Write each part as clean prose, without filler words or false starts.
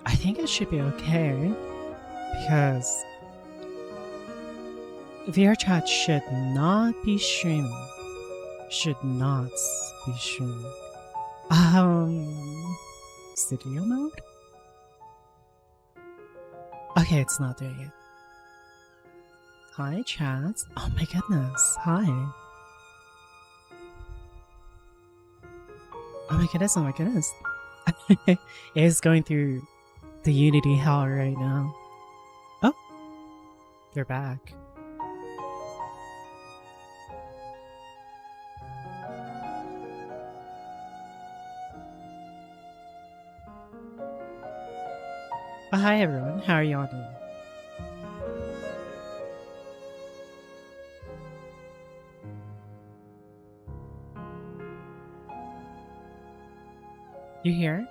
I think it should be okay because VR chat should not be streaming. Should not be streaming. Studio mode? Okay, it's not there yet. Hi, chat. Oh my goodness. Hi. Oh my goodness, oh my goodness. It is going through the Unity hell right now. Oh, they're back. Oh, hi everyone, how are y'all doing? You here?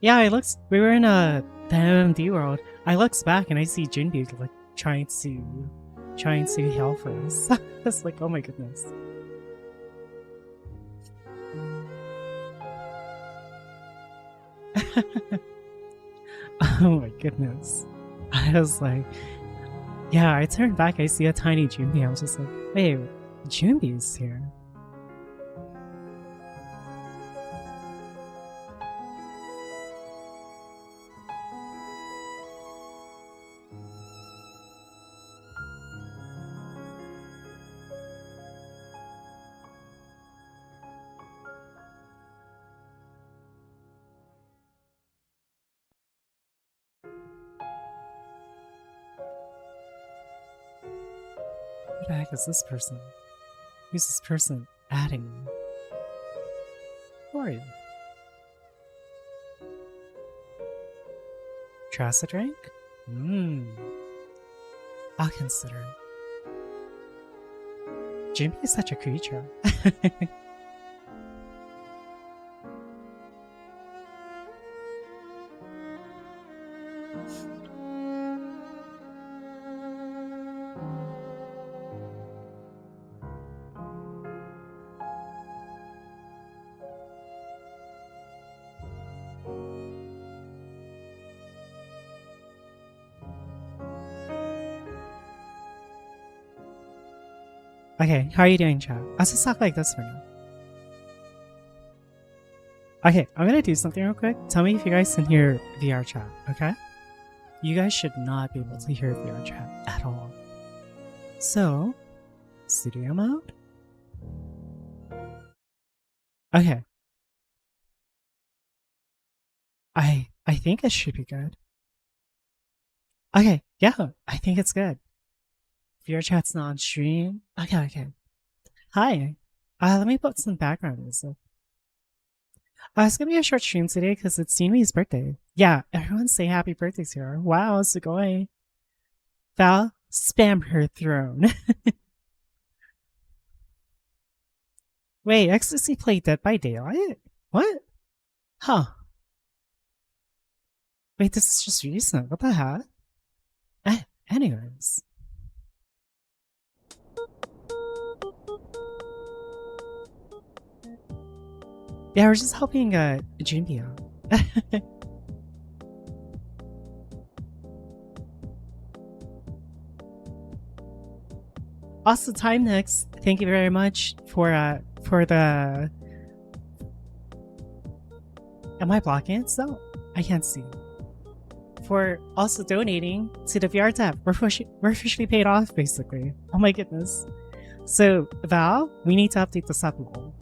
Yeah, we were in the MMD world. I looks back and I see Jinbu like trying to help us. It's like, oh my goodness. Oh my goodness. I was like, yeah, I turned back, I see a tiny Junbi. I was just like, wait, Junbi's here. Who the heck is this person? Who's this person adding me? Who are you? Trust a drink? I'll consider it. Jimmy is such a creature. Okay, how are you doing, chat? I'll just talk like this for now. Okay, I'm gonna do something real quick. Tell me if you guys can hear VR chat, okay? You guys should not be able to hear VR chat at all. So, studio mode? Okay. I think it should be good. Okay, yeah, I think it's good. VR chat's not on stream. Okay. Hi. Let me put some background music. It's gonna be a short stream today because it's Yumi's birthday. Yeah, everyone say happy birthday to her. Wow, sugoi. Val, spam her throne. Wait, Ecstasy played Dead by Daylight? What? Huh. Wait, this is just recent. What the heck? Anyways. Yeah, we're just helping Junbi out. Also, Time Next, thank you very much for the. Am I blocking it still? I can't see. For also donating to the VR tab. We're officially paid off, basically. Oh my goodness. So, Val, we need to update the sub goal.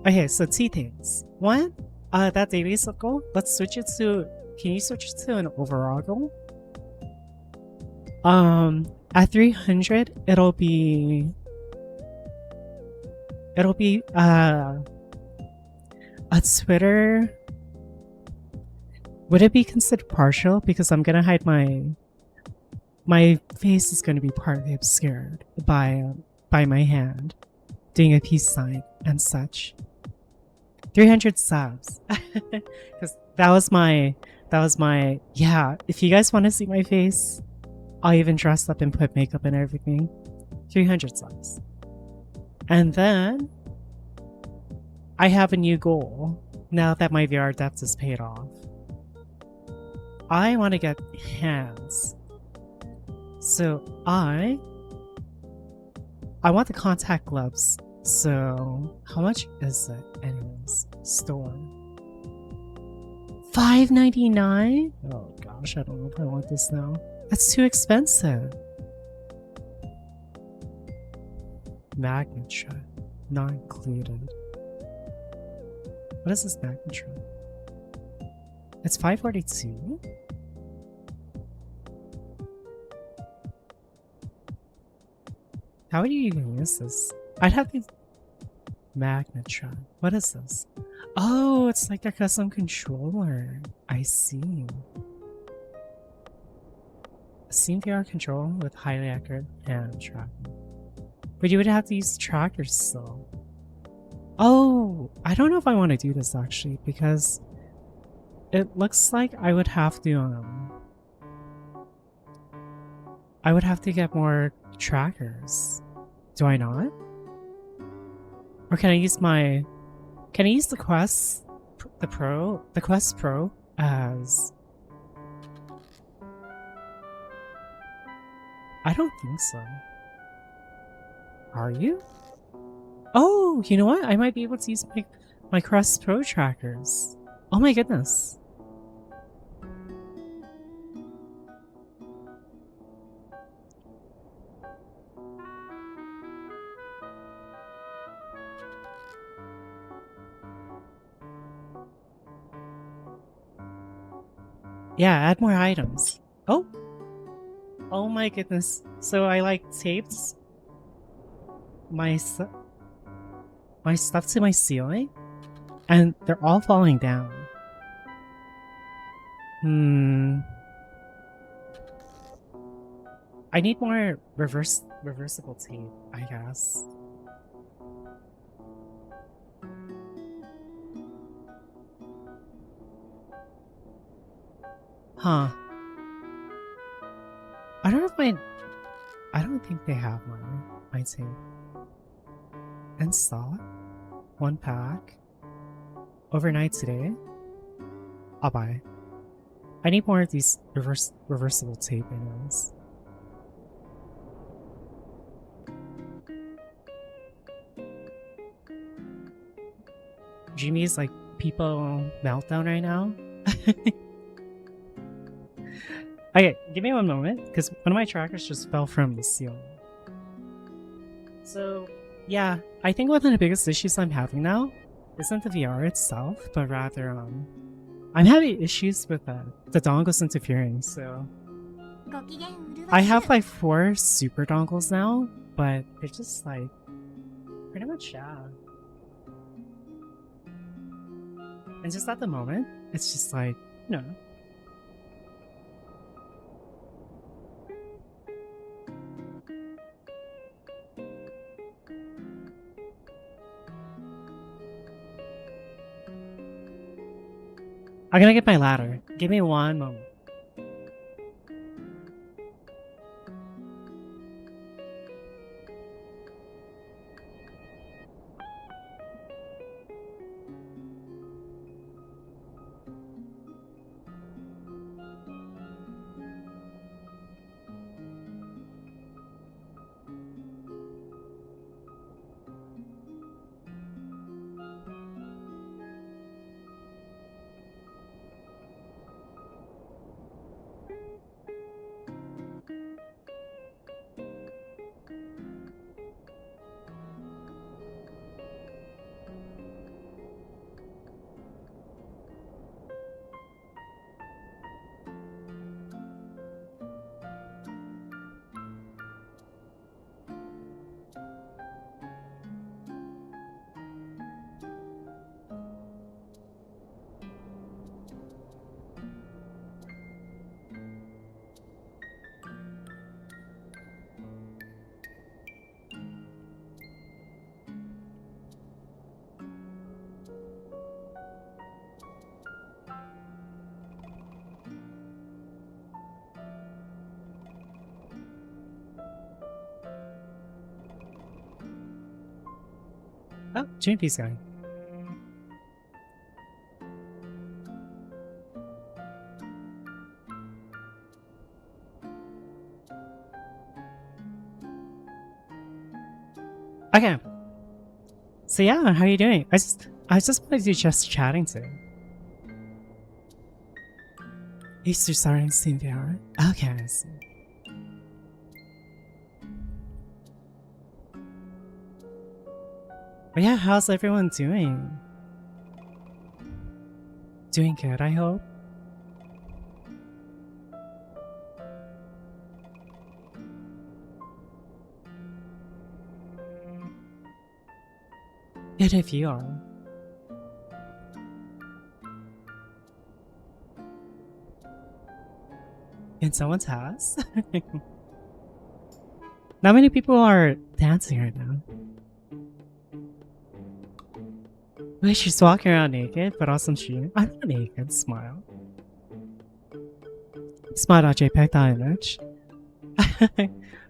Okay, so two things. One, that daily sub goal, let's switch it to. Can you switch it to an overall goal? At 300, it'll be a Twitter. Would it be considered partial? Because I'm gonna hide my face is gonna be partly obscured by my hand doing a peace sign and such. 300 subs. Because that was my, yeah, if you guys want to see my face, I'll even dress up and put makeup and everything. 300 subs. And then I have a new goal now that my VR depth is paid off. I want to get hands. So I want the contact gloves. So how much is it anyways? Store. $5.99? Oh gosh, I don't know if I want this now. That's too expensive. Magnetron. Not included. What is this magnetron? It's $5.42? How would you even use this? I'd have the magnetron. What is this? Oh, it's like a custom controller. I see. A Steam VR controller with highly accurate hand tracking. But you would have to use the trackers still. Oh, I don't know if I want to do this actually because it looks like I would have to get more trackers. Do I not? Or can I use the Quest Pro as... I don't think so. Are you? Oh, you know what? I might be able to use my Quest Pro trackers. Oh my goodness. Yeah, add more items. Oh! Oh my goodness. So I like taped my stuff to my ceiling and they're all falling down. I need more reversible tape, I guess. Huh. I don't know if I don't think they have my tape. In stock? 1 pack? Overnight today? I'll buy. I need more of these reversible tape anyways. Jimmy's like people meltdown right now. Okay, give me one moment, because one of my trackers just fell from the ceiling. So, yeah, I think one of the biggest issues I'm having now isn't the VR itself, but rather, I'm having issues with the dongles interfering, so... I have like 4 super dongles now, but they're just like, pretty much, yeah. And just at the moment, it's just like, no. I'm gonna get my ladder. Give me one moment. Oh, JP's going. Okay. So yeah, how are you doing? I just wanted to just chatting to. Easter starting soon, VR. Okay, I see. But yeah, how's everyone doing? Doing good, I hope. Good if you are. In someone's house? Not many people are dancing right now. Wait, she's walking around naked, but awesome shooting. I'm not naked, smile. Smile.jpg.image.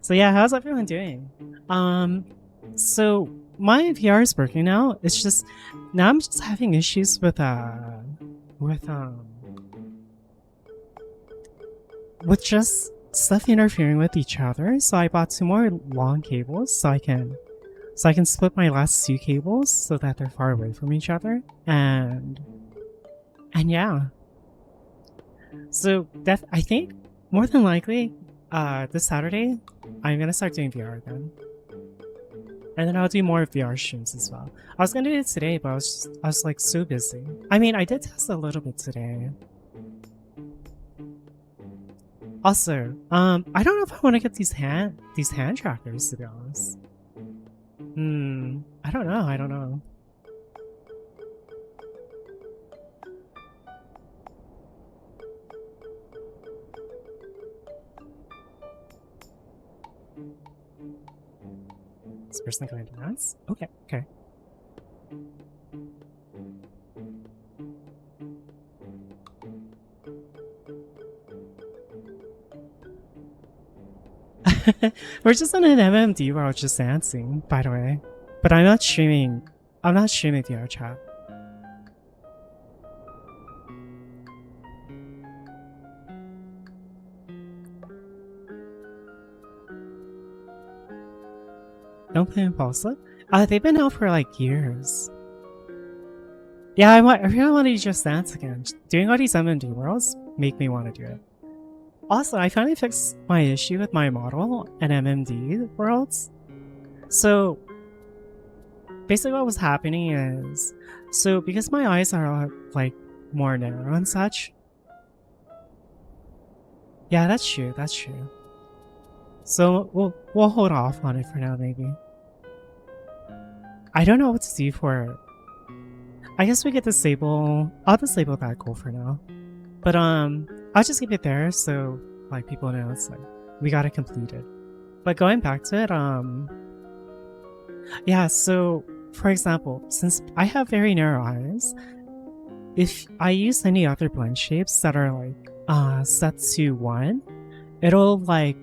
So yeah, how's everyone doing? So my VR is working now. It's just now I'm just having issues with just stuff interfering with each other. So I bought 2 more long cables so I can split my last 2 cables so that they're far away from each other. And yeah. So I think more than likely this Saturday I'm gonna start doing VR again. And then I'll do more VR streams as well. I was gonna do it today, but I was like so busy. I mean, I did test a little bit today. Also, I don't know if I want to get these hand trackers, to be honest. I don't know. This person going to dance? Okay. We're just on an MMD where I was just dancing, by the way. But I'm not streaming VR chat. Don't play Impulsive? They've been out for like years. Yeah, I really want to just dance again. Doing all these MMD worlds make me want to do it. Also, I finally fixed my issue with my model and MMD worlds. So basically what was happening is, so because my eyes are like more narrow and such. Yeah, that's true. So we'll hold off on it for now, maybe. I don't know what to do for it. I guess we could disable. I'll disable that goal for now. But I'll just keep it there so like people know it's like we got it completed. But going back to it, yeah, so for example, since I have very narrow eyes, if I use any other blend shapes that are like set to 1, it'll like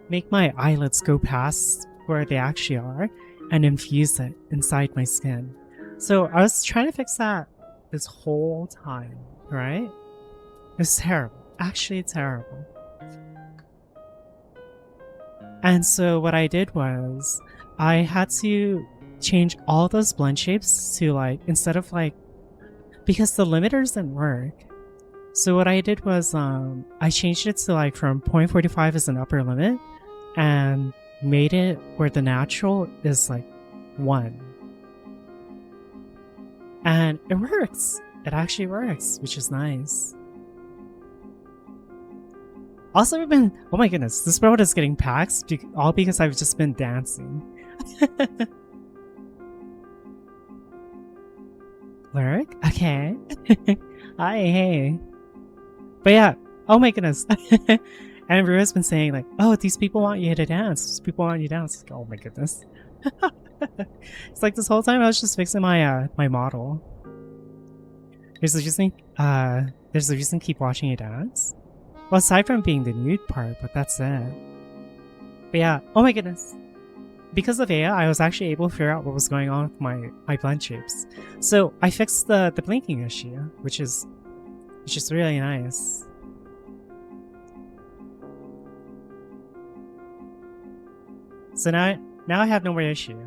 make my eyelids go past where they actually are and infuse it inside my skin. So I was trying to fix that this whole time, right? It's terrible. Actually terrible. And so what I did was I had to change all those blend shapes to like, instead of like, because the limiters didn't work. So what I did was I changed it to like from 0.45 as an upper limit and made it where the natural is like 1. And it works. It actually works, which is nice. Also, we've been, oh my goodness, this world is getting packed, all because I've just been dancing. Lyric? Okay. Hi, hey. But yeah, oh my goodness. And Rua's been saying like, oh, these people want you to dance. These people want you to dance. Like, oh my goodness. It's like this whole time I was just fixing my my model. There's a reason keep watching you dance. Well, aside from being the nude part, but that's it. But yeah, oh my goodness. because of AI, I was actually able to figure out what was going on with my blend shapes. So I fixed the blinking issue, which is really nice. So now I have no more issue.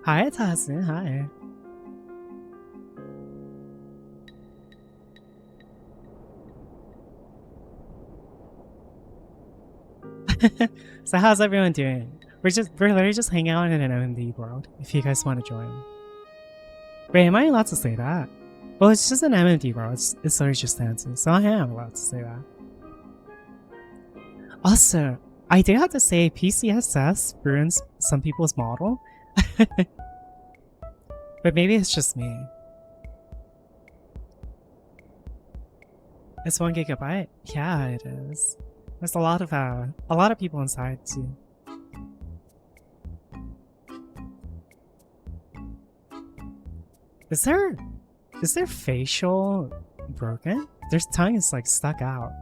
Hi, Tasin. Hi. So how's everyone doing? We're literally just hanging out in an MMD world. If you guys want to join. Wait, am I allowed to say that? Well, it's just an MMD world. It's literally just dancing, so I am allowed to say that. Also, I do have to say, PCSS ruins some people's model. But maybe it's just me. It's 1 gigabyte? Yeah, it is. There's a lot of people inside too. Is their facial broken? Their tongue is like stuck out.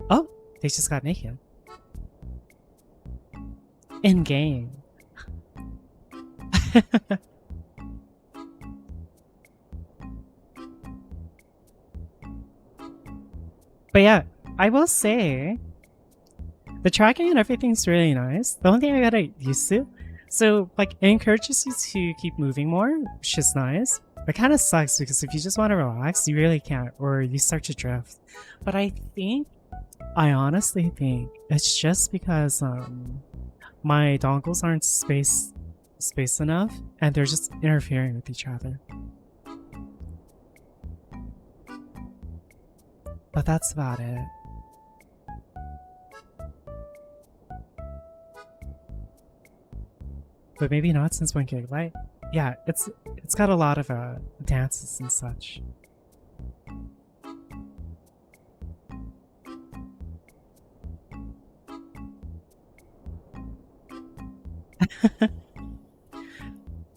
Oh, they just got naked. In game. But yeah, I will say the tracking and everything's really nice. The only thing I gotta used to, so like it encourages you to keep moving more, which is nice. It kind of sucks because if you just want to relax, you really can't, or you start to drift. But I honestly think it's just because my dongles aren't spaced enough, and they're just interfering with each other. But that's about it. But maybe not since 1 gigabyte. Yeah, it's got a lot of dances and such.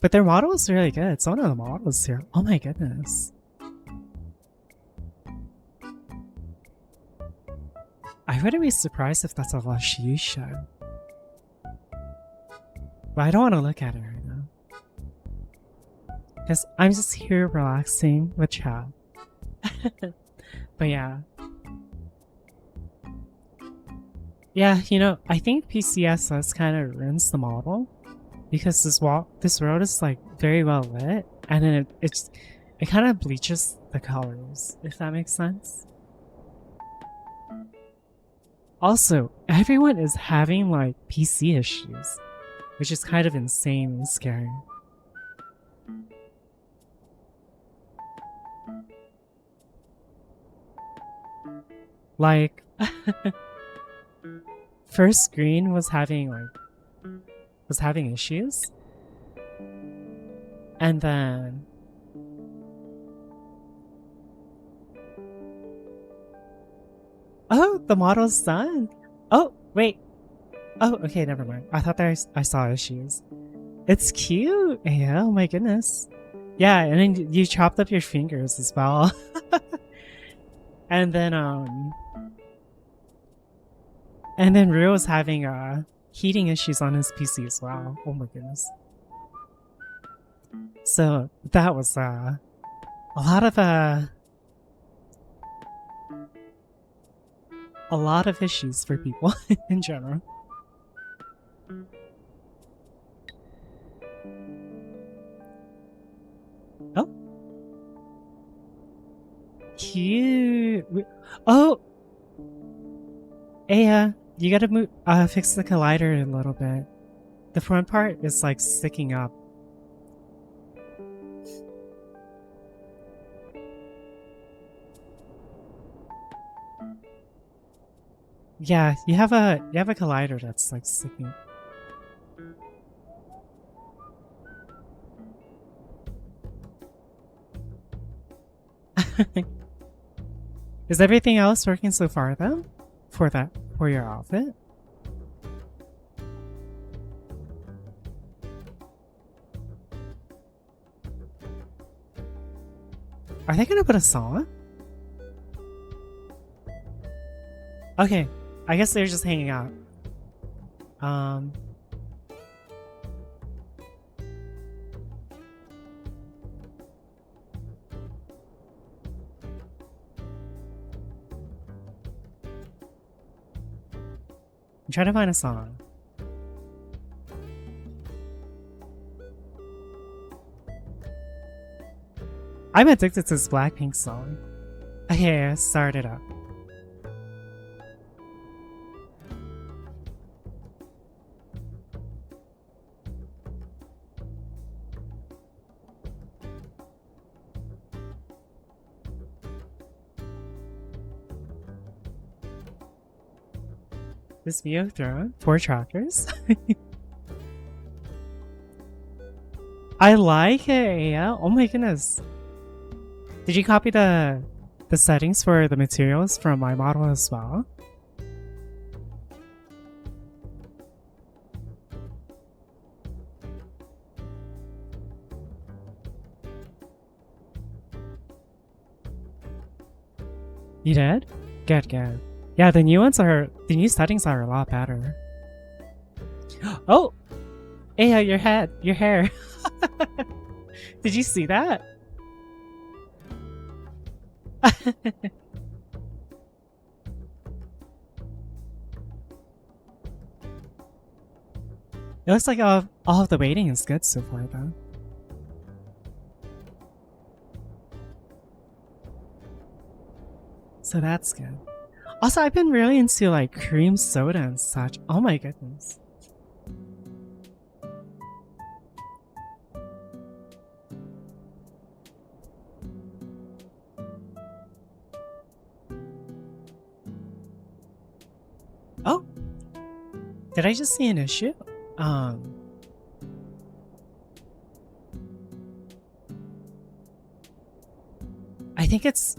But their model is really good. It's one of the models here. Oh my goodness. I wouldn't be surprised if that's a Lashisha. But I don't want to look at it right now. Because I'm just here relaxing with chat. But yeah. Yeah, you know, I think PCSS kind of ruins the model. Because this road is like very well lit. And then it kind of bleaches the colors, if that makes sense. Also, everyone is having like PC issues, which is kind of insane and scary. Like, first screen was having issues, and then oh, the model's done. Oh, wait. Oh, okay, never mind. I thought that I saw issues. It's cute. Yeah, oh my goodness. Yeah, and then you chopped up your fingers as well. And then Ryo was having heating issues on his PC as well. Oh my goodness. So that was a lot of issues for people in general. Oh, cute. Oh, Aya, you gotta move. Fix the collider a little bit. The front part is like sticking up. Yeah, you have a collider that's like sticking. Is everything else working so far though? For your outfit? Are they gonna put a song? Okay, I guess they're just hanging out. Um, I'm trying to find a song. I'm addicted to this Blackpink song. Okay, start it up. This Mio Throne, 4 trackers. I like it, yeah. Oh my goodness. Did you copy the settings for the materials from my model as well? You did? Good, good. Yeah, the new settings are a lot better. Oh! Hey, your hair. Did you see that? It looks like all of the waiting is good so far, though. So that's good. Also, I've been really into like cream soda and such. Oh my goodness. Oh, did I just see an issue? I think it's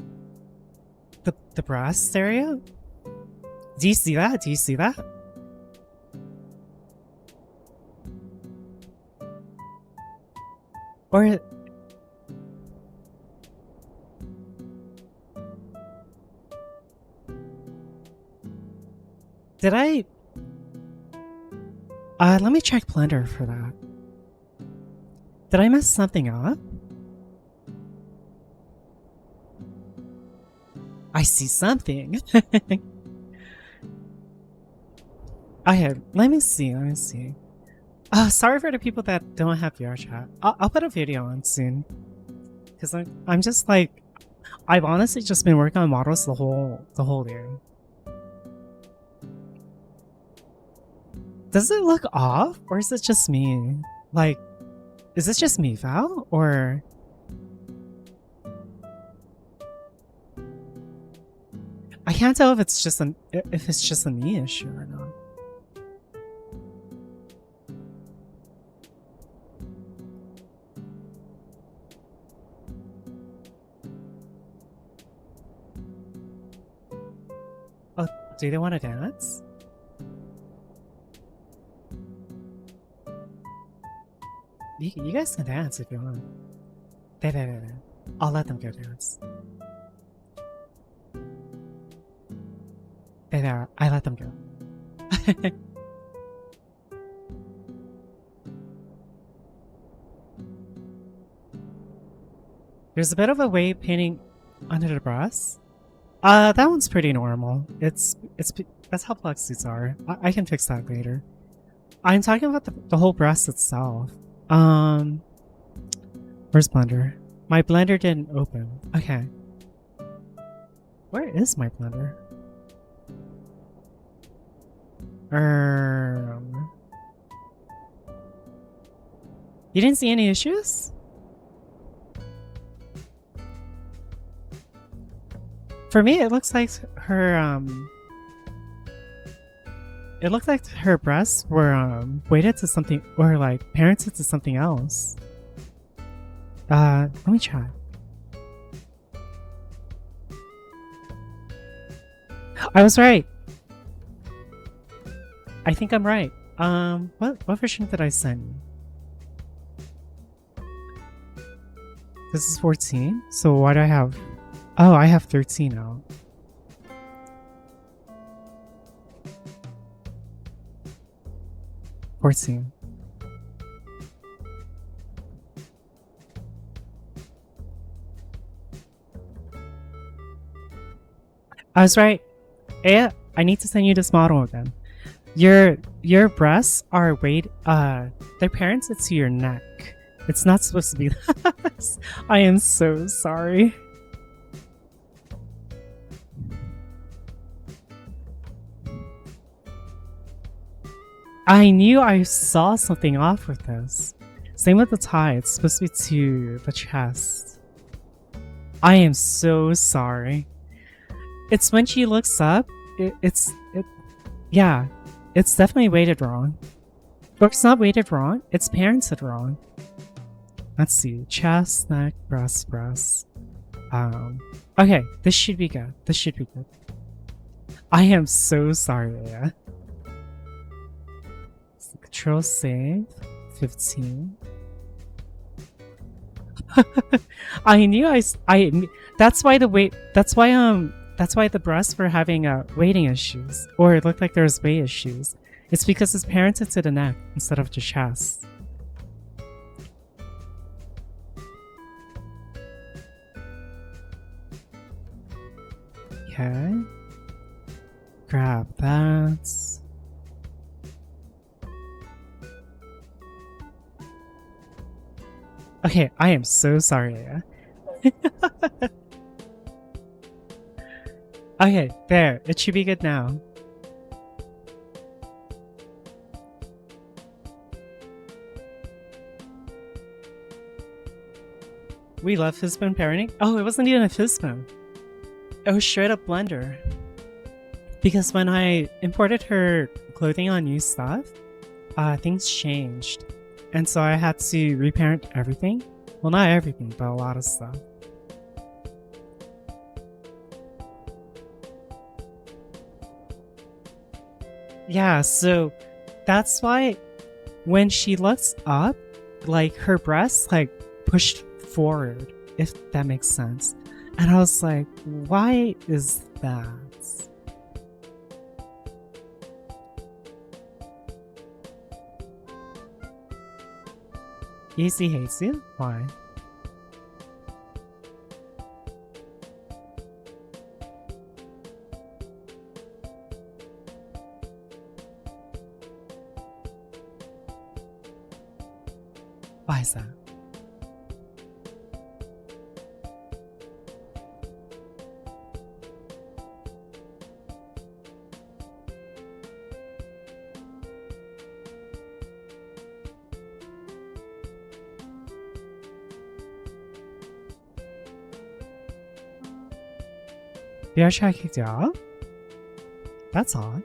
the brass area. Do you see that? Do you see that? Or did I? Let me check Blender for that. Did I mess something up? I see something. Okay, let me see. Sorry for the people that don't have VR chat. I'll put a video on soon. Cause I'm just like, I've honestly just been working on models the whole day. Does it look off, or is it just me? Like, is this just me, Val, or? I can't tell if it's just a me issue or not. Oh, do they want to dance? You guys can dance if you want. There. I'll let them go dance. There, I let them go. There's a bit of a wave painting under the brass. That one's pretty normal. That's how plug suits are. I can fix that later. I'm talking about the whole brass itself. Where's Blender? My Blender didn't open. Okay. Where is my Blender? You didn't see any issues? For me, it looks like her, it looked like her breasts were, weighted to something, or like, parented to something else. Let me try. I was right. I think I'm right. What version did I send you? This is 14. So why do I have? Oh, I have 13 now. $14. I was right. Yeah, I need to send you this model again. Your breasts are they're parented to your neck. It's not supposed to be that. I am so sorry. I knew I saw something off with this. Same with the tie. It's supposed to be to the chest. I am so sorry. It's when she looks up. Yeah, it's definitely weighted wrong. But it's not weighted wrong. It's parented wrong. Let's see. Chest, neck, breast, breast. Okay, this should be good. This should be good. I am so sorry, Leia. Control save. 15. I knew that's why the breasts were having weighting issues, or it looked like there was weight issues. It's because it's parented to the neck instead of the chest. Okay. Grab that. Okay, I am so sorry, Leia. Okay, there. It should be good now. We love Fizbone parenting? Oh, it wasn't even a Fizbone. It was straight up Blender. Because when I imported her clothing on new stuff, things changed. And so I had to reparent everything. Well, not everything, but a lot of stuff. Yeah, so that's why when she looks up, like her breasts like pushed forward, if that makes sense. And I was like, why is that? Easy hates you? Why? Why is that? The archer kicked you out? That's odd.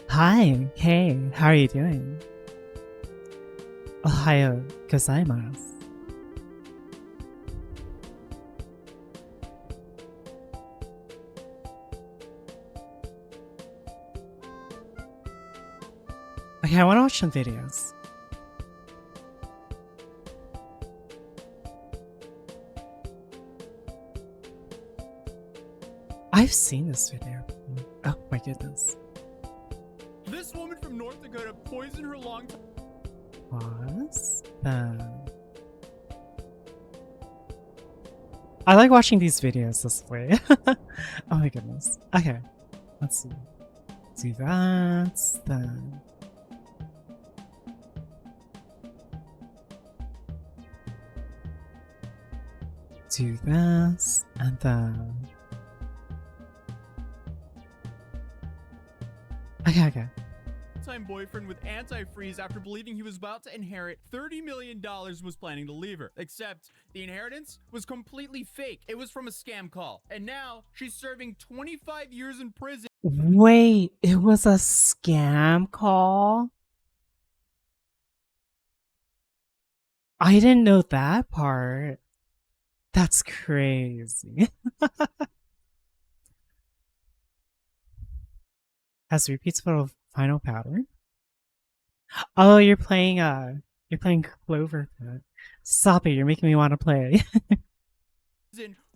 Hi, hey, how are you doing? Ohayo gozaimasu. Okay, I want to watch some videos. I've seen this video. Oh my goodness. This woman from North Dakota poisoned her long-time. Pause. Then. I like watching these videos this way. Oh my goodness. Okay, let's see. Do that, then. Do this, and then. Okay. Time boyfriend with antifreeze after believing he was about to inherit $30 million was planning to leave her. Except the inheritance was completely fake. It was from a scam call. And now she's serving 25 years in prison. Wait, it was a scam call? I didn't know that part. That's crazy. Has repeats for a final pattern. Oh, you're playing Clover Pit. Stop it, you're making me want to play.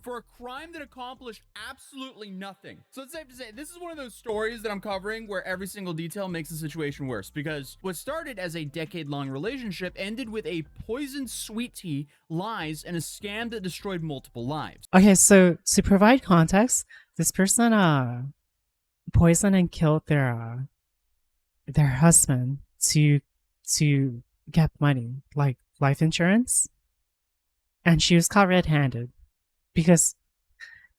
For a crime that accomplished absolutely nothing. So it's safe to say this is one of those stories that I'm covering where every single detail makes the situation worse, because what started as a decade-long relationship ended with a poisoned sweet tea, lies, and a scam that destroyed multiple lives. Okay, so to provide context, this person poisoned and killed their husband to get money, like life insurance. And she was caught red-handed because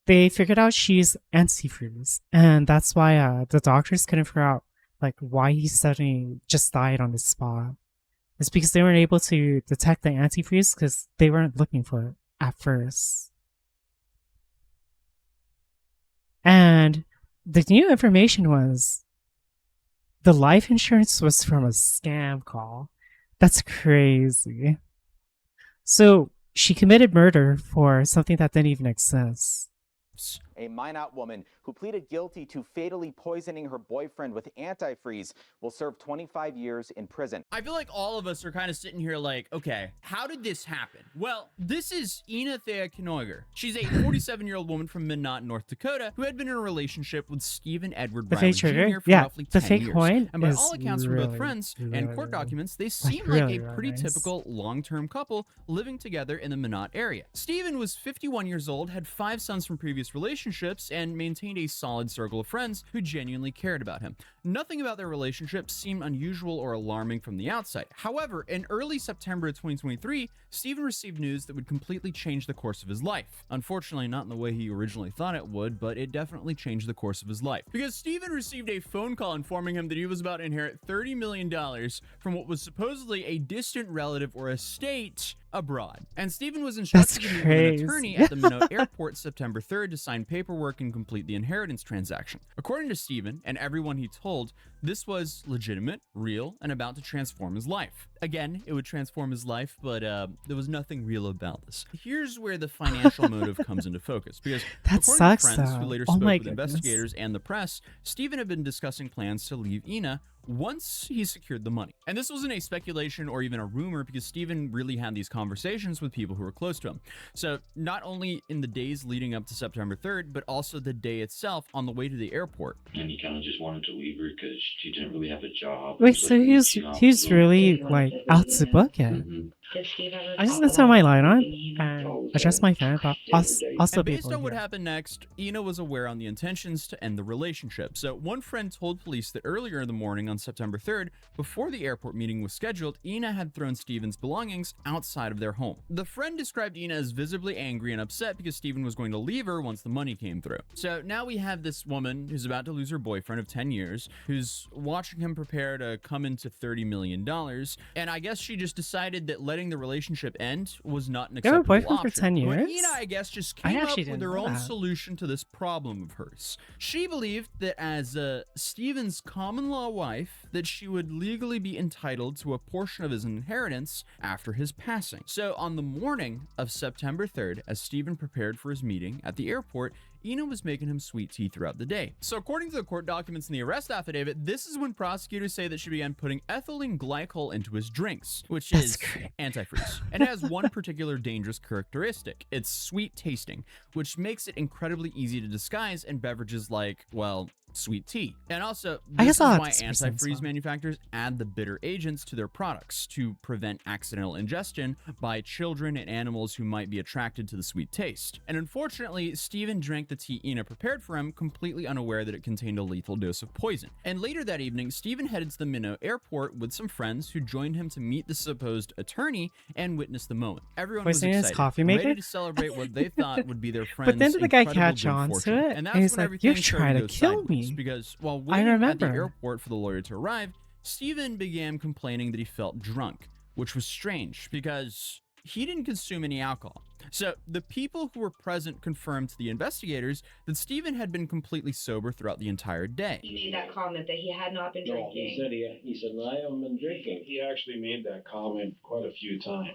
they figured out she's antifreeze, and that's why the doctors couldn't figure out like why he suddenly just died on the spot. It's because they weren't able to detect the antifreeze because they weren't looking for it at first. And the new information was the life insurance was from a scam call. That's crazy. So she committed murder for something that didn't even exist. A Minot woman who pleaded guilty to fatally poisoning her boyfriend with antifreeze will serve 25 years in prison. I feel like all of us are kind of sitting here like, okay, how did this happen? Well, this is Ina Thea Knoiger. She's a 47-year-old woman from Minot, North Dakota, who had been in a relationship with Stephen Edward Riley Jr. for roughly 10 fake years. coin And by is all accounts from both friends and court documents, they seem like a pretty typical long-term couple living together in the Minot area. Stephen was 51 years old, had 5 sons from previous relationships, and maintained a solid circle of friends who genuinely cared about him. Nothing about their relationship seemed unusual or alarming from the outside. However, in early September of 2023, Stephen received news that would completely change the course of his life. Unfortunately, not in the way he originally thought it would, but it definitely changed the course of his life. Because Stephen received a phone call informing him that he was about to inherit $30 million from what was supposedly a distant relative or estate abroad. And Stephen was instructed to meet with an attorney at the Minot airport September 3rd to sign paperwork and complete the inheritance transaction. According to Stephen and everyone he told, this was legitimate, real, and about to transform his life. Again, it would transform his life, but there was nothing real about this. Here's where the financial motive comes into focus, because that according sucks, to friends though. who later Oh spoke my with goodness. investigators and the press, Stephen had been discussing plans to leave Ina once he secured the money. And this wasn't a speculation or even a rumor, because Stephen really had these conversations with people who were close to him. So not only in the days leading up to September 3rd, but also the day itself on the way to the airport. And he kind of just wanted to leave her because she didn't really have a job. Wait, so he's really like out to book it. I just need to turn my light on and adjust my fan, but also and based on what happened next, Ina was aware on the intentions to end the relationship. So one friend told police that earlier in the morning on September 3rd, before the airport meeting was scheduled, Ina had thrown Stephen's belongings outside of their home. The friend described Ina as visibly angry and upset because Stephen was going to leave her once the money came through. So now we have this woman who's about to lose her boyfriend of 10 years, who's watching him prepare to come into $30 million. And I guess she just decided that letting the relationship end was not an acceptable boyfriend option. for 10 years? But Ina, I guess, just came up with her own solution to this problem of hers. She believed that as Stephen's common law wife, that she would legally be entitled to a portion of his inheritance after his passing. So on the morning of September 3rd, as Stephen prepared for his meeting at the airport, Ina was making him sweet tea throughout the day. So according to the court documents in the arrest affidavit, this is when prosecutors say that she began putting ethylene glycol into his drinks, which is antifreeze. And it has one particular dangerous characteristic. It's sweet tasting, which makes it incredibly easy to disguise in beverages like, well, sweet tea. And also, this is why antifreeze manufacturers add the bitter agents to their products to prevent accidental ingestion by children and animals who might be attracted to the sweet taste. And unfortunately, Stephen drank the tea Ina prepared for him, completely unaware that it contained a lethal dose of poison. And later that evening, Stephen headed to the Minot airport with some friends who joined him to meet the supposed attorney and witness the moment. Everyone was excited, ready to celebrate what they thought would be their friend's But then did the guy catch on to it? And And he's like, "You're trying to kill me." Because while waiting at the airport for the lawyer to arrive, Stephen began complaining that he felt drunk, which was strange because he didn't consume any alcohol. So, the people who were present confirmed to the investigators that Steven had been completely sober throughout the entire day. He made that comment that he had not been drinking. He said, I haven't been drinking. He actually made that comment quite a few times.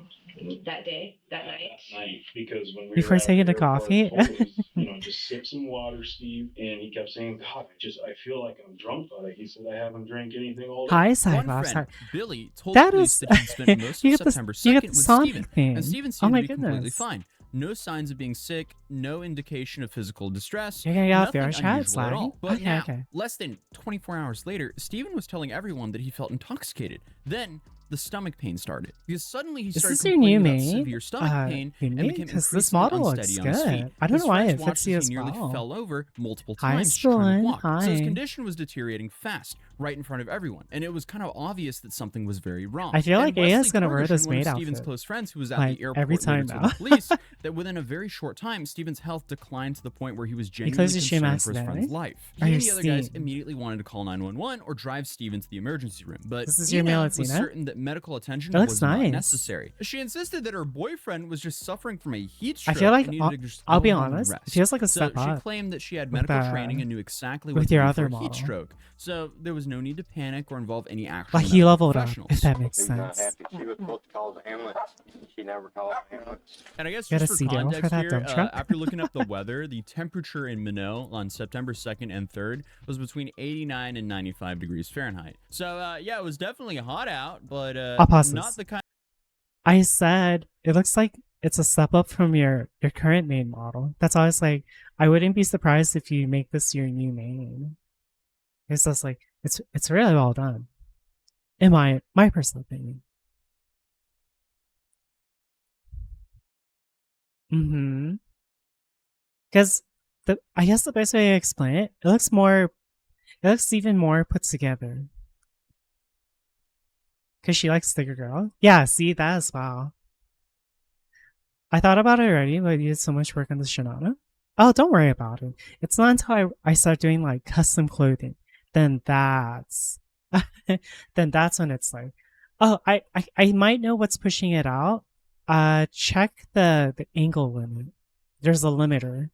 That day, that night. That night, because when we Before were at taking the the airport, coffee? I told him, just sip some water, Steve. And he kept saying, God, I feel like I'm drunk, but he said, I haven't drank anything all day. Hi, One Cyclops. friend, Billy, told That police is- that he'd spent most you of get the- September you get 2nd the with Sonic Steven, thing. and Steven Oh seemed my to be completely goodness. fine. No signs of being sick, no indication of physical distress, You're gonna get off nothing your chat, unusual at all. Sly? But Okay, now, okay. less than 24 hours later, Steven was telling everyone that he felt intoxicated. Then, the stomach pain started. Because suddenly he Is started this your new complaining about main? severe stomach pain and Main? became 'Cause this increasingly model unsteady looks on his feet. good. I don't His know why friends it watched fits as you he as nearly well. fell over multiple Hi, times trying to Stolen. walk. So his Hi. condition was deteriorating fast, right in front of everyone, and it was kind of obvious that something was very wrong. I feel And like Aya's Wesley gonna wear Ferguson, this one of maid Steven's outfit. close friends who was at Like, the airport every time later now. told the police that within a very short time, Steven's health declined to the point where he was genuinely closed his stream concerned for his accidentally? friend's life. Or He your and the other guys Steam? immediately wanted to call 911 or drive Steven to the emergency room, but This is your Ina male was Latina? certain that medical attention That looks was not nice. necessary. She insisted that her boyfriend was just suffering from a heat I stroke feel like and needed to just I'll go be home and honest. It rest. feels like a So step she up claimed that she had with medical the- training and knew exactly with what to your do other for a heat model. stroke. So there was no need to panic or involve any actual Like he medical leveled up, professionals. if that makes She was not sense. happy. She was supposed to call the ambulance. She never called the ambulance. And I guess You got just a for CDL for context that here, dump truck? after looking up the weather, the temperature in Minot on September 2nd and 3rd was between 89 and 95 degrees Fahrenheit. So yeah, it was definitely hot out, but I'll pause not this. the kind. I said it looks like it's a step up from your current main model. That's why I was like, I wouldn't be surprised if you make this your new main. It's just like it's really well done, in my personal opinion. Mm-hmm. Because I guess the best way to explain it, it looks even more put together. Because she likes Sticker Girl. Yeah, see that as well. I thought about it already, but you did so much work on the Shinana. Oh, don't worry about it. It's not until I start doing like custom clothing, then that's then that's when it's like, oh, I might know what's pushing it out. Check the angle limit. There's a limiter.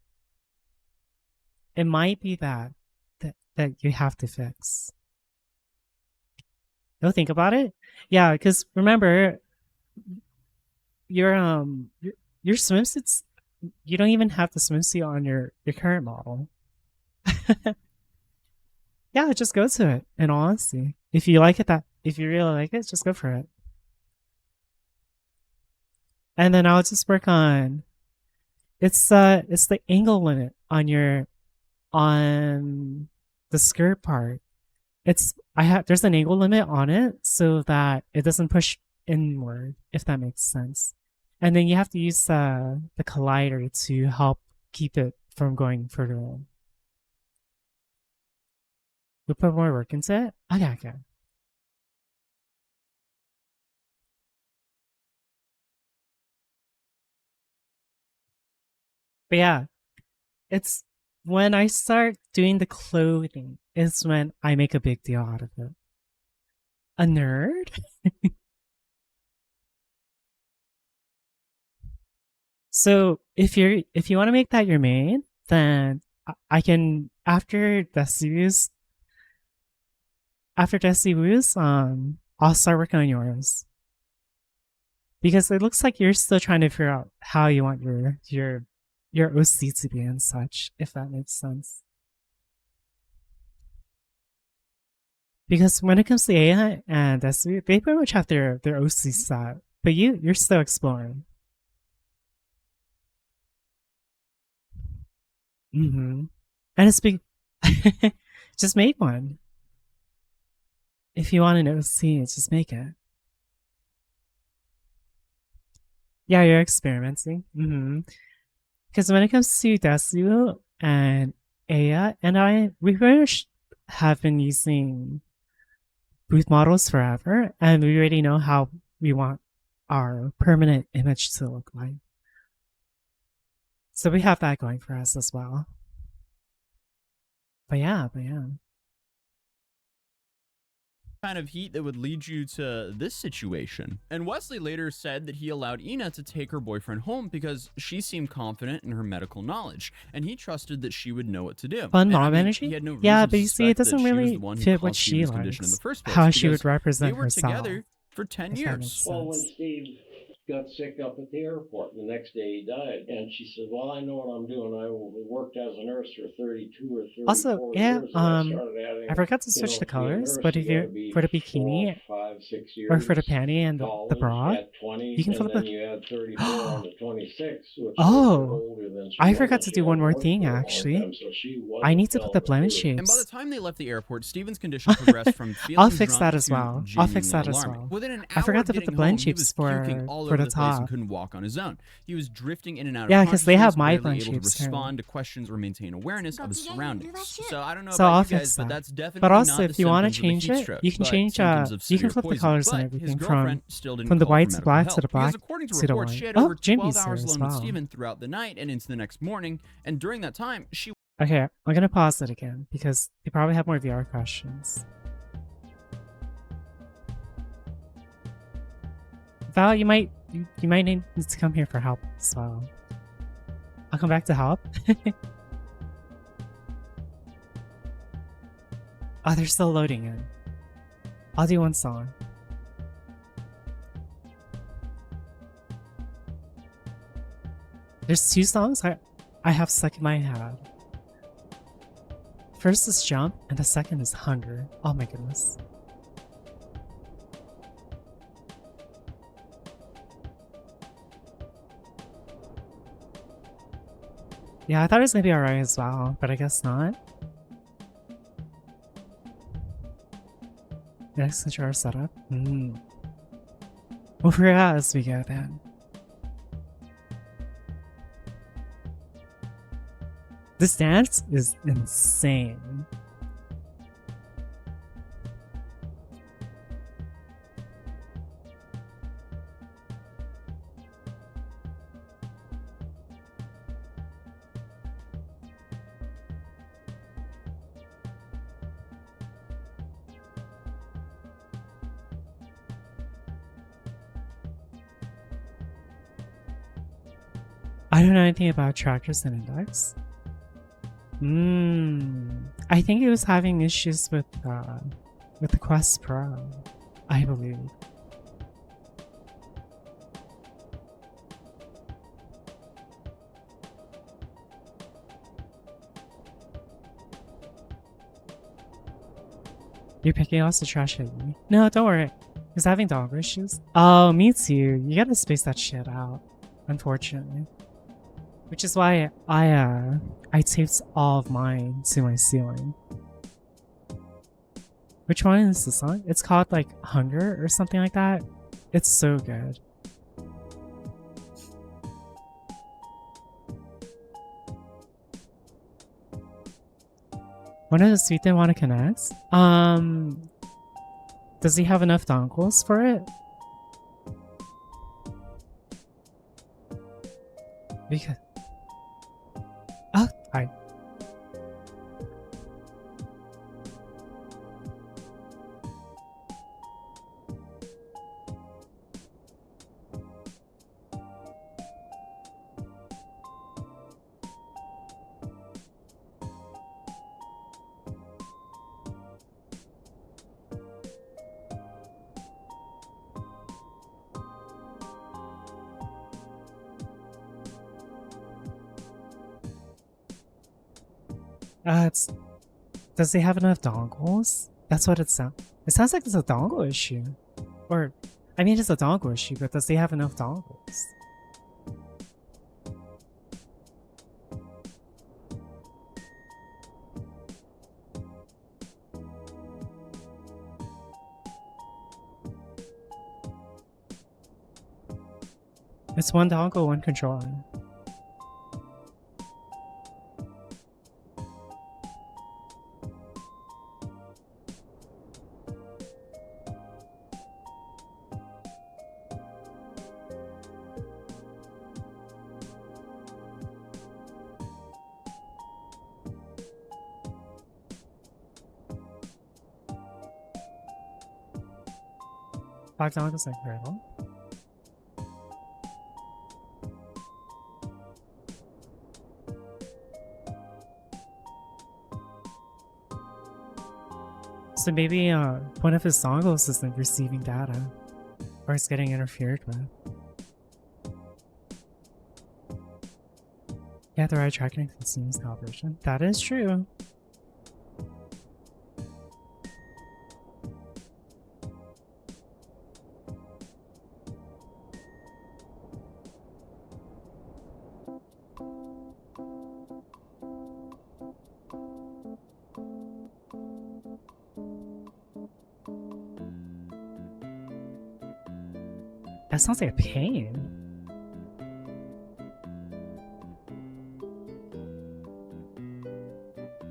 It might be that you have to fix. Don't think about it. Yeah, because remember, your swimsuits. You don't even have the swimsuit on your current model. Yeah, just go to it. In all honesty, if you like it, if you really like it, just go for it. And then I'll just work on. It's the angle limit on the skirt part. There's an angle limit on it so that it doesn't push inward, if that makes sense. And then you have to use the collider to help keep it from going further in. You'll put more work into it? Okay. But yeah, it's when I start doing the clothing is when I make a big deal out of it. A nerd? So if you want to make that your main, then I can after Desiwoo's, I'll start working on yours. Because it looks like you're still trying to figure out how you want your OC to be and such, if that makes sense. Because when it comes to AI and Desiwoo, they pretty much have their OC set, but you're still exploring. And it's big. Just make one. If you want an OC, just make it. Yeah, you're experimenting. Because when it comes to Desiwoo and Aya and we pretty much have been using booth models forever, and we already know how we want our permanent image to look like. So we have that going for us as well. But yeah. kind of heat that would lead you to this situation. And Wesley later said that he allowed Ina to take her boyfriend home because she seemed confident in her medical knowledge, and he trusted that she would know what to do. Fun And, mom he energy? had no reason Yeah, to but you see, it suspect that doesn't she was really the one who fit what caused she Steven's condition in the likes. first place, How she would because they represent were herself. together for 10 If that years. makes Well, when sense. Steve got sick up at the airport, the next day he died. And she said, well, I know what I'm doing. I worked as a nurse for 32 or 34 Also, yeah, years. And I started adding, I forgot to switch the to be a colors, nurse, but if you you're gotta be for the bikini 4, 5, 6 or years for the panty and the college bra, at 20, you can and flip then the. you add 34 on to 26, which Oh, makes her older than she I was, forgot and to she do one hadn't more worked thing for a long actually. time, so she was I a need to put the film blemish recruiter. And by the shapes. time they left the airport, Steven's condition progressed from feeling I'll fix drunk that as to well. I'll fix that genuinely as alarming. well. Within an I hour forgot of to put the getting blend home, he was shapes puking all for over the the place and top. couldn't walk on his own. He was drifting in and out of Yeah, because they have consciousness, my barely blend able to shapes currently. respond to questions or maintain awareness of his surroundings. So I don't know So about I'll you guys, fix but that. that's definitely But also, not the if you want to symptoms of a change heat it, stroke, you can but change. symptoms of You can severe flip the poisoning. colors and But his everything girlfriend still didn't from the call white for to medical black help to the because black according to to the reports, white. she had Oh, over 12 Jimmy's here hours as alone with well. Steven throughout the night and into the next morning, and during that time, she Okay, I'm gonna pause it again because they probably have more VR questions. Val, you might need to come here for help as well. I'll come back to help. Oh, they're still loading in. I'll do one song. There's 2 songs I have stuck in my head. First is Jump, and the second is Hunger. Oh my goodness. Yeah, I thought it was gonna be alright as well, but I guess not. Next controller setup. We'll figure it out as we go then. This dance is insane. I don't know anything about trackers and index. I think it was having issues with the Quest Pro, I believe. You're picking off the trash at me. No, don't worry. He's having dongle issues. Oh, me too. You gotta space that shit out, unfortunately. Which is why I taped all of mine to my ceiling. Which one is this song? It's called like Hunger or something like that. It's so good. One of the sweet they want to connect. Does he have enough dongles for it? Because I. It's. Does he have enough dongles? That's what it sounds. It sounds like it's a dongle issue, or I mean, it's a dongle issue. But does he have enough dongles? It's one dongle, one controller. Black dog is incredible. So maybe one of his dongles isn't receiving data, or it's getting interfered with. Yeah, the right tracking continues calibration. That is true. That sounds like a pain.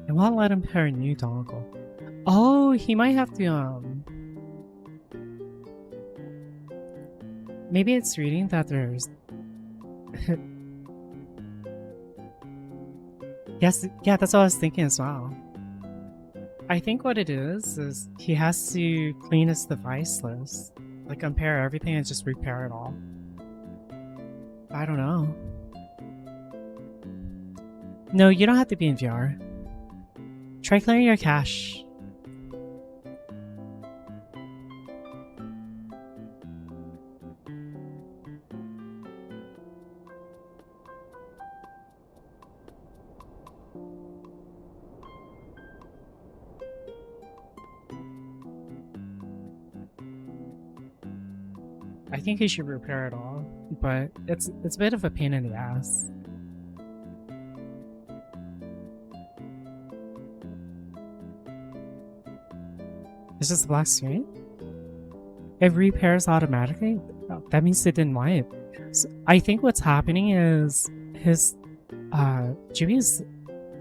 It won't let him pair a new dongle. Oh, he might have to, maybe it's reading that there's... Yes, yeah, that's what I was thinking as well. I think what it is he has to clean his device list. Like, compare everything and just repair it all. I don't know. No, you don't have to be in VR. Try clearing your cache. I think you should repair it all, but it's a bit of a pain in the ass. It's just a black screen? It repairs automatically? Oh, that means it didn't wipe. So I think what's happening is his Jimmy's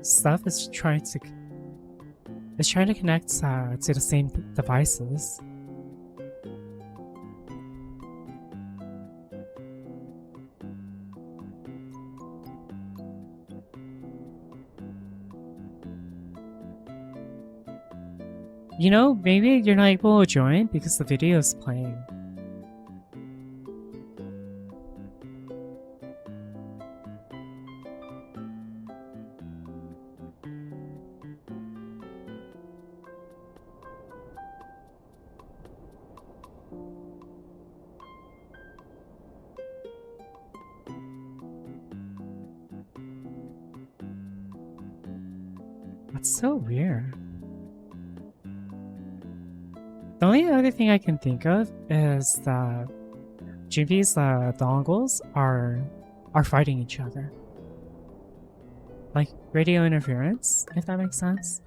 stuff is trying to connect to the same devices. You know, maybe you're not able to join because the video is playing. That's so weird. The only other thing I can think of is that Jinpei's dongles are fighting each other. Like radio interference, if that makes sense.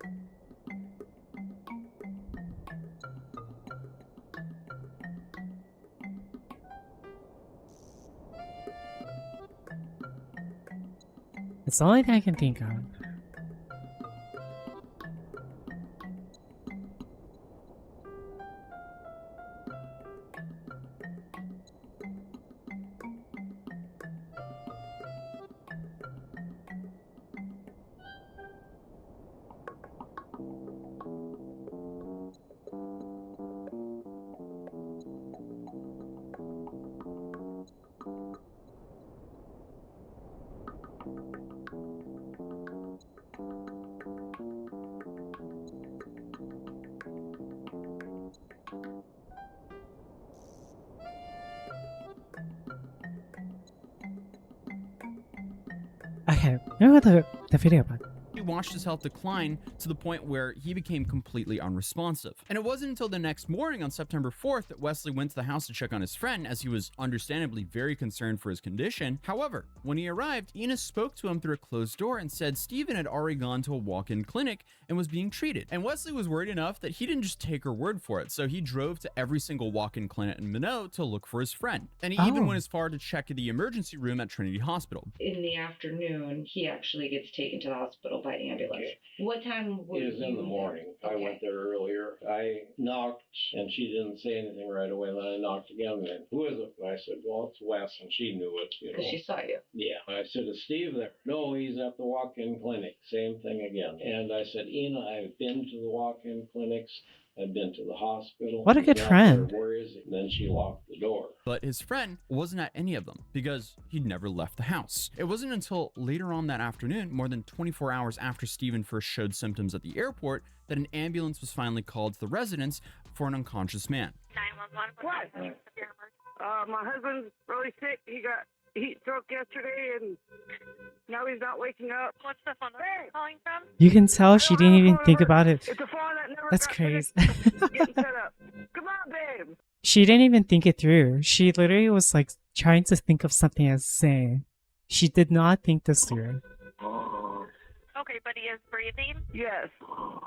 It's the only thing I can think of. Okay, remember the video bug. He watched his health decline to the point where he became completely unresponsive. And it wasn't until the next morning on September 4th that Wesley went to the house to check on his friend, as he was understandably very concerned for his condition. However, when he arrived, Ina spoke to him through a closed door and said Steven had already gone to a walk-in clinic and was being treated. And Wesley was worried enough that he didn't just take her word for it, so he drove to every single walk-in clinic in Minot to look for his friend. And he even went as far to check the emergency room at Trinity Hospital. In the afternoon, he actually gets taken to the hospital by ambulance. What time It was in the morning. I went there earlier. I knocked, and she didn't say anything right away. Then I knocked again. And who is it? And I said, well, it's Wes, and she knew it. Because she saw you. Yeah. I said, is Steve there? No, he's at the walk-in clinic. Same thing again. And I said, Ina, I've been to the walk-in clinics. I'd been to the hospital. What a good He's not friend. there. Where is he? And then she locked the door. But his friend wasn't at any of them because he'd never left the house. It wasn't until later on that afternoon, more than 24 hours after Steven first showed symptoms at the airport, that an ambulance was finally called to the residence for an unconscious man. 911. What? My husband's really sick. He got heat stroke yesterday, and now he's not waking up. What's the phone number you're calling from? You can tell she didn't even think about it. It's a phone that never That's got crazy. getting set up. Come on, babe. She didn't even think it through. She literally was like trying to think of something as saying. She did not think this through. Okay, but he is breathing? Yes.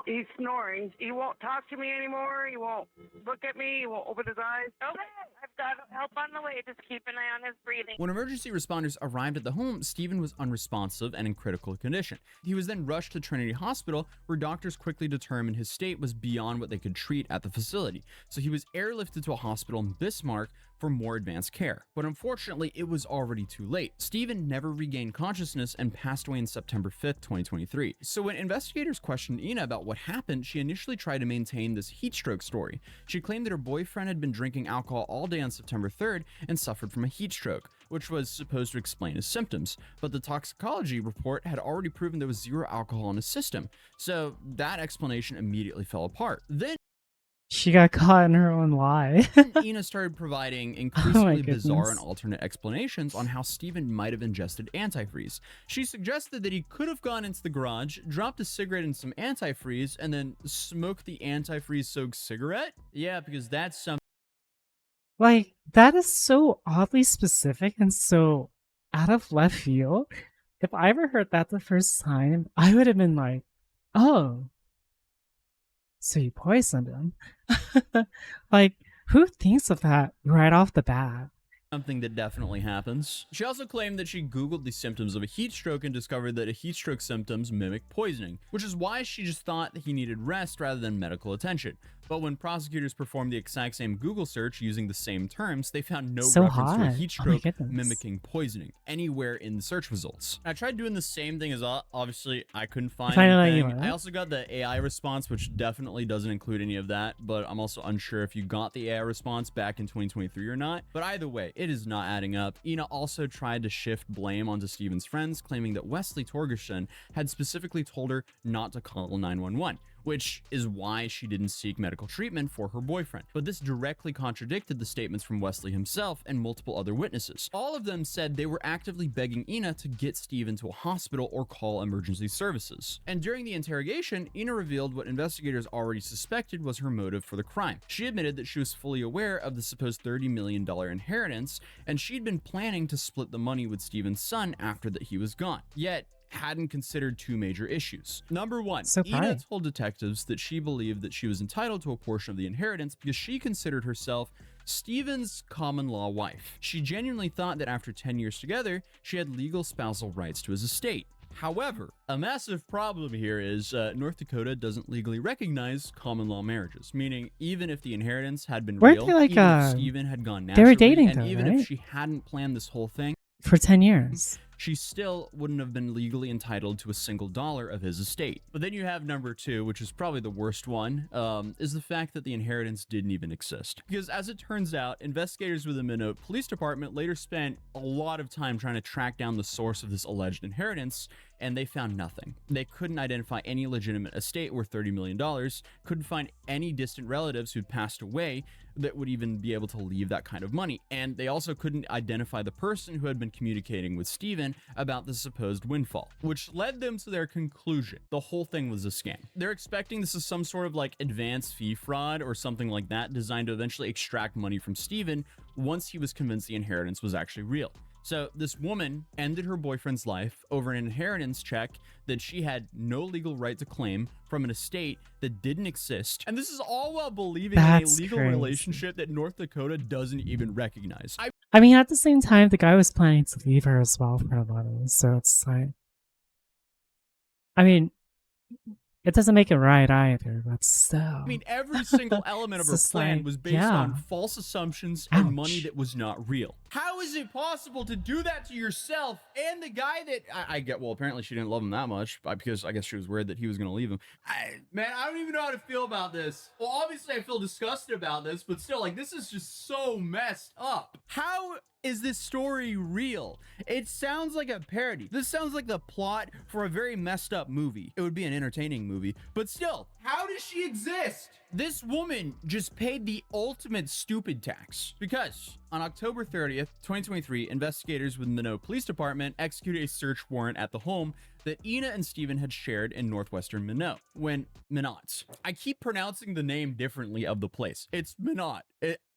He's snoring. He won't talk to me anymore. He won't look at me. He won't open his eyes. Okay, I've got help on the way. Just keep an eye on his breathing. When emergency responders arrived at the home, Steven was unresponsive and in critical condition. He was then rushed to Trinity Hospital, where doctors quickly determined his state was beyond what they could treat at the facility. So he was airlifted to a hospital in Bismarck for more advanced care. But unfortunately, it was already too late. Steven never regained consciousness and passed away on September 5th, 2023. So when investigators questioned Ina about what happened, she initially tried to maintain this heat stroke story. She claimed that her boyfriend had been drinking alcohol all day on September 3rd and suffered from a heat stroke, which was supposed to explain his symptoms. But the toxicology report had already proven there was zero alcohol in his system. So that explanation immediately fell apart. Then She got caught in her own lie. Ina started providing Oh increasingly my bizarre and goodness. alternate explanations on how Steven might have ingested antifreeze. She suggested that he could have gone into the garage, dropped a cigarette in some antifreeze, and then smoked the antifreeze-soaked cigarette? Yeah, because that's something Like, that is so oddly specific and so out of left field. If I ever heard that the first time, I would have been like, oh, so you poisoned him. Like, who thinks of that right off the bat? that definitely happens. She also claimed that she Googled the symptoms of a heat stroke and discovered that a heat stroke symptoms mimic poisoning, which is why she just thought that he needed rest rather than medical attention. But when prosecutors performed the exact same Google search using the same terms, they found no So reference to a hot. heat Oh my stroke goodness. mimicking poisoning anywhere in the search results. I tried doing the same thing as obviously I couldn't find Finally, anything. what? I also got the AI response, which definitely doesn't include any of that, but I'm also unsure if you got the AI response back in 2023 or not. But either way, it is not adding up. Ina also tried to shift blame onto Steven's friends, claiming that Wesley Torgerson had specifically told her not to call 911. Which is why she didn't seek medical treatment for her boyfriend. But this directly contradicted the statements from Wesley himself and multiple other witnesses. All of them said they were actively begging Ina to get Steven to a hospital or call emergency services. And during the interrogation, Ina revealed what investigators already suspected was her motive for the crime. She admitted that she was fully aware of the supposed $30 million inheritance, and she'd been planning to split the money with Steven's son after that he was gone. Yet, hadn't considered two major issues. Number one, So Ina pride. told detectives that she believed that she was entitled to a portion of the inheritance because she considered herself Steven's common law wife. She genuinely thought that after 10 years together, she had legal spousal rights to his estate. However, a massive problem here is North Dakota doesn't legally recognize common law marriages, meaning even if the inheritance had been Weren't real, they like, even if Steven had gone they naturally, were dating and though, even right? if she hadn't planned this whole thing, For 10 years. she still wouldn't have been legally entitled to a single dollar of his estate. But then you have number two, which is probably the worst one, is the fact that the inheritance didn't even exist. Because as it turns out, investigators with the Minot Police Department later spent a lot of time trying to track down the source of this alleged inheritance, and they found nothing. They couldn't identify any legitimate estate worth $30 million, couldn't find any distant relatives who'd passed away that would even be able to leave that kind of money. And they also couldn't identify the person who had been communicating with Steven about the supposed windfall, which led them to their conclusion. The whole thing was a scam. They're expecting this is some sort of like advance fee fraud or something like that designed to eventually extract money from Steven once he was convinced the inheritance was actually real. So this woman ended her boyfriend's life over an inheritance check that she had no legal right to claim from an estate that didn't exist. And this is all while believing That's in a legal crazy. relationship that North Dakota doesn't even recognize. I mean, at the same time, the guy was planning to leave her as well for a lot of this, so it's like, I mean, It doesn't make it right either, but still. I mean, every single element of her Just plan like, was based yeah. on false assumptions and money Ouch. that was not real. How is it possible to do that to yourself and the guy that I get? Well, apparently she didn't love him that much because I guess she was worried that he was going to leave him. Man, I don't even know how to feel about this. Well, obviously I feel disgusted about this, but still, like, this is just so messed up. How is this story real? It sounds like a parody. This sounds like the plot for a very messed up movie. It would be an entertaining movie, but still, how does she exist? This woman just paid the ultimate stupid tax because on October 30th, 2023, investigators with the Minot Police Department executed a search warrant at the home that Ina and Steven had shared in northwestern Minot. I keep pronouncing the name differently of the place. It's Minot.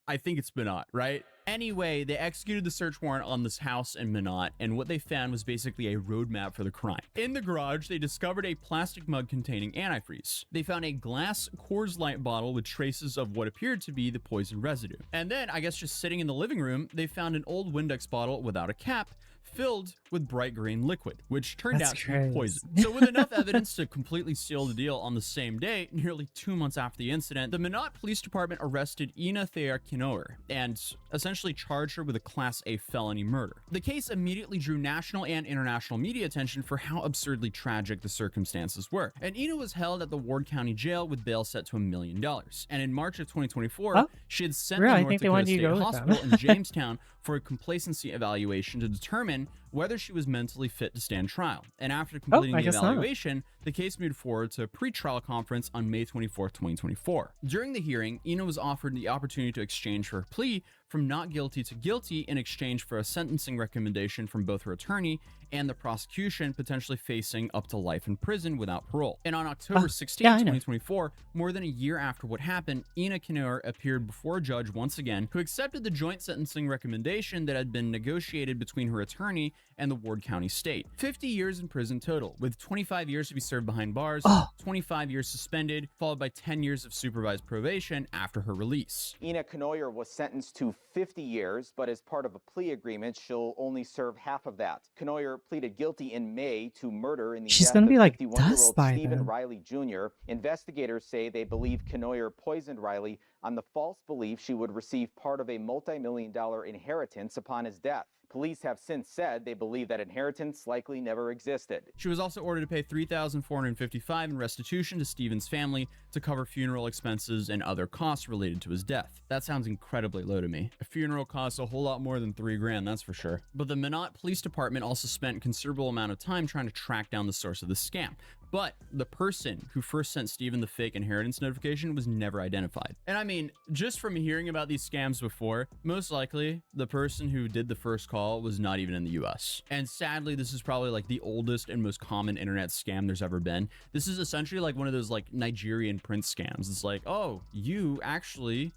I think it's Minot, right? Anyway, they executed the search warrant on this house in Minot, and what they found was basically a roadmap for the crime. In the garage, they discovered a plastic mug containing antifreeze. They found a glass Coors Light bottle with traces of what appeared to be the poison residue. And then, I guess just sitting in the living room, they found an old Windex bottle without a cap, filled with bright green liquid, which turned out to be poison. So with enough evidence to completely seal the deal on the same day, nearly 2 months after the incident, the Minot Police Department arrested Ina Thea-Kinoer and essentially charged her with a Class A felony murder. The case immediately drew national and international media attention for how absurdly tragic the circumstances were. And Ina was held at the Ward County Jail with bail set to $1 million. And in March of 2024, she had sent really? to I North think they Dakota wanted you to State go with Hospital them. in Jamestown for a complacency evaluation to determine whether she was mentally fit to stand trial. And after completing the evaluation, the case moved forward to a pre-trial conference on May 24th, 2024. During the hearing, Ina was offered the opportunity to exchange her plea from not guilty to guilty in exchange for a sentencing recommendation from both her attorney and the prosecution, potentially facing up to life in prison without parole. And on October 16, 2024, more than a year after what happened, Ina Kinoer appeared before a judge once again, who accepted the joint sentencing recommendation that had been negotiated between her attorney and the Ward County State. 50 years in prison total, with 25 years to be served behind bars, 25 years suspended, followed by 10 years of supervised probation after her release. Ina Kinoer was sentenced to 50 years, but as part of a plea agreement, she'll only serve half of that. Kinoer pleaded guilty in May to murder in the death of 51-year-old Stephen Riley Jr. Investigators say they believe Kinoer poisoned Riley on the false belief she would receive part of a multi-million-dollar inheritance upon his death. Police have since said they believe that inheritance likely never existed. She was also ordered to pay $3,455 in restitution to Stephen's family to cover funeral expenses and other costs related to his death. That sounds incredibly low to me. A funeral costs a whole lot more than $3,000, that's for sure. But the Minot Police Department also spent a considerable amount of time trying to track down the source of the scam. But the person who first sent Stephen the fake inheritance notification was never identified. And I mean, just from hearing about these scams before, most likely the person who did the first call was not even in the US. And sadly, this is probably like the oldest and most common internet scam there's ever been. This is essentially like one of those like Nigerian prince scams. It's like, oh, you actually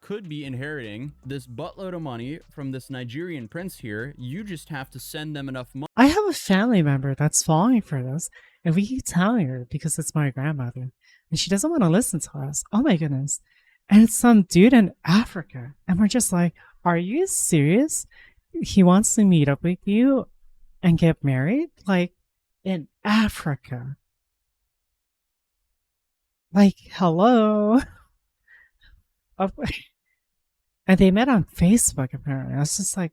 could be inheriting this buttload of money from this Nigerian prince here. You just have to send them enough money. I have a family member that's falling for this. And we keep telling her because it's my grandmother. And she doesn't want to listen to us. Oh my goodness. And it's some dude in Africa. And we're just like, are you serious? He wants to meet up with you and get married? Like, in Africa. Like, hello? And they met on Facebook, apparently. I was just like,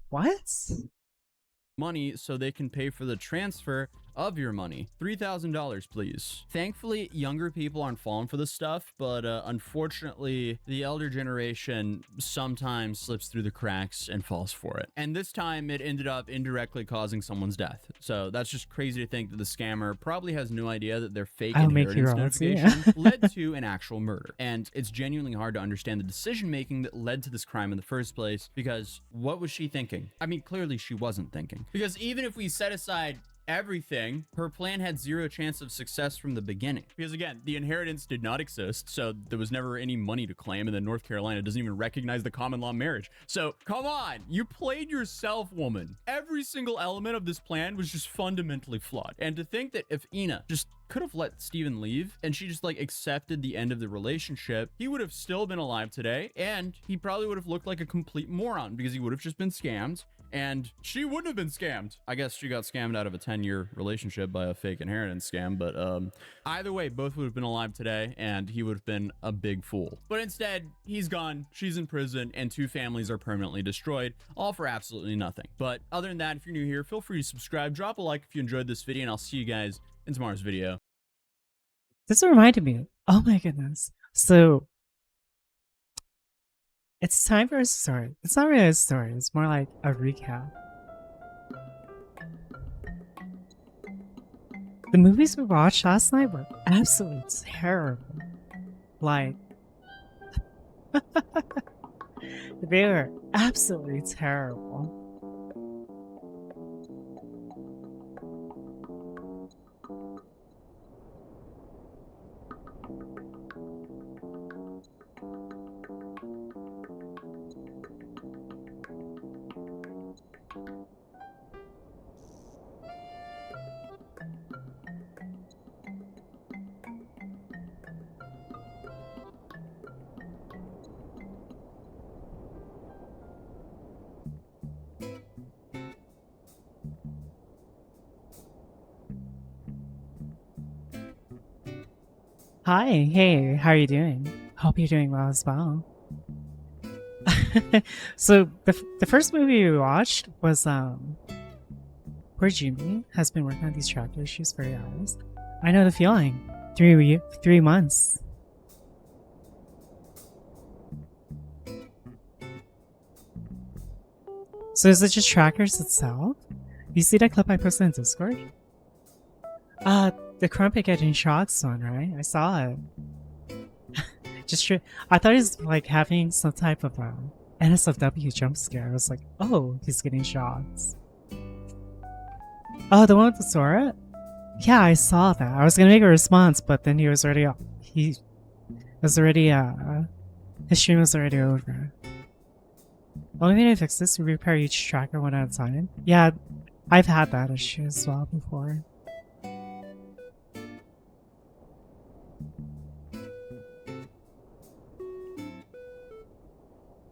what? Money so they can pay for the transfer of your money. $3,000, please. Thankfully, younger people aren't falling for this stuff, but unfortunately, the elder generation sometimes slips through the cracks and falls for it. And this time, it ended up indirectly causing someone's death. So that's just crazy to think that the scammer probably has no idea that their fake inheritance notification led to an actual murder. And it's genuinely hard to understand the decision-making that led to this crime in the first place, because what was she thinking? I mean, clearly she wasn't thinking. Because even if we set aside everything, her plan had zero chance of success from the beginning. Because again, the inheritance did not exist, so there was never any money to claim, and then North Carolina doesn't even recognize the common law marriage. So come on, you played yourself, woman. Every single element of this plan was just fundamentally flawed. And to think that if Ina just could have let Steven leave and she just like accepted the end of the relationship, he would have still been alive today and he probably would have looked like a complete moron because he would have just been scammed and she wouldn't have been scammed. I guess she got scammed out of a 10-year relationship by a fake inheritance scam, but either way, both would have been alive today and he would have been a big fool. But instead, he's gone, she's in prison, and 2 families are permanently destroyed, all for absolutely nothing. But other than that, if you're new here, feel free to subscribe, drop a like if you enjoyed this video, and I'll see you guys in tomorrow's video. This reminded me. Oh my goodness. So it's time for a story. It's not really a story. It's more like a recap. The movies we watched last night were absolutely terrible. Like, they were absolutely terrible. Hi, hey, how are you doing? Hope you're doing well as well. So the first movie we watched was where Jimmy has been working on these tractor issues for hours. I know the feeling. 3 months. So is it just trackers itself? You see that clip I posted in Discord? The Crumpet getting shots one, right? I saw it. I thought he was like having some type of NSFW jump scare. I was like, oh, he's getting shots. Oh, the one with the Sora? Yeah, I saw that. I was gonna make a response, but then his stream was already over. Only thing to fix this, we repair each tracker one at a time. Yeah, I've had that issue as well before.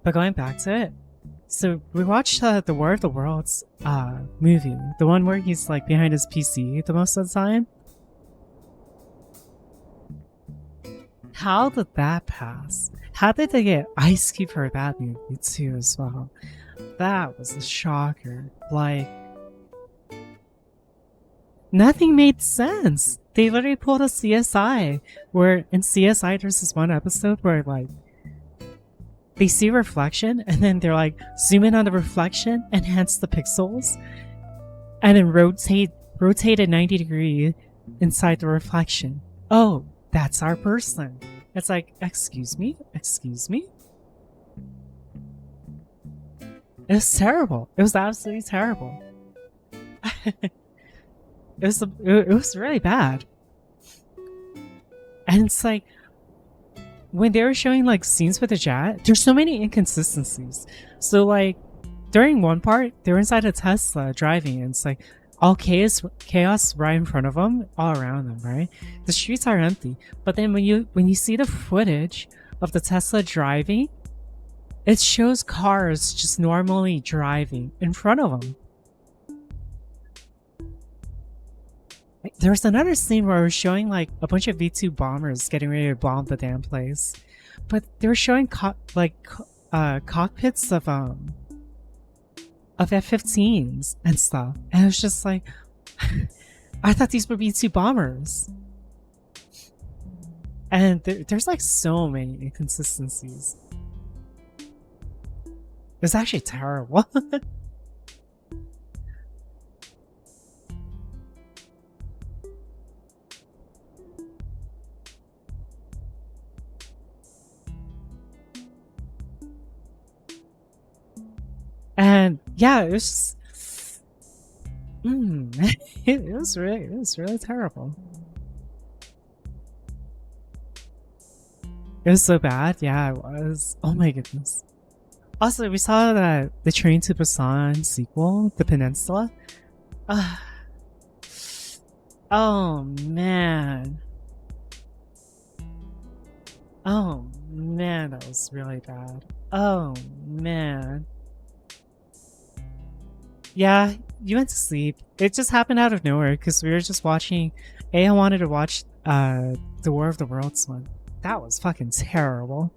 But going back to it, so we watched the War of the Worlds movie, the one where he's like behind his PC the most of the time. How did that pass? How did they get Ice Cube for that movie too as well? That was a shocker. Like, nothing made sense. They literally pulled a CSI, where in CSI there's this one episode where like they see reflection and then they're like, zoom in on the reflection, enhance the pixels, and then rotate a 90 degree inside the reflection. Oh, that's our person. It's like, excuse me? Excuse me? It was terrible. It was absolutely terrible. It was really bad. And it's like, when they were showing like scenes with the jet, there's so many inconsistencies. So like during one part, they were inside a Tesla driving, and it's like all chaos right in front of them, all around them, right? The streets are empty. But then when you see the footage of the Tesla driving, it shows cars just normally driving in front of them. There was another scene where it was showing like a bunch of V2 bombers getting ready to bomb the damn place, but they were showing cockpits of F-15s and stuff, and it was just like, I thought these were V2 bombers, and there's like so many inconsistencies. It's actually terrible. And yeah, it was just, it was really terrible. It was so bad. Yeah, it was. Oh my goodness. Also, we saw that the Train to Busan sequel, The Peninsula. Oh man. Oh man, that was really bad. Oh man. Yeah, you went to sleep. It just happened out of nowhere because we were just watching. I wanted to watch the War of the Worlds one. That was fucking terrible.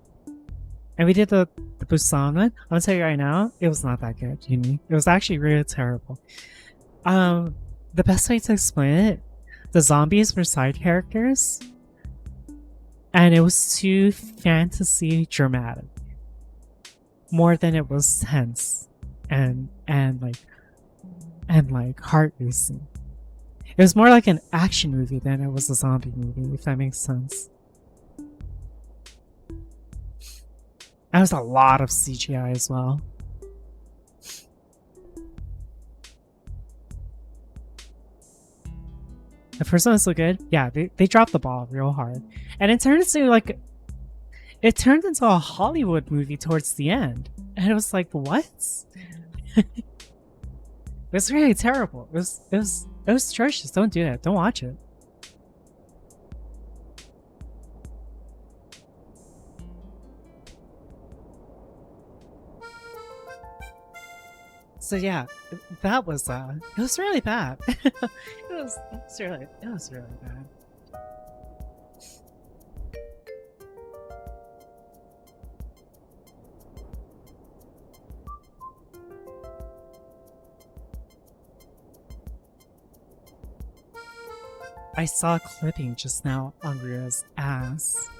And we did the Busan one. I'm gonna tell you right now, it was not that good, It was actually really terrible. The best way to explain it, the zombies were side characters, and it was too fantasy dramatic, more than it was tense and like heart racing. It was more like an action movie than it was a zombie movie, if that makes sense. That was a lot of CGI as well. The first one was so good. Yeah, they dropped the ball real hard. And it turned into a Hollywood movie towards the end. And it was like, what? It was really terrible. It was atrocious. Don't do that. Don't watch it. So yeah, that was it was really bad. it was really bad. I saw a clipping just now on Rio's ass.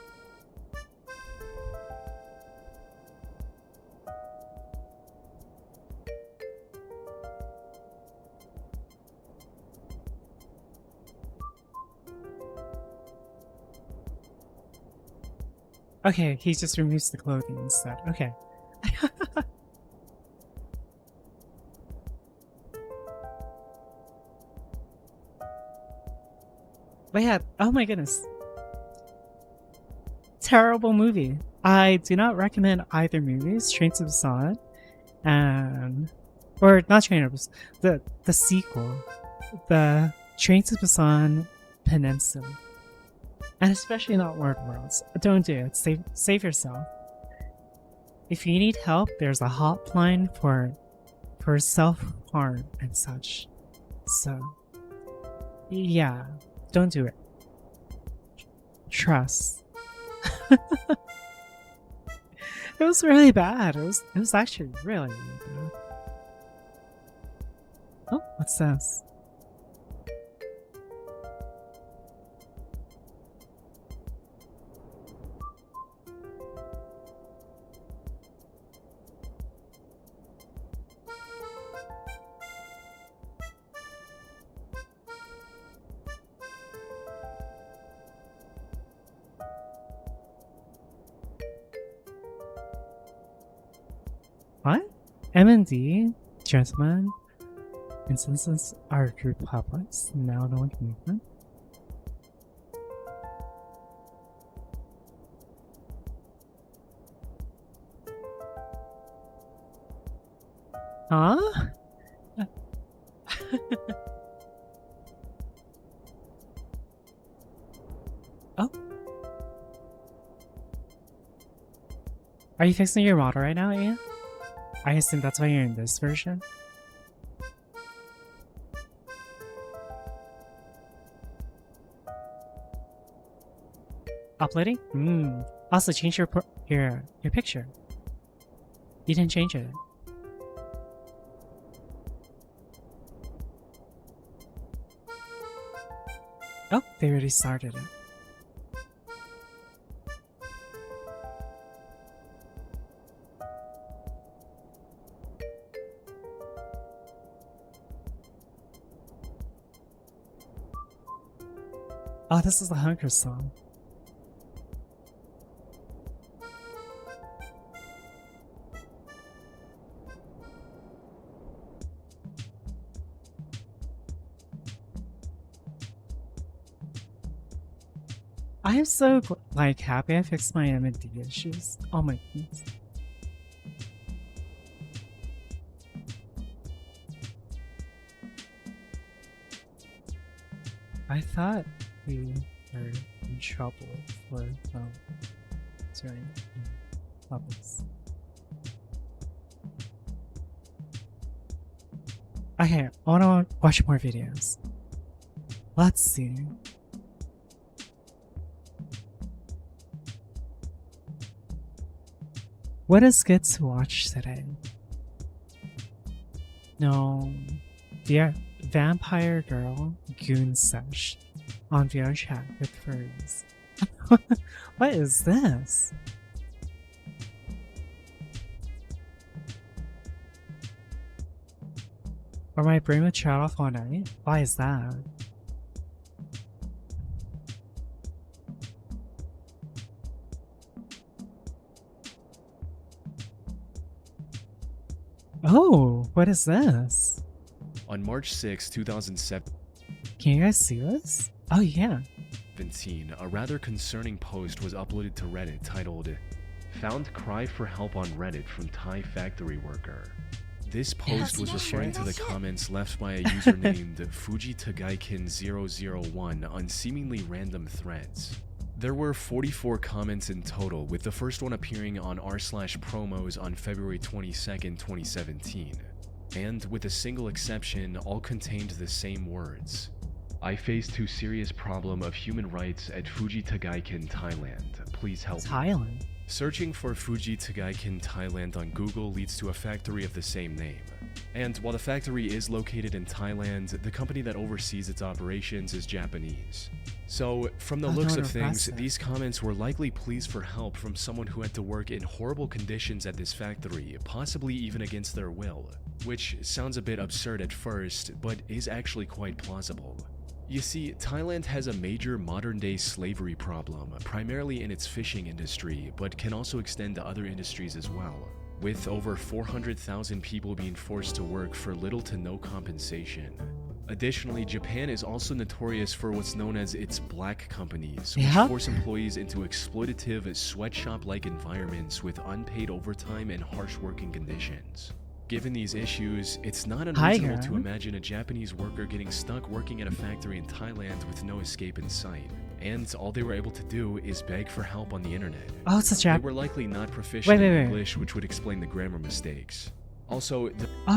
Okay, he just removes the clothing instead. Okay. But yeah, oh my goodness. Terrible movie. I do not recommend either movies, Train to Busan and or not Train to Busan, the sequel, the Train to Busan Peninsula. And especially not War of the Worlds. Don't do it. Save yourself. If you need help, there's a hotline for self-harm and such. So yeah, don't do it. Trust. It was really bad. It was actually really, really bad. Oh, what's this? What? M&D, gentlemen, instances are republics. Now no one can move them. Huh? Oh. Are you fixing your model right now, Ian? I assume that's why you're in this version. Uploading? Also, change your picture. You didn't change it. Oh, they already started it. Oh, this is the Hunger song. I am so like happy I fixed my M&D issues. Oh my goodness. I thought we were in trouble for doing puppets. Okay, I wanna watch more videos. Let's see. What is good to watch today? No. Yeah, Vampire Girl Goon Sesh on VR chat with furries. What is this? Or my brain would shut off all night? Why is that? Oh, what is this? On March 6, 2017, can you guys see this? Oh yeah. A rather concerning post was uploaded to Reddit titled, "Found cry for help on Reddit from Thai factory worker." This post was referring to the comments left by a user named FujiTagaikin001 on seemingly random threads. There were 44 comments in total, with the first one appearing on r/promos on February 22nd, 2017. And with a single exception, all contained the same words. "I face too serious problem of human rights at FujiTagaikin, Thailand. Please help me." Thailand? Searching for FujiTagaikin, Thailand on Google leads to a factory of the same name. And while the factory is located in Thailand, the company that oversees its operations is Japanese. So, from the looks of things, these comments were likely pleas for help from someone who had to work in horrible conditions at this factory, possibly even against their will. Which sounds a bit absurd at first, but is actually quite plausible. You see, Thailand has a major modern-day slavery problem, primarily in its fishing industry, but can also extend to other industries as well, with over 400,000 people being forced to work for little to no compensation. Additionally, Japan is also notorious for what's known as its black companies, which force employees into exploitative, sweatshop-like environments with unpaid overtime and harsh working conditions. Given these issues, it's not unreasonable to imagine a Japanese worker getting stuck working at a factory in Thailand with no escape in sight. And all they were able to do is beg for help on the internet. Oh, it's a They were likely not proficient in English, which would explain the grammar mistakes. Also,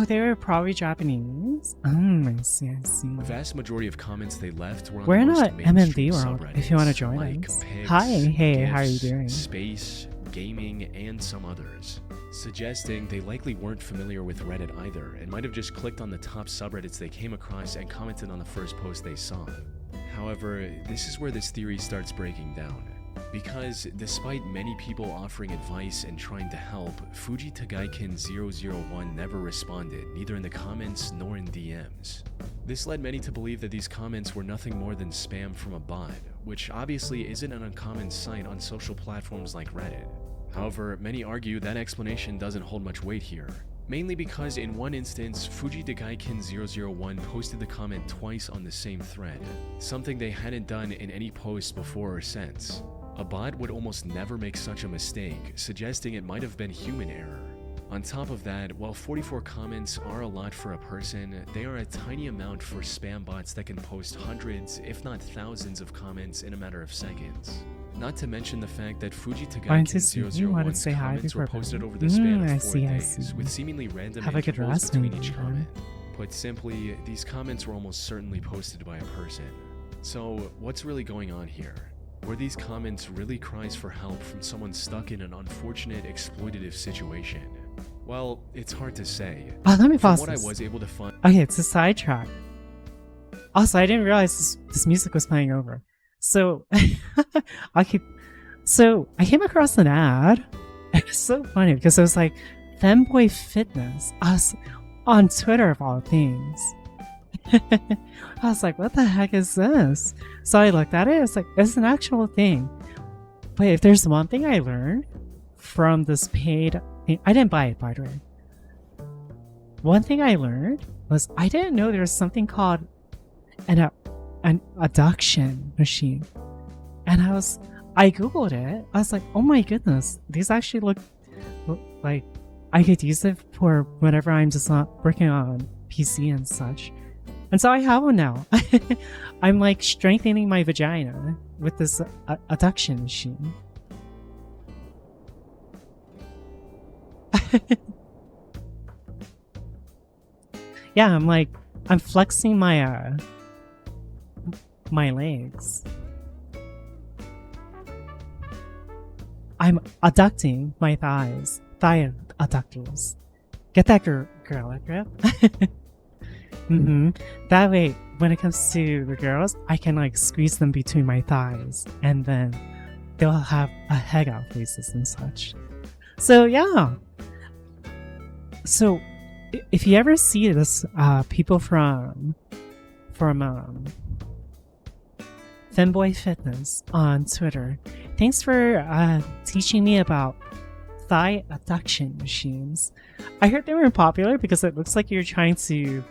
they were probably Japanese? I see, I see. The vast majority of comments they left were on we're the most not MMD world, subreddits, if you want to join like us. pigs, Hi, hey, GIFs, how are you doing? Space, gaming, and some others, suggesting they likely weren't familiar with Reddit either, and might have just clicked on the top subreddits they came across and commented on the first post they saw. However, this is where this theory starts breaking down. Because despite many people offering advice and trying to help, FujiTagaikin001 never responded, neither in the comments nor in DMs. This led many to believe that these comments were nothing more than spam from a bot, which obviously isn't an uncommon sight on social platforms like Reddit. However, many argue that explanation doesn't hold much weight here. Mainly because in one instance, FujiTagaikin001 posted the comment twice on the same thread, something they hadn't done in any post before or since. A bot would almost never make such a mistake, suggesting it might have been human error. On top of that, while 44 comments are a lot for a person, they are a tiny amount for spam bots that can post hundreds, if not thousands of comments in a matter of seconds. Not to mention the fact that FujiTagaikin001's comments were posted over the span of 4 days, with seemingly random intervals between each comment. Put simply, these comments were almost certainly posted by a person. So, what's really going on here? Were these comments really cries for help from someone stuck in an unfortunate, exploitative situation? Well, it's hard to say. Let me pause From what this. I was able to find. Okay, it's a sidetrack. Also, I didn't realize this music was playing over. So, I came across an ad. It was so funny because it was like Femboy Fitness. I was on Twitter of all things. I was like, what the heck is this? So I looked at it. It's like, it's an actual thing. But if there's one thing I learned from this paid thing, I didn't buy it, by the way. One thing I learned was I didn't know there was something called an adduction machine. And I googled it. I was like, oh my goodness, these actually look like I could use it for whenever I'm just not working on PC and such. And so I have one now. I'm like strengthening my vagina with this adduction machine. Yeah, I'm flexing my my legs. I'm adducting my thighs. Thigh adductors. Get that girl grip? That way, when it comes to the girls, I can like squeeze them between my thighs, and then they'll have a head out faces and such. So yeah. So if you ever see this, people from Femboy Fitness on Twitter, thanks for teaching me about thigh adduction machines. I heard they were popular because it looks like you're trying to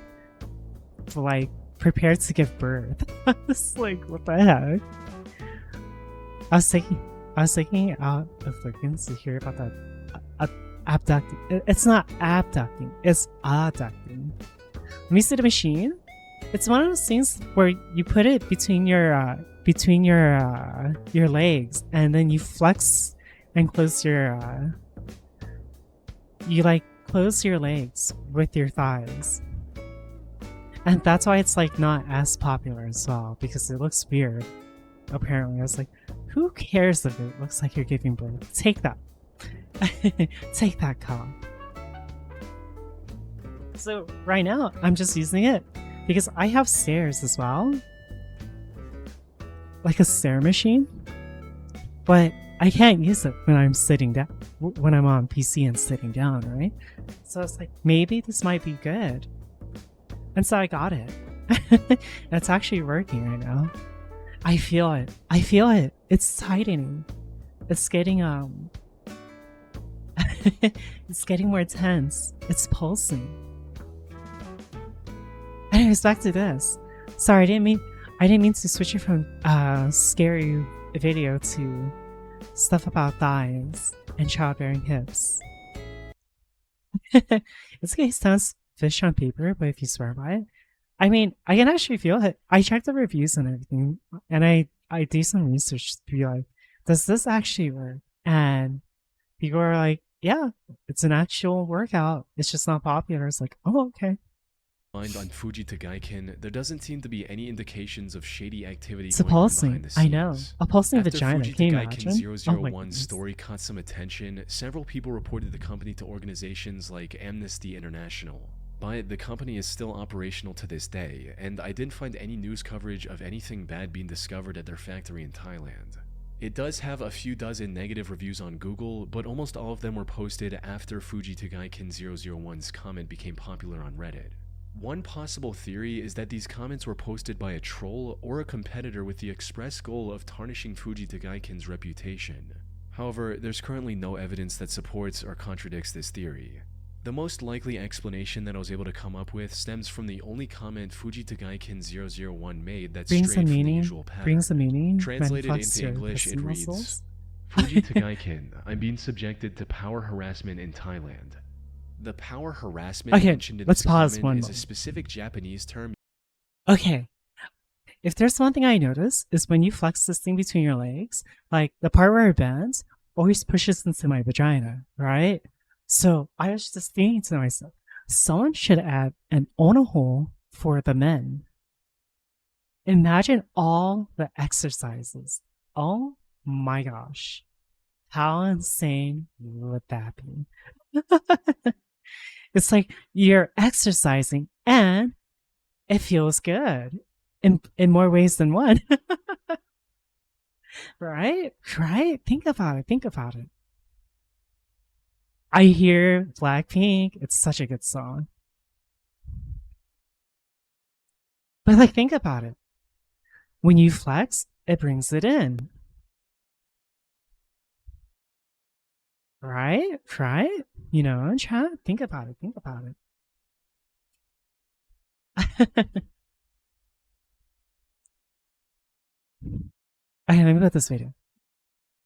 like prepare to give birth. I was like, what the heck? I was thinking out of looking to hear about that abducting. It's not abducting, it's adducting. Let me see the machine. It's one of those things where you put it between your legs, and then you flex and close your you like close your legs with your thighs. And that's why it's like not as popular as well, because it looks weird. Apparently, I was like, who cares if it looks like you're giving birth? Take that. Take that, cock. So right now, I'm just using it because I have stairs as well. Like a stair machine. But I can't use it when I'm sitting down, when I'm on PC and sitting down, right? So it's like, maybe this might be good. And so I got it. It's actually working right now. I feel it. I feel it. It's tightening. It's getting it's getting more tense. It's pulsing. Anyways, back to this. Sorry, I didn't mean to switch it from scary video to stuff about thighs and childbearing hips. This guy sounds fish on paper, but if you swear by it, I mean, I can actually feel it. I checked the reviews and everything, and I do some research to be like, does this actually work? And people are like, yeah, it's an actual workout. It's just not popular. It's like, oh, okay. On Fuji Tagaiken, there doesn't seem to be any indications of shady activity It's going on pulsing. behind the scenes. I know. A pulsing After vagina. Fuji Can you Tagaiken imagine? 001's story caught some attention, several people reported the company to organizations like Amnesty International. But the company is still operational to this day, and I didn't find any news coverage of anything bad being discovered at their factory in Thailand. It does have a few dozen negative reviews on Google, but almost all of them were posted after Fuji Tagaiken 001's comment became popular on Reddit. One possible theory is that these comments were posted by a troll or a competitor with the express goal of tarnishing Fuji Tagaiken's reputation. However, there's currently no evidence that supports or contradicts this theory. The most likely explanation that I was able to come up with stems from the only comment Fuji Tagaiken 001 made that strayed from the usual pattern. Brings a meaning. Translated into English, it reads, Fuji Tagaiken, I'm being subjected to power harassment in Thailand. The power harassment mentioned in this comment is a specific Japanese term. Okay. If there's one thing I notice is when you flex this thing between your legs, like the part where it bends always pushes into my vagina, right? So I was just thinking to myself, someone should add an ono hole for the men. Imagine all the exercises. Oh my gosh. How insane would that be? It's like you're exercising and it feels good in more ways than one. Right? Right? Think about it. Think about it. I hear Blackpink. It's such a good song. But like, think about it. When you flex, it brings it in. Right? Right? You know, chat. Think about it. Think about it. Okay, let me put this video.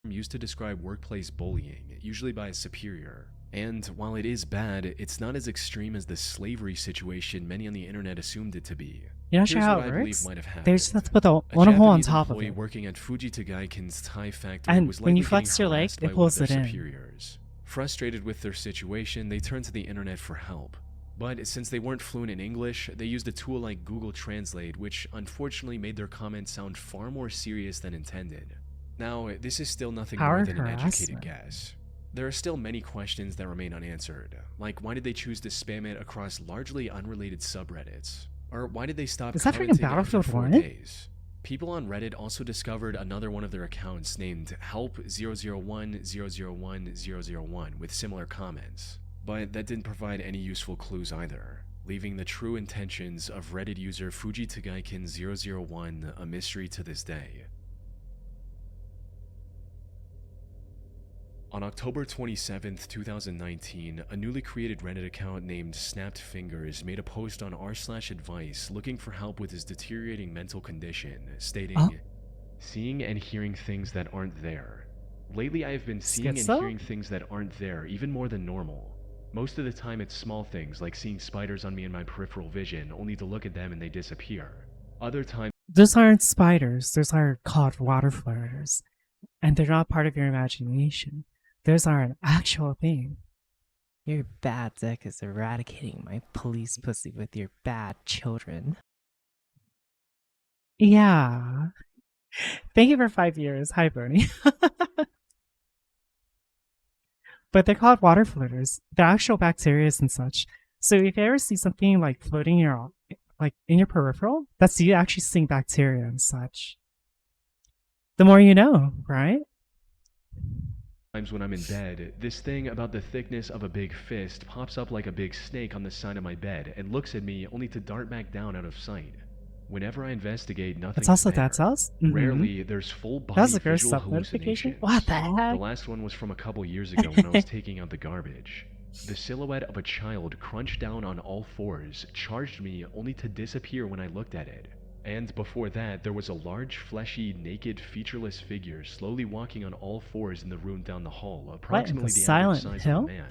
Used to describe workplace bullying, usually by a superior. And while it is bad, it's not as extreme as the slavery situation many on the internet assumed it to be. You're not Here's sure how what it I believe works? might have They happened. just have to put the A one hole on Japanese top of employee it. working at Fuji Tagaiken's Thai factory And was when likely you flex getting your leg, harassed it by one of pulls their it in. superiors. Frustrated with their situation, they turned to the internet for help. But since they weren't fluent in English, they used a tool like Google Translate, which unfortunately made their comments sound far more serious than intended. Now, this is still nothing more than an educated guess. There are still many questions that remain unanswered, like why did they choose to spam it across largely unrelated subreddits? Or why did they stop commenting after 4 days? People on Reddit also discovered another one of their accounts named help0010010001 with similar comments, but that didn't provide any useful clues either, leaving the true intentions of Reddit user Fuji Tagaiken 001 a mystery to this day. On October 27, 2019, a newly created Reddit account named Snapped Fingers made a post on r/advice looking for help with his deteriorating mental condition, stating, "Seeing and hearing things that aren't there. Lately I have been seeing and hearing things that aren't there, even more than normal. Most of the time it's small things like seeing spiders on me in my peripheral vision, only to look at them and they disappear. Other times..." Those aren't spiders, those are called water floaters. And they're not part of your imagination. Those are an actual thing. Your bad deck is eradicating my police pussy with your bad children. Yeah. Thank you for 5 years. Hi, Bernie. But they're called water floaters. They're actual bacteria and such. So if you ever see something like floating in your, like in your peripheral, that's you actually seeing bacteria and such. The more you know, right? Times when I'm in bed, this thing about the thickness of a big fist pops up like a big snake on the side of my bed and looks at me only to dart back down out of sight. Whenever I investigate, nothing's It's also there. dead cells? Rarely, there's full body That's a visual notification. hallucinations. What the heck? The last one was from a couple years ago when I was taking out the garbage. The silhouette of a child crunched down on all fours, charged me only to disappear when I looked at it. And before that, there was a large, fleshy, naked, featureless figure slowly walking on all fours in the room down the hall, approximately the average size of a man.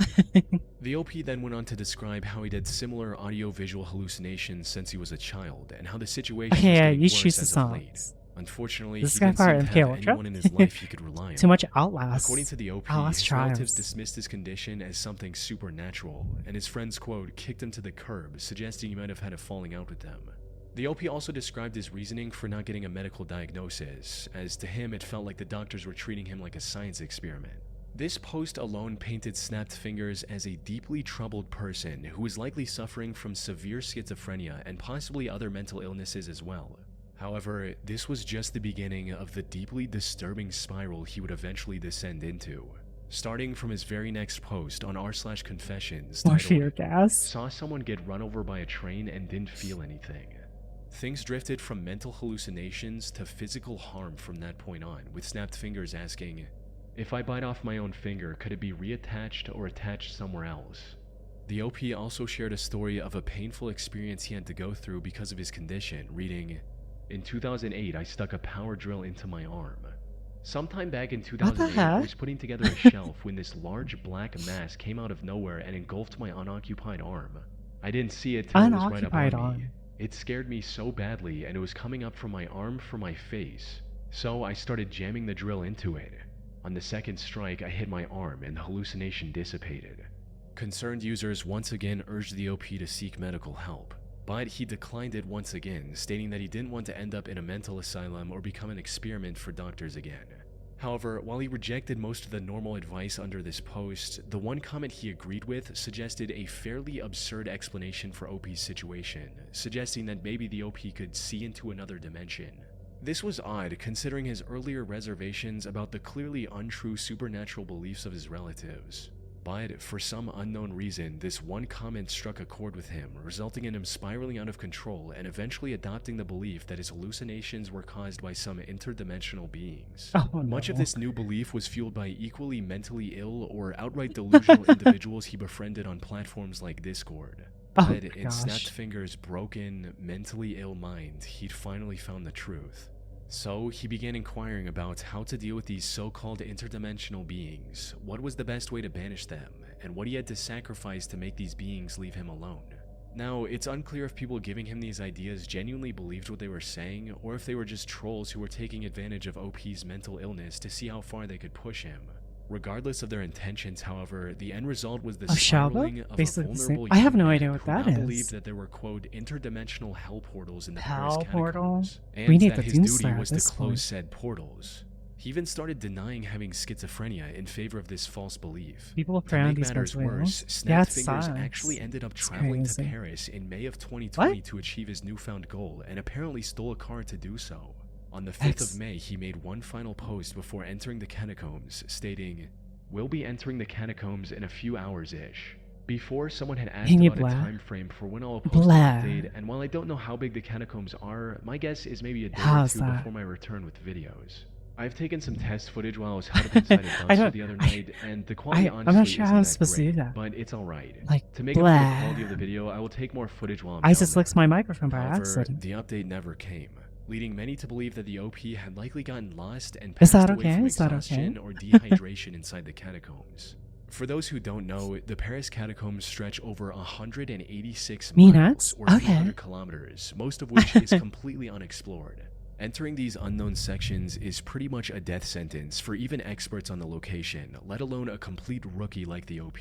The OP then went on to describe how he'd had similar audio-visual hallucinations since he was a child, and how the situation was getting worse as of late. Unfortunately, he didn't seem to have anyone in his life he could rely on. Too much Outlast. According to the OP, his relatives dismissed his condition as something supernatural, and his friends, quote, kicked him to the curb, suggesting he might have had a falling out with them. The OP also described his reasoning for not getting a medical diagnosis, as to him it felt like the doctors were treating him like a science experiment. This post alone painted Snapped Fingers as a deeply troubled person who was likely suffering from severe schizophrenia and possibly other mental illnesses as well. However, this was just the beginning of the deeply disturbing spiral he would eventually descend into. Starting from his very next post on r/confessions titled, "Saw someone get run over by a train and didn't feel anything." Things drifted from mental hallucinations to physical harm from that point on, with Snapped Fingers asking, "If I bite off my own finger, could it be reattached or attached somewhere else?" The OP also shared a story of a painful experience he had to go through because of his condition, reading, "In 2008, I stuck a power drill into my arm. Sometime back in 2008, I was putting together a shelf when this large black mass came out of nowhere and engulfed my unoccupied arm. I didn't see it till it was right up on me. It scared me so badly, and it was coming up from my arm for my face. So I started jamming the drill into it. On the second strike, I hit my arm and the hallucination dissipated." Concerned users once again urged the OP to seek medical help, but he declined it once again, stating that he didn't want to end up in a mental asylum or become an experiment for doctors again. However, while he rejected most of the normal advice under this post, the one comment he agreed with suggested a fairly absurd explanation for OP's situation, suggesting that maybe the OP could see into another dimension. This was odd considering his earlier reservations about the clearly untrue supernatural beliefs of his relatives. But for some unknown reason, this one comment struck a chord with him, resulting in him spiraling out of control and eventually adopting the belief that his hallucinations were caused by some interdimensional beings. Much of this new belief was fueled by equally mentally ill or outright delusional individuals he befriended on platforms like Discord. But in Snapped Fingers' broken, mentally ill mind, he'd finally found the truth. So he began inquiring about how to deal with these so-called interdimensional beings, what was the best way to banish them, and what he had to sacrifice to make these beings leave him alone. Now, it's unclear if people giving him these ideas genuinely believed what they were saying, or if they were just trolls who were taking advantage of OP's mental illness to see how far they could push him. Regardless of their intentions, however, the end result was the spiraling of a vulnerable I have no young idea man what who that now is. believed that there were, quote, interdimensional hell portals in the Paris Hell portal? catacombs, and We need that the his duty Doomslayer was at to this close point. said portals. He even started denying having schizophrenia in favor of this false belief. People To around make these matters mental worse, illness? Yeah, Snapped it Fingers sucks. actually ended up It's traveling to crazy. Paris in May of 2020 What? to achieve his newfound goal, and apparently stole a car to do so. On the 5th of May, he made one final post before entering the catacombs, stating, "We'll be entering the catacombs in a few hours-ish." Before, someone had asked about a time frame for when I'll post an update, and while I don't know how big the catacombs are, my guess is maybe a day or two before my return with videos. I've taken some test footage while I was huddled inside a dumpster the other night, and the quality honestly I'm not sure isn't how I'm that supposed to do great, that. but it's alright. Like, To make up for the quality of the video, I will take more footage while I'm I down just there. licked my microphone by However, accident. the update never came, leading many to believe that the OP had likely gotten lost and Is passed that away okay? from Is that okay? exhaustion or dehydration inside the catacombs. For those who don't know, the Paris catacombs stretch over 186 Me miles, nuts? or Okay. 300 kilometers, most of which is completely unexplored. Entering these unknown sections is pretty much a death sentence for even experts on the location, let alone a complete rookie like the OP.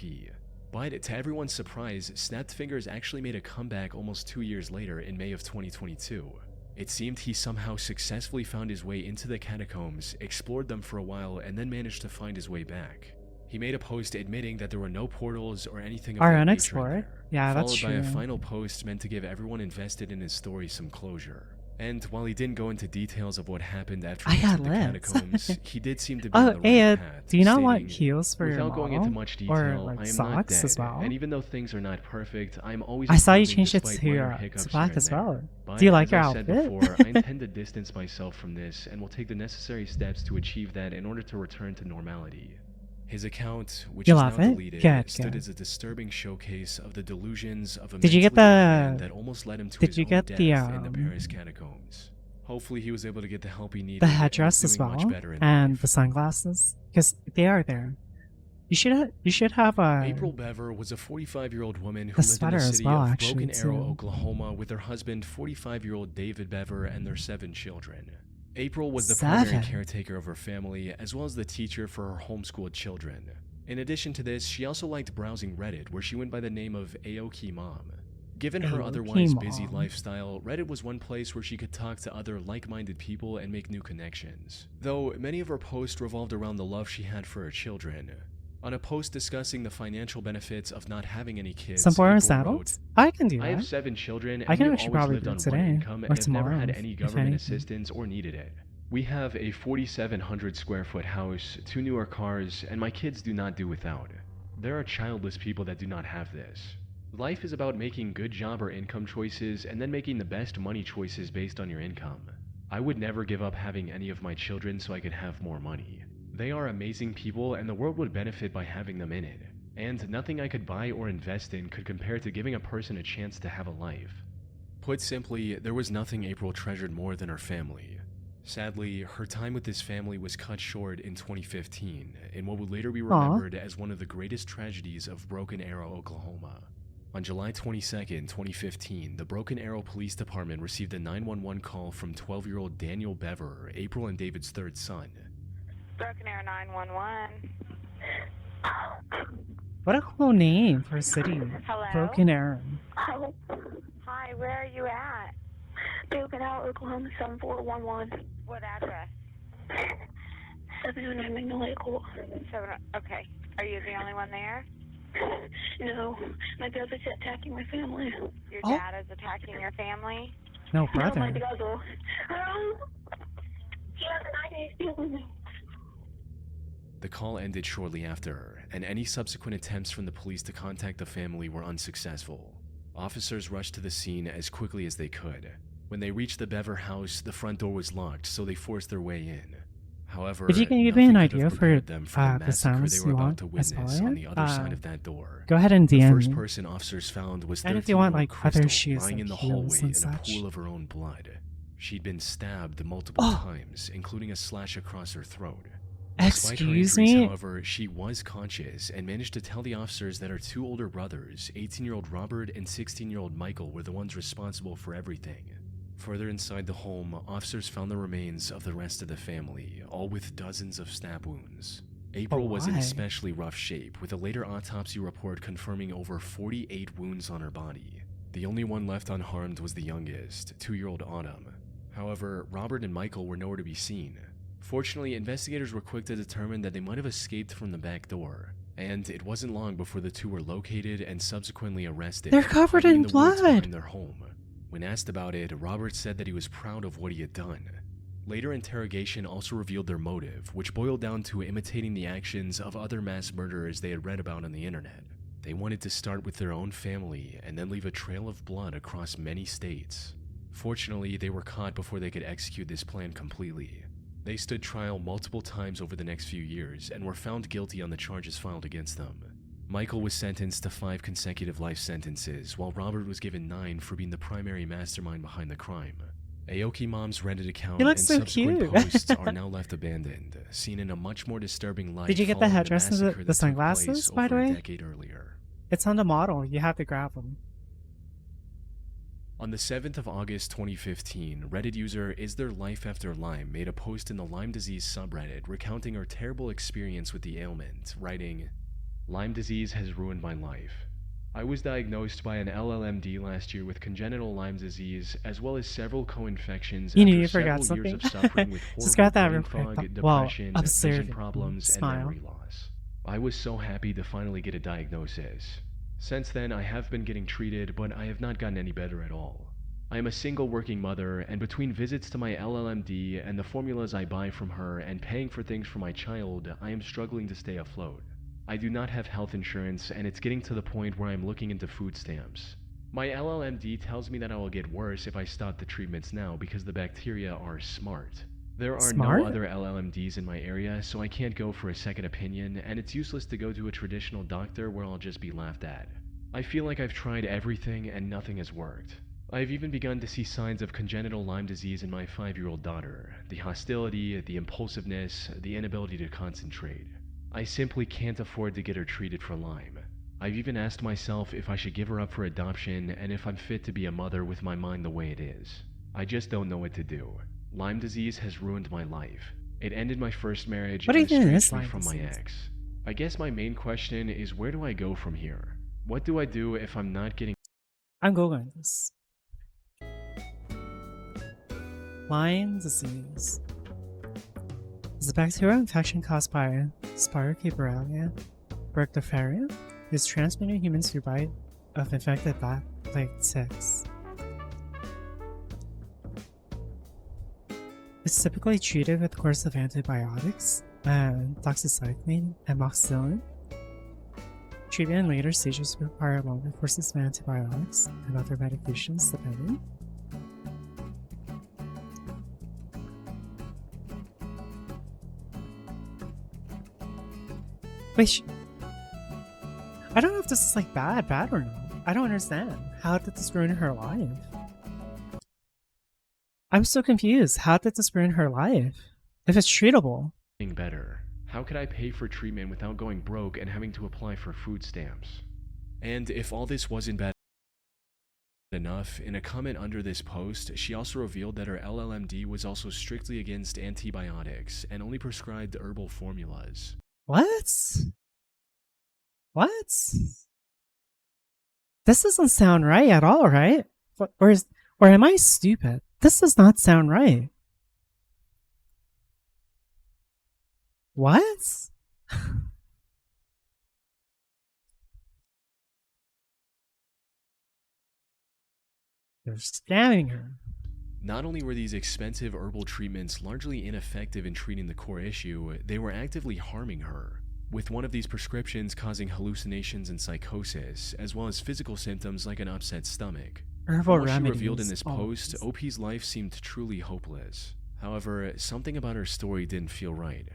But to everyone's surprise, Snapped Fingers actually made a comeback almost 2 years later in May of 2022. It seemed he somehow successfully found his way into the catacombs, explored them for a while, and then managed to find his way back. He made a post admitting that there were no portals or anything of Are that nature in unexplored? there, Yeah, that's followed by a true. final post meant to give everyone invested in his story some closure. And while he didn't go into details of what happened after he entered the catacombs, he did seem to be on the right path, do you not want stating, heels for your "Without going into model? much Or, detail, like, I am not socks dead, as well? and even though things are not perfect, I'm always I saw you improving changed it despite to, minor hiccups to black here as and there. well. But Do you like as your I said outfit? before, I intend to distance myself from this and will take the necessary steps to achieve that in order to return to normality." His account, which You is love now it? deleted, Good, stood good. as a disturbing showcase of the delusions of a Did you get mentally ill man the- that almost led him to did his you own get death the, in the Paris catacombs. Hopefully he was able to get the help he needed The and is headdress as doing much well, better in and life. the sunglasses, because they are there. You should have a April Bever was a 45-year-old woman who the lived in sweater the as city well, of actually, Broken Arrow, too. Oklahoma, with her husband, 45-year-old David Bever, and their 7 children. April was the primary 7? caretaker of her family, as well as the teacher for her homeschooled children. In addition to this, she also liked browsing Reddit, where she went by the name of Aoki Mom. Given her Aoki otherwise busy Mom. lifestyle, Reddit was one place where she could talk to other like-minded people and make new connections. Though many of her posts revolved around the love she had for her children. On a post discussing the financial benefits of not having any kids, Some form of April saddles? wrote, I can do "I have that. 7 children, and I can we've actually always probably lived do on it one today, income or and have never tomorrow, had any if government anything. assistance or needed it. We have a 4,700 square foot house, 2 newer cars, and my kids do not do without. There are childless people that do not have this. Life is about making good job or income choices and then making the best money choices based on your income. I would never give up having any of my children so I could have more money. They are amazing people and the world would benefit by having them in it. And nothing I could buy or invest in could compare to giving a person a chance to have a life." Put simply, there was nothing April treasured more than her family. Sadly, her time with this family was cut short in 2015, in what would later be remembered as one of the greatest tragedies of Broken Arrow, Oklahoma. On July 22nd, 2015, the Broken Arrow Police Department received a 911 call from 12-year-old Daniel Bever, April and David's third son. Broken Arrow 911. What a cool name for a city. Hello? Broken Arrow. Oh. Hi, where are you at? Broken Arrow, Oklahoma 7411. What address? 709 Magnolia Court. Okay. Are you the only one there? No, my brother's attacking my family. Your dad is attacking your family? No, No, my brother. brother. He has an idea stealing me. The call ended shortly after, and any subsequent attempts from the police to contact the family were unsuccessful. Officers rushed to the scene as quickly as they could. When they reached the Bever house, the front door was locked, so they forced their way in. However, If you can give me an nothing could idea have for prepared them for the the massacre sounds they you were about want to as witness well, on the other side of that door. go ahead and The DM first me. person officers found was And if you want, 13-year-old like, Crystal other shoes, lying like in the heels hallway and in a such. pool of her own blood. She'd been stabbed multiple times, including a slash across her throat. Despite her Excuse injuries, me? however, she was conscious and managed to tell the officers that her two older brothers, 18-year-old Robert and 16-year-old Michael, were the ones responsible for everything. Further inside the home, officers found the remains of the rest of the family, all with dozens of stab wounds. April was in why? especially rough shape, with a later autopsy report confirming over 48 wounds on her body. The only one left unharmed was the youngest, 2-year-old Autumn. However, Robert and Michael were nowhere to be seen. Fortunately, investigators were quick to determine that they might have escaped from the back door, and it wasn't long before the two were located and subsequently arrested. They're covered hiding in the woods blood. behind their home. When asked about it, Robert said that he was proud of what he had done. Later interrogation also revealed their motive, which boiled down to imitating the actions of other mass murderers they had read about on the internet. They wanted to start with their own family and then leave a trail of blood across many states. Fortunately, they were caught before they could execute this plan completely. They stood trial multiple times over the next few years and were found guilty on the charges filed against them. Michael was sentenced to 5 consecutive life sentences, while Robert was given 9 for being the primary mastermind behind the crime. Aoki Mom's Reddit account and so subsequent cute. posts are now left abandoned, seen in a much more disturbing light. Did you get the following headdress and massacre the that took sunglasses, place by the over a way? decade earlier. It's on the model. You have to grab them. On the 7th of August 2015, Reddit user Is There Life After Lyme made a post in the Lyme disease subreddit recounting her terrible experience with the ailment, writing, "Lyme disease has ruined my life. I was diagnosed by an LLMD last year with congenital Lyme disease, as well as several co-infections You knew after you forgot several years something. of suffering with Just got that horrible real brain quick. fog, Wow, depression, observant. vision problems, and Smile. memory loss. I was so happy to finally get a diagnosis. Since then, I have been getting treated, but I have not gotten any better at all. I am a single working mother, and between visits to my LLMD and the formulas I buy from her and paying for things for my child, I am struggling to stay afloat. I do not have health insurance, and it's getting to the point where I'm looking into food stamps. My LLMD tells me that I will get worse if I stop the treatments now because the bacteria are smart. There are Smart? no other LLMDs in my area, so I can't go for a second opinion, and it's useless to go to a traditional doctor where I'll just be laughed at. I feel like I've tried everything and nothing has worked. I've even begun to see signs of congenital Lyme disease in my 5-year-old daughter. The hostility, the impulsiveness, the inability to concentrate. I simply can't afford to get her treated for Lyme. I've even asked myself if I should give her up for adoption and if I'm fit to be a mother with my mind the way it is. I just don't know what to do. Lyme disease has ruined my life. It ended my first marriage What do you and think is estranged me Lyme from my disease? ex. I guess my main question is, where do I go from here? What do I do if I'm not getting I'm Googling this. Lyme disease is a bacterial infection caused by Spirocheloria burgdorferi. It is transmitted in humans through bite of infected bat-like ticks. It's typically treated with a course of antibiotics, doxycycline, and amoxicillin. Treatment in later stages require longer courses of antibiotics and other medications depending. Wait, I don't know if this is like bad or not. I don't understand. How did this ruin her life? I'm so confused. How did this ruin her life? If it's treatable. better? How could I pay for treatment without going broke and having to apply for food stamps? And if all this wasn't bad enough, in a comment under this post, she also revealed that her LLMD was also strictly against antibiotics and only prescribed herbal formulas. What? What? This doesn't sound right at all, right? Or am I stupid? This does not sound right. What? They're scamming her. Not only were these expensive herbal treatments largely ineffective in treating the core issue, they were actively harming her, with one of these prescriptions causing hallucinations and psychosis, as well as physical symptoms like an upset stomach. Herbal From what she remedies. revealed in this Oh, post, OP's life seemed truly hopeless. However, something about her story didn't feel right.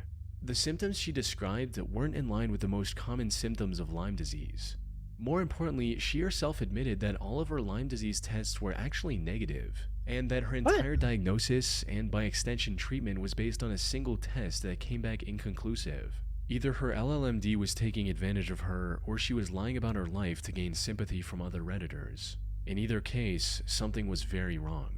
The symptoms she described weren't in line with the most common symptoms of Lyme disease. More importantly, she herself admitted that all of her Lyme disease tests were actually negative, and that her entire diagnosis and by extension treatment was based on a single test that came back inconclusive. Either her LLMD was taking advantage of her, or she was lying about her life to gain sympathy from other Redditors. In either case, something was very wrong.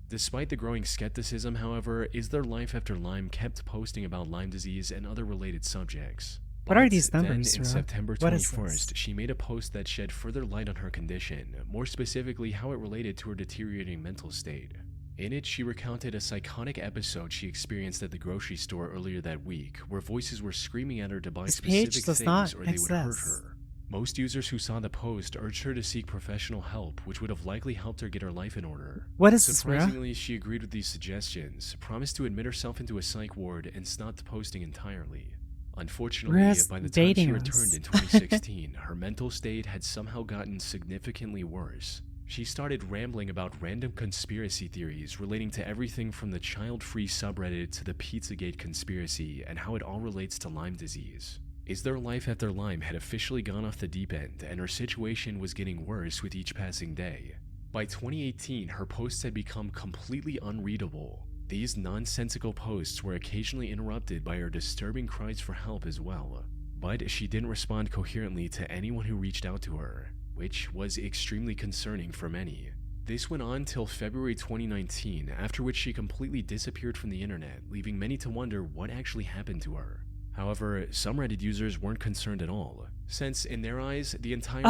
Despite the growing skepticism, however, Is There Life After Lyme kept posting about Lyme disease and other related subjects. What are these numbers, Then, in September What is 21st, she made a post that shed further light on her condition, more specifically how it related to her deteriorating mental state. In it, she recounted a psychotic episode she experienced at the grocery store earlier that week, where voices were screaming at her to buy specific things or they would hurt her. Most users who saw the post urged her to seek professional help, which would have likely helped her get her life in order. What is this, Surprisingly, she agreed with these suggestions, promised to admit herself into a psych ward, and stopped posting entirely. Unfortunately, by the time she returned in 2016, her mental state had somehow gotten significantly worse. She started rambling about random conspiracy theories relating to everything from the child-free subreddit to the Pizzagate conspiracy and how it all relates to Lyme disease. Is There Life After Lyme had officially gone off the deep end, and her situation was getting worse with each passing day. By 2018, her posts had become completely unreadable. These nonsensical posts were occasionally interrupted by her disturbing cries for help as well, but she didn't respond coherently to anyone who reached out to her, which was extremely concerning for many. This went on till February 2019, after which she completely disappeared from the internet, leaving many to wonder what actually happened to her. However, some Reddit users weren't concerned at all, since in their eyes, the entire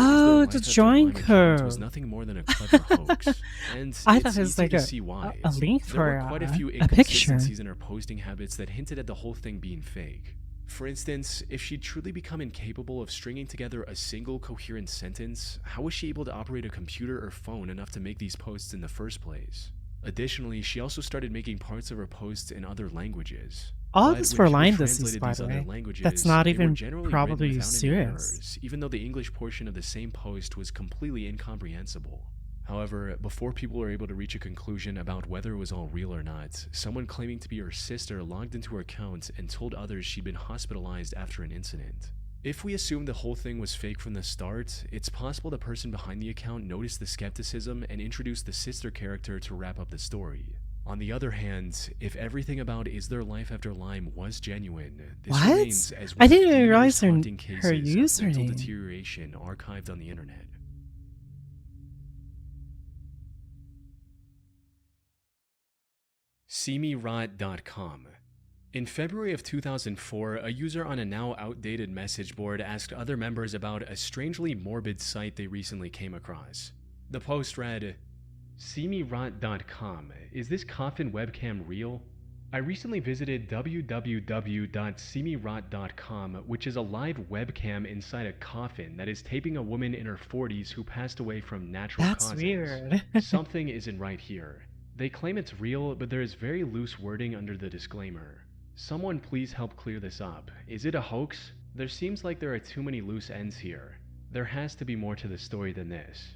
the join code was nothing more than a clever hoax. And I it's thought it was easy like to see why. a link for there were quite a few a picture. inconsistencies in her posting habits that hinted at the whole thing being fake. For instance, if she'd truly become incapable of stringing together a single coherent sentence, how was she able to operate a computer or phone enough to make these posts in the first place? Additionally, she also started making parts of her posts in other languages. All But this when for she Lyme translated disease, by these the other way. languages, That's not they were even generally probably written without any serious. errors, even though the English portion of the same post was completely incomprehensible. However, before people were able to reach a conclusion about whether it was all real or not, someone claiming to be her sister logged into her account and told others she'd been hospitalized after an incident. If we assume the whole thing was fake from the start, it's possible the person behind the account noticed the skepticism and introduced the sister character to wrap up the story. On the other hand, if everything about Is There Life After Lyme was genuine, this remains as one I of didn't the even most realize haunting her cases of mental username. deterioration archived on the internet. SeeMeRot.com. In February of 2004, a user on a now outdated message board asked other members about a strangely morbid site they recently came across. The post read, SeeMeRot.com. Is this coffin webcam real? I recently visited www.seemerot.com, which is a live webcam inside a coffin that is taping a woman in her 40s who passed away from natural causes. That's weird. Something isn't right here. They claim it's real, but there is very loose wording under the disclaimer. Someone please help clear this up. Is it a hoax? There seems like there are too many loose ends here. There has to be more to the story than this.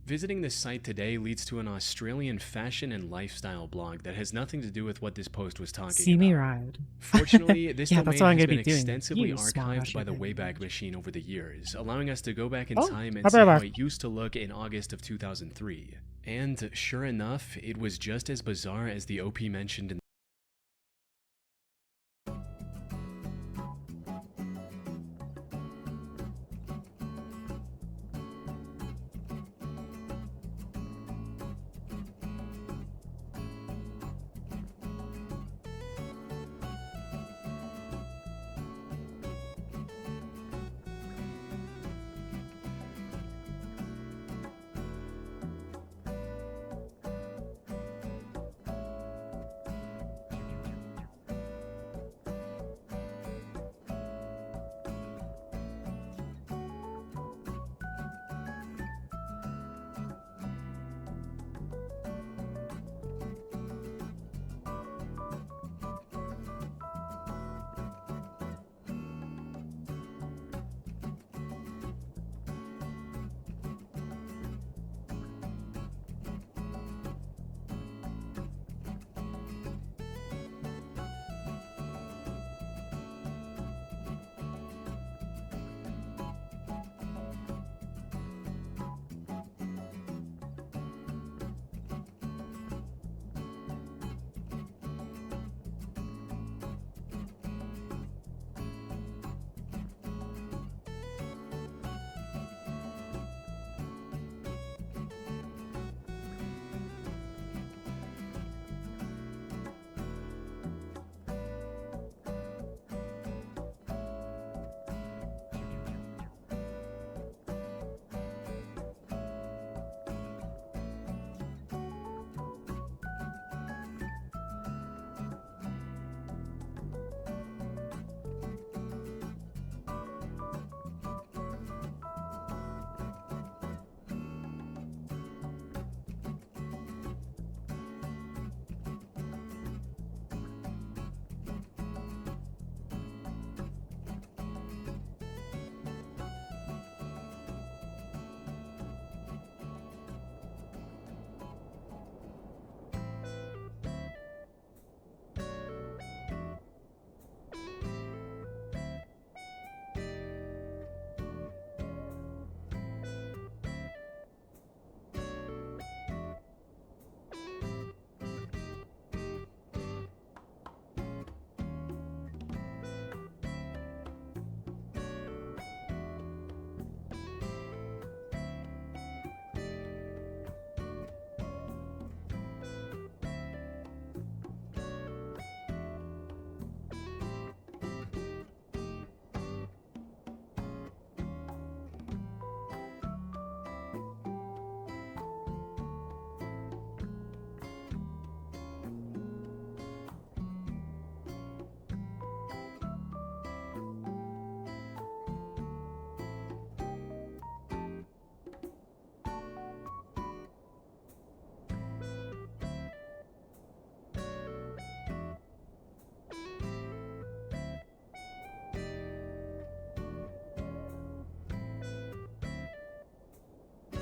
Visiting this site today leads to an Australian fashion and lifestyle blog that has nothing to do with what this post was talking See me about. ride. Fortunately, this Yeah, domain that's what I'm has gonna been be doing. extensively You smart archived by the Australian. Wayback Machine over the years, allowing us to go back in Oh, time and I'll see be how right back. it used to look in August of 2003. And sure enough, it was just as bizarre as the OP mentioned in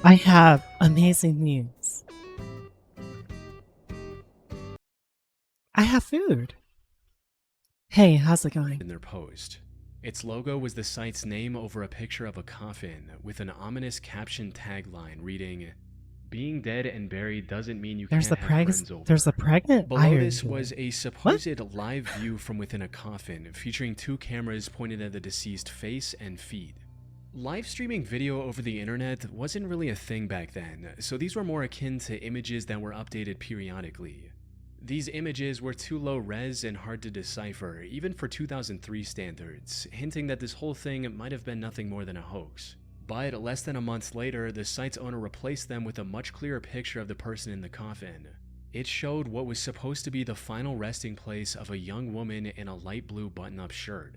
I have amazing news. I have food. Hey, how's it going? In their post. Its logo was the site's name over a picture of a coffin with an ominous caption tagline reading, "Being dead and buried doesn't mean you can't have friends over." There's a pregnant Below iron this here. was a supposed live view from within a coffin featuring 2 cameras pointed at the deceased face and feet. Live streaming video over the internet wasn't really a thing back then, so these were more akin to images that were updated periodically. These images were too low res and hard to decipher, even for 2003 standards, hinting that this whole thing might have been nothing more than a hoax. But less than a month later, the site's owner replaced them with a much clearer picture of the person in the coffin. It showed what was supposed to be the final resting place of a young woman in a light blue button-up shirt.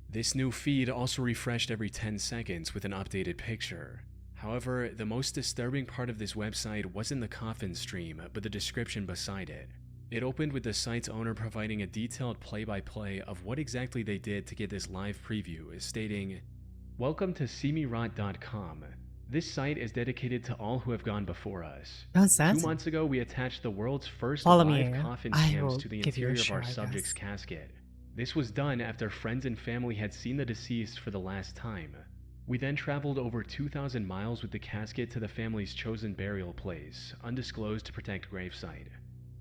This new feed also refreshed every 10 seconds with an updated picture. However, the most disturbing part of this website wasn't the coffin stream, but the description beside it. It opened with the site's owner providing a detailed play-by-play of what exactly they did to get this live preview, stating, "Welcome to seemyrot.com. This site is dedicated to all who have gone before us. That's 2 months ago, we attached the world's first Follow live me. coffin I cams will to the give you a interior of share, our I subject's guess. casket. This was done after friends and family had seen the deceased for the last time. We then traveled over 2,000 miles with the casket to the family's chosen burial place, undisclosed to protect gravesite.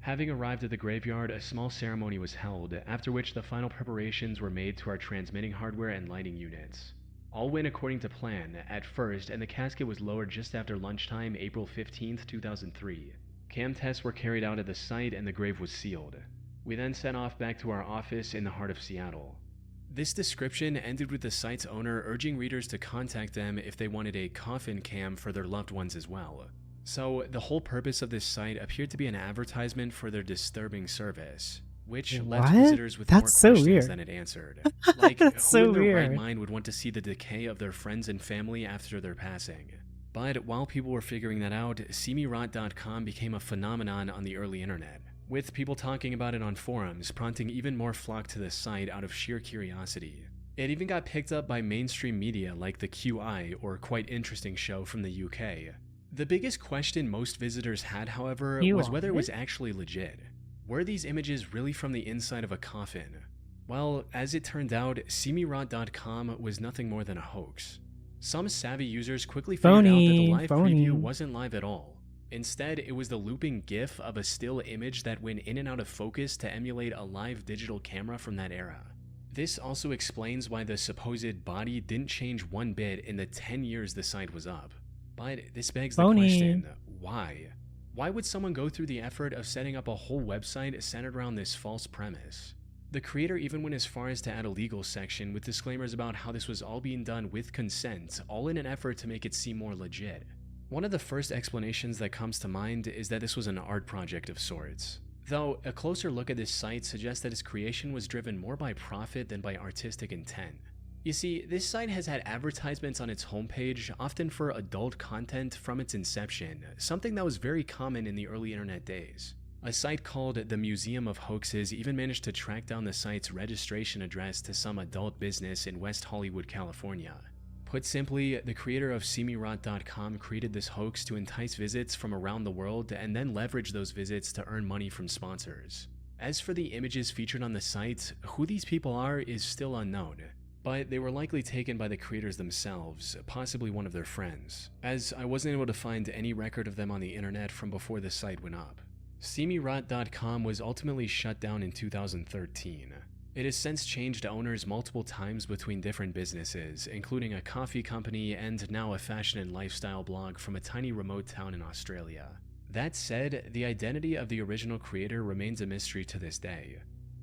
Having arrived at the graveyard, a small ceremony was held, after which the final preparations were made to our transmitting hardware and lighting units. All went according to plan at first, and the casket was lowered just after lunchtime, April 15th, 2003. Cam tests were carried out at the site and the grave was sealed. We then set off back to our office in the heart of Seattle." This description ended with the site's owner urging readers to contact them if they wanted a coffin cam for their loved ones as well. So, the whole purpose of this site appeared to be an advertisement for their disturbing service, which left What? visitors with That's more so questions weird. than it answered. Like, That's who so in their right weird. mind would want to see the decay of their friends and family after their passing? But while people were figuring that out, seemyrot.com became a phenomenon on the early internet, with people talking about it on forums, prompting even more flock to the site out of sheer curiosity. It even got picked up by mainstream media like the QI, or Quite Interesting show from the UK. The biggest question most visitors had, however, was whether it was actually legit. Were these images really from the inside of a coffin? Well, as it turned out, seemyrot.com was nothing more than a hoax. Some savvy users quickly figured out that the live preview wasn't live at all. Instead, it was the looping GIF of a still image that went in and out of focus to emulate a live digital camera from that era. This also explains why the supposed body didn't change one bit in the 10 years the site was up. But this begs the question, why? Why would someone go through the effort of setting up a whole website centered around this false premise? The creator even went as far as to add a legal section with disclaimers about how this was all being done with consent, all in an effort to make it seem more legit. One of the first explanations that comes to mind is that this was an art project of sorts. Though, a closer look at this site suggests that its creation was driven more by profit than by artistic intent. You see, this site has had advertisements on its homepage, often for adult content from its inception, something that was very common in the early internet days. A site called the Museum of Hoaxes even managed to track down the site's registration address to some adult business in West Hollywood, California. Put simply, the creator of seemyrot.com created this hoax to entice visits from around the world and then leverage those visits to earn money from sponsors. As for the images featured on the site, who these people are is still unknown, but they were likely taken by the creators themselves, possibly one of their friends, as I wasn't able to find any record of them on the internet from before the site went up. seemyrot.com was ultimately shut down in 2013. It has since changed owners multiple times between different businesses, including a coffee company and now a fashion and lifestyle blog from a tiny remote town in Australia. That said, the identity of the original creator remains a mystery to this day.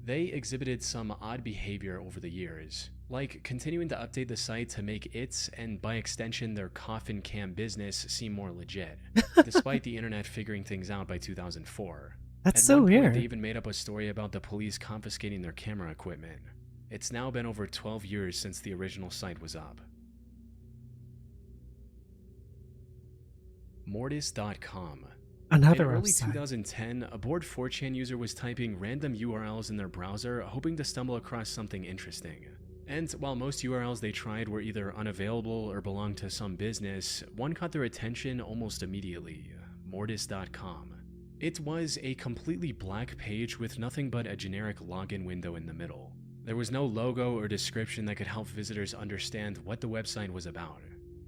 They exhibited some odd behavior over the years, like continuing to update the site to make its, and by extension their coffin cam business, seem more legit, despite the internet figuring things out by 2004. That's At so one point, weird. they even made up a story about the police confiscating their camera equipment. It's now been over 12 years since the original site was up. Mortis.com. Another In early website. 2010, a bored 4chan user was typing random URLs in their browser, hoping to stumble across something interesting. And while most URLs they tried were either unavailable or belonged to some business, one caught their attention almost immediately: Mortis.com. It was a completely black page with nothing but a generic login window in the middle. There was no logo or description that could help visitors understand what the website was about.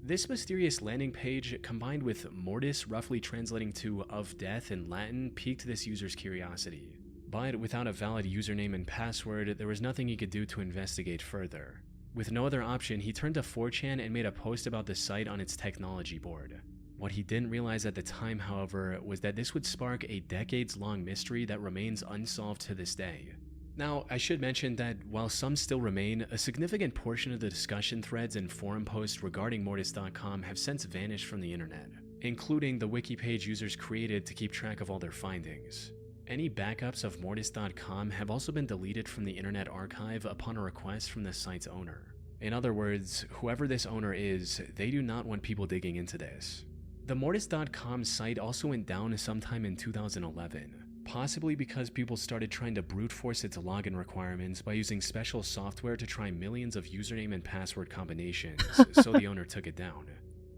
This mysterious landing page, combined with Mortis roughly translating to "of death" in Latin, piqued this user's curiosity. But without a valid username and password, there was nothing he could do to investigate further. With no other option, he turned to 4chan and made a post about the site on its technology board. What he didn't realize at the time, however, was that this would spark a decades-long mystery that remains unsolved to this day. Now, I should mention that while some still remain, a significant portion of the discussion threads and forum posts regarding Mortis.com have since vanished from the internet, including the wiki page users created to keep track of all their findings. Any backups of Mortis.com have also been deleted from the Internet Archive upon a request from the site's owner. In other words, whoever this owner is, they do not want people digging into this. The Mortis.com site also went down sometime in 2011, possibly because people started trying to brute force its login requirements by using special software to try millions of username and password combinations, so the owner took it down.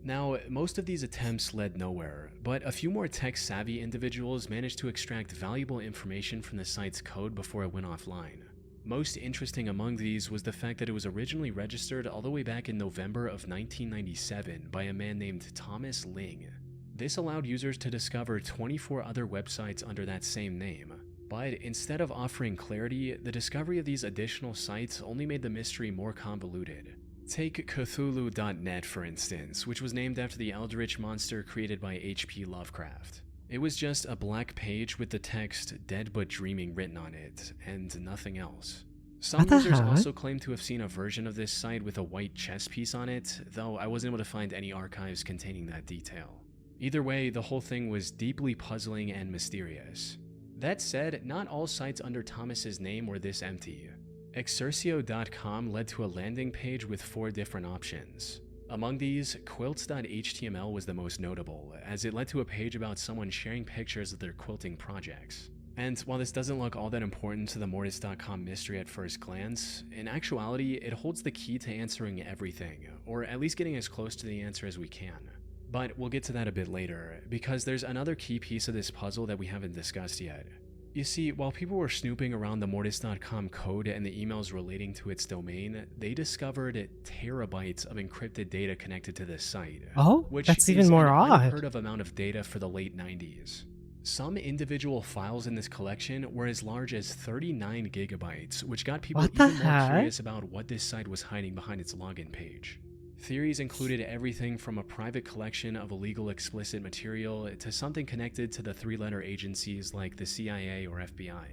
Now, most of these attempts led nowhere, but a few more tech-savvy individuals managed to extract valuable information from the site's code before it went offline. Most interesting among these was the fact that it was originally registered all the way back in November of 1997 by a man named Thomas Ling. This allowed users to discover 24 other websites under that same name. But instead of offering clarity, the discovery of these additional sites only made the mystery more convoluted. Take Cthulhu.net for instance, which was named after the eldritch monster created by H.P. Lovecraft. It was just a black page with the text "Dead but Dreaming" written on it, and nothing else. Some users also claim to have seen a version of this site with a white chess piece on it, though I wasn't able to find any archives containing that detail. Either way, the whole thing was deeply puzzling and mysterious. That said, not all sites under Thomas's name were this empty. Exercio.com led to a landing page with 4 different options. Among these, quilts.html was the most notable, as it led to a page about someone sharing pictures of their quilting projects. And while this doesn't look all that important to the Mortis.com mystery at first glance, in actuality, it holds the key to answering everything, or at least getting as close to the answer as we can. But we'll get to that a bit later, because there's another key piece of this puzzle that we haven't discussed yet. You see, while people were snooping around the Mortis.com code and the emails relating to its domain, they discovered terabytes of encrypted data connected to this site. Oh, which that's is even more an odd. unheard of amount of data for the late 90s. Some individual files in this collection were as large as 39 gigabytes, which got people even more curious about what this site was hiding behind its login page. Theories included everything from a private collection of illegal explicit material to something connected to the 3-letter agencies like the CIA or FBI.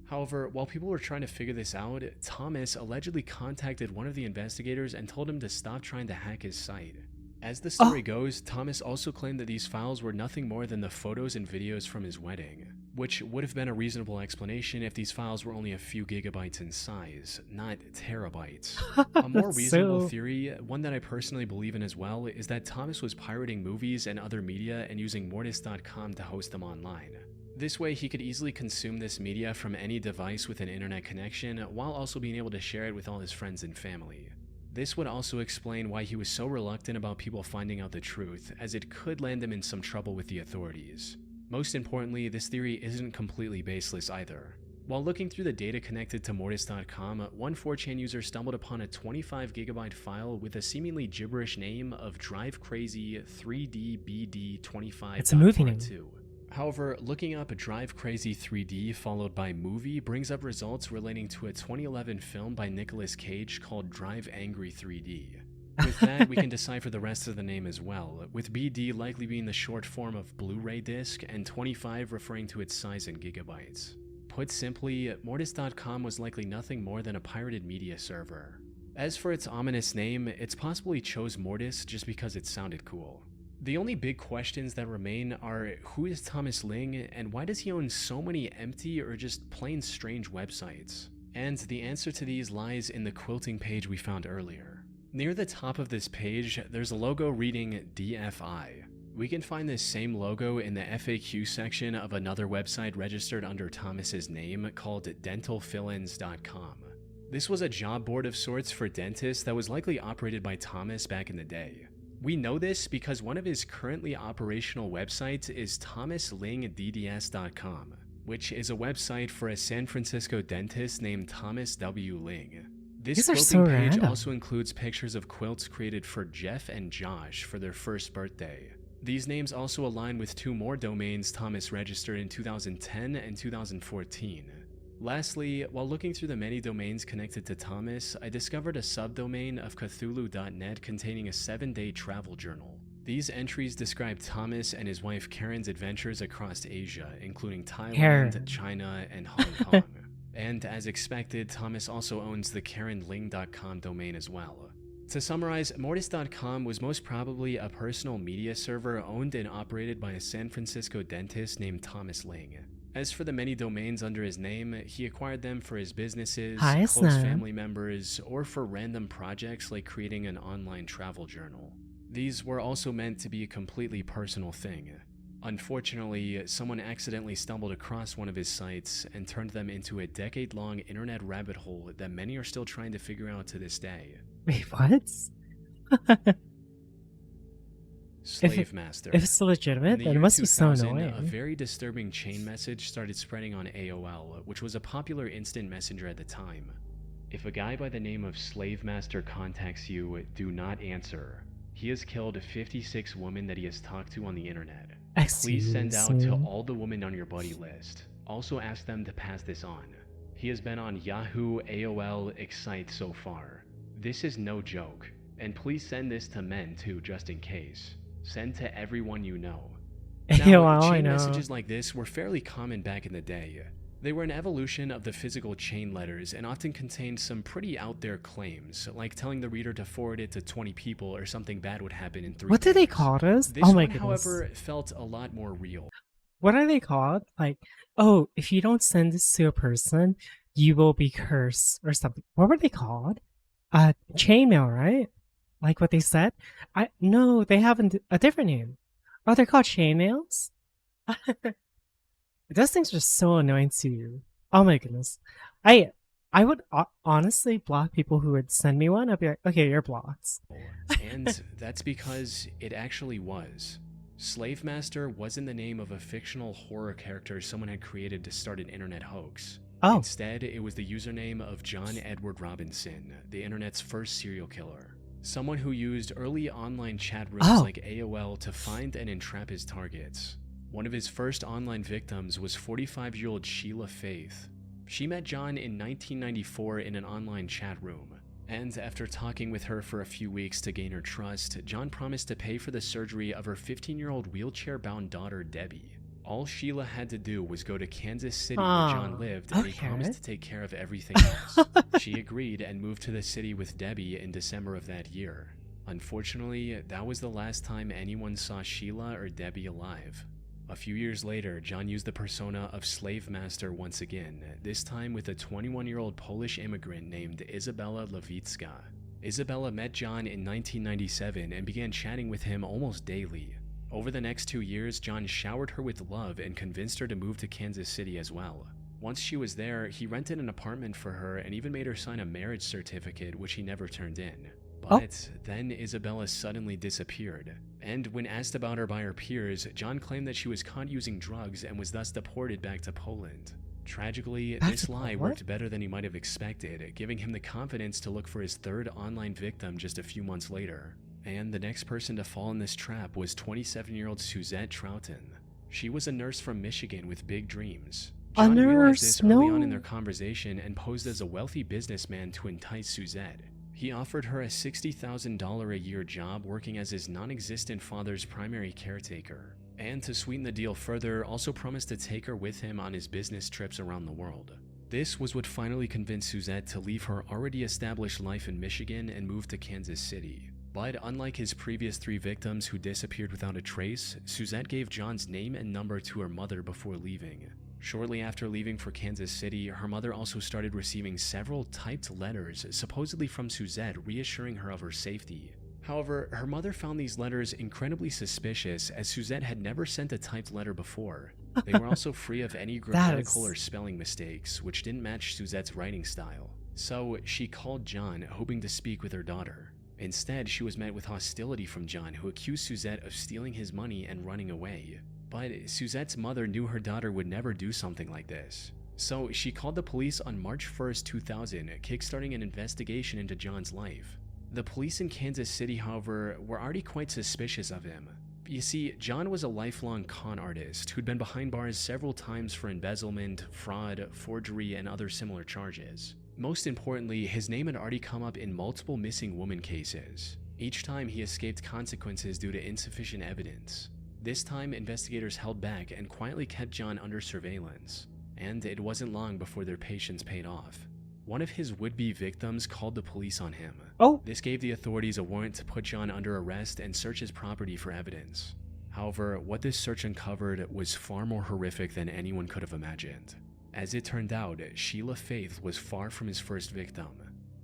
However, while people were trying to figure this out, Thomas allegedly contacted one of the investigators and told him to stop trying to hack his site. As the story goes, Thomas also claimed that these files were nothing more than the photos and videos from his wedding, which would have been a reasonable explanation if these files were only a few gigabytes in size, not terabytes. A more reasonable theory, one that I personally believe in as well, is that Thomas was pirating movies and other media and using Mortis.com to host them online. This way, he could easily consume this media from any device with an internet connection, while also being able to share it with all his friends and family. This would also explain why he was so reluctant about people finding out the truth, as it could land him in some trouble with the authorities. Most importantly, this theory isn't completely baseless either. While looking through the data connected to Mortis.com, one 4chan user stumbled upon a 25 gigabyte file with a seemingly gibberish name of Drive Crazy 3DBD25. It's a movie name. However, looking up Drive Crazy 3D followed by movie brings up results relating to a 2011 film by Nicolas Cage called Drive Angry 3D. With that, we can decipher the rest of the name as well, with BD likely being the short form of Blu-ray disc and 25 referring to its size in gigabytes. Put simply, Mortis.com was likely nothing more than a pirated media server. As for its ominous name, it's possible he chose Mortis just because it sounded cool. The only big questions that remain are, who is Thomas Ling, and why does he own so many empty or just plain strange websites? And the answer to these lies in the quilting page we found earlier. Near the top of this page, there's a logo reading DFI. We can find this same logo in the FAQ section of another website registered under Thomas's name called dentalfillins.com. This was a job board of sorts for dentists that was likely operated by Thomas back in the day. We know this because one of his currently operational websites is thomaslingdds.com, which is a website for a San Francisco dentist named Thomas W. Ling. This quilting page also includes pictures of quilts created for Jeff and Josh for their first birthday. These names also align with 2 more domains Thomas registered in 2010 and 2014. Lastly, while looking through the many domains connected to Thomas, I discovered a subdomain of Cthulhu.net containing a 7-day travel journal. These entries describe Thomas and his wife Karen's adventures across Asia, including Thailand, China, and Hong Kong. And as expected, Thomas also owns the KarenLing.com domain as well. To summarize, Mortis.com was most probably a personal media server owned and operated by a San Francisco dentist named Thomas Ling. As for the many domains under his name, he acquired them for his businesses, close family members, or for random projects like creating an online travel journal. These were also meant to be a completely personal thing. Unfortunately, someone accidentally stumbled across one of his sites and turned them into a decade-long internet rabbit hole that many are still trying to figure out to this day. Wait, what? Slave Master. If it's legitimate, then it must be so annoying. A very disturbing chain message started spreading on AOL, which was a popular instant messenger at the time. If a guy by the name of Slave Master contacts you, do not answer. He has killed 56 women that he has talked to on the internet. Please send out to all the women on your buddy list. Also ask them to pass this on. He has been on Yahoo, AOL, Excite so far. This is no joke. And please send this to men too, just in case. Send to everyone you know. Now, chain messages like this were fairly common back in the day. They were an evolution of the physical chain letters and often contained some pretty out there claims, like telling the reader to forward it to 20 people or something bad would happen in 3 days. What do they call this? This oh my one, goodness. however, felt a lot more real. What are they called? Like, oh, if you don't send this to a person, you will be cursed or something. What were they called? Chainmail, right? Like what they said? No, they have a different name. Oh, they're called chainmails? Those things are so annoying to you. Oh my goodness. I would honestly block people who would send me one. I'd be like, okay, you're blocked. And that's because it actually was. Slave Master wasn't the name of a fictional horror character someone had created to start an internet hoax. Oh. Instead, it was the username of John Edward Robinson, the internet's first serial killer. Someone who used early online chat rooms like AOL to find and entrap his targets. One of his first online victims was 45-year-old Sheila Faith. She met John in 1994 in an online chat room, and after talking with her for a few weeks to gain her trust, John promised to pay for the surgery of her 15-year-old wheelchair-bound daughter, Debbie. All Sheila had to do was go to Kansas City where John lived, and he promised to take care of everything else. She agreed and moved to the city with Debbie in December of that year. Unfortunately, that was the last time anyone saw Sheila or Debbie alive. A few years later, John used the persona of Slave Master once again, this time with a 21-year-old Polish immigrant named Izabela Lewicka. Izabela met John in 1997 and began chatting with him almost daily. Over the next 2 years, John showered her with love and convinced her to move to Kansas City as well. Once she was there, he rented an apartment for her and even made her sign a marriage certificate, which he never turned in. But then Izabela suddenly disappeared, and when asked about her by her peers, John claimed that she was caught using drugs and was thus deported back to Poland. Tragically, this lie worked better than he might have expected, giving him the confidence to look for his third online victim just a few months later. And the next person to fall in this trap was 27-year-old Suzette Troughton. She was a nurse from Michigan with big dreams. John realized this early on in their conversation and posed as a wealthy businessman to entice Suzette. He offered her a $60,000 a year job working as his non-existent father's primary caretaker. And to sweeten the deal further, also promised to take her with him on his business trips around the world. This was what finally convinced Suzette to leave her already established life in Michigan and move to Kansas City. But unlike his previous 3 victims who disappeared without a trace, Suzette gave John's name and number to her mother before leaving. Shortly after leaving for Kansas City, her mother also started receiving several typed letters, supposedly from Suzette, reassuring her of her safety. However, her mother found these letters incredibly suspicious, as Suzette had never sent a typed letter before. They were also free of any grammatical or spelling mistakes, which didn't match Suzette's writing style. So she called John, hoping to speak with her daughter. Instead, she was met with hostility from John, who accused Suzette of stealing his money and running away. But Suzette's mother knew her daughter would never do something like this. So she called the police on March 1st, 2000, kickstarting an investigation into John's life. The police in Kansas City, however, were already quite suspicious of him. You see, John was a lifelong con artist who'd been behind bars several times for embezzlement, fraud, forgery, and other similar charges. Most importantly, his name had already come up in multiple missing woman cases. Each time he escaped consequences due to insufficient evidence. This time, investigators held back and quietly kept John under surveillance. And it wasn't long before their patience paid off. One of his would-be victims called the police on him. This gave the authorities a warrant to put John under arrest and search his property for evidence. However, what this search uncovered was far more horrific than anyone could have imagined. As it turned out, Sheila Faith was far from his first victim.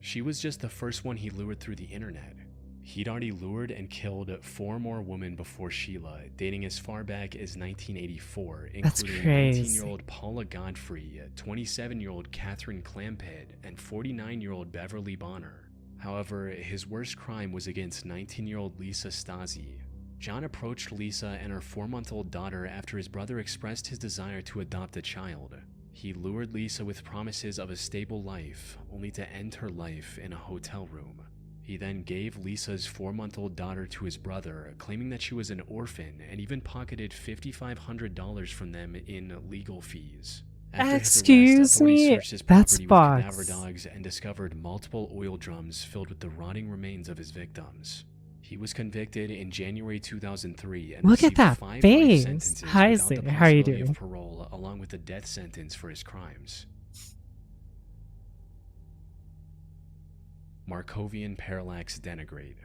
She was just the first one he lured through the internet. He'd already lured and killed 4 more women before Sheila, dating as far back as 1984, including 19-year-old Paula Godfrey, 27-year-old Catherine Clampett, and 49-year-old Beverly Bonner. However, his worst crime was against 19-year-old Lisa Stasi. John approached Lisa and her 4-month-old daughter after his brother expressed his desire to adopt a child. He lured Lisa with promises of a stable life, only to end her life in a hotel room. He then gave Lisa's 4-month-old daughter to his brother, claiming that she was an orphan, and even pocketed $5,500 from them in legal fees. After Excuse me? Searched his That's property with cadaver bots. dogs and discovered multiple oil drums filled with the rotting remains of his victims. He was convicted in January 2003 and Look at received that 5 life face. sentences Hi, without Zay. the How are you possibility doing? of parole, along with a death sentence for his crimes. Markovian parallax denigrate.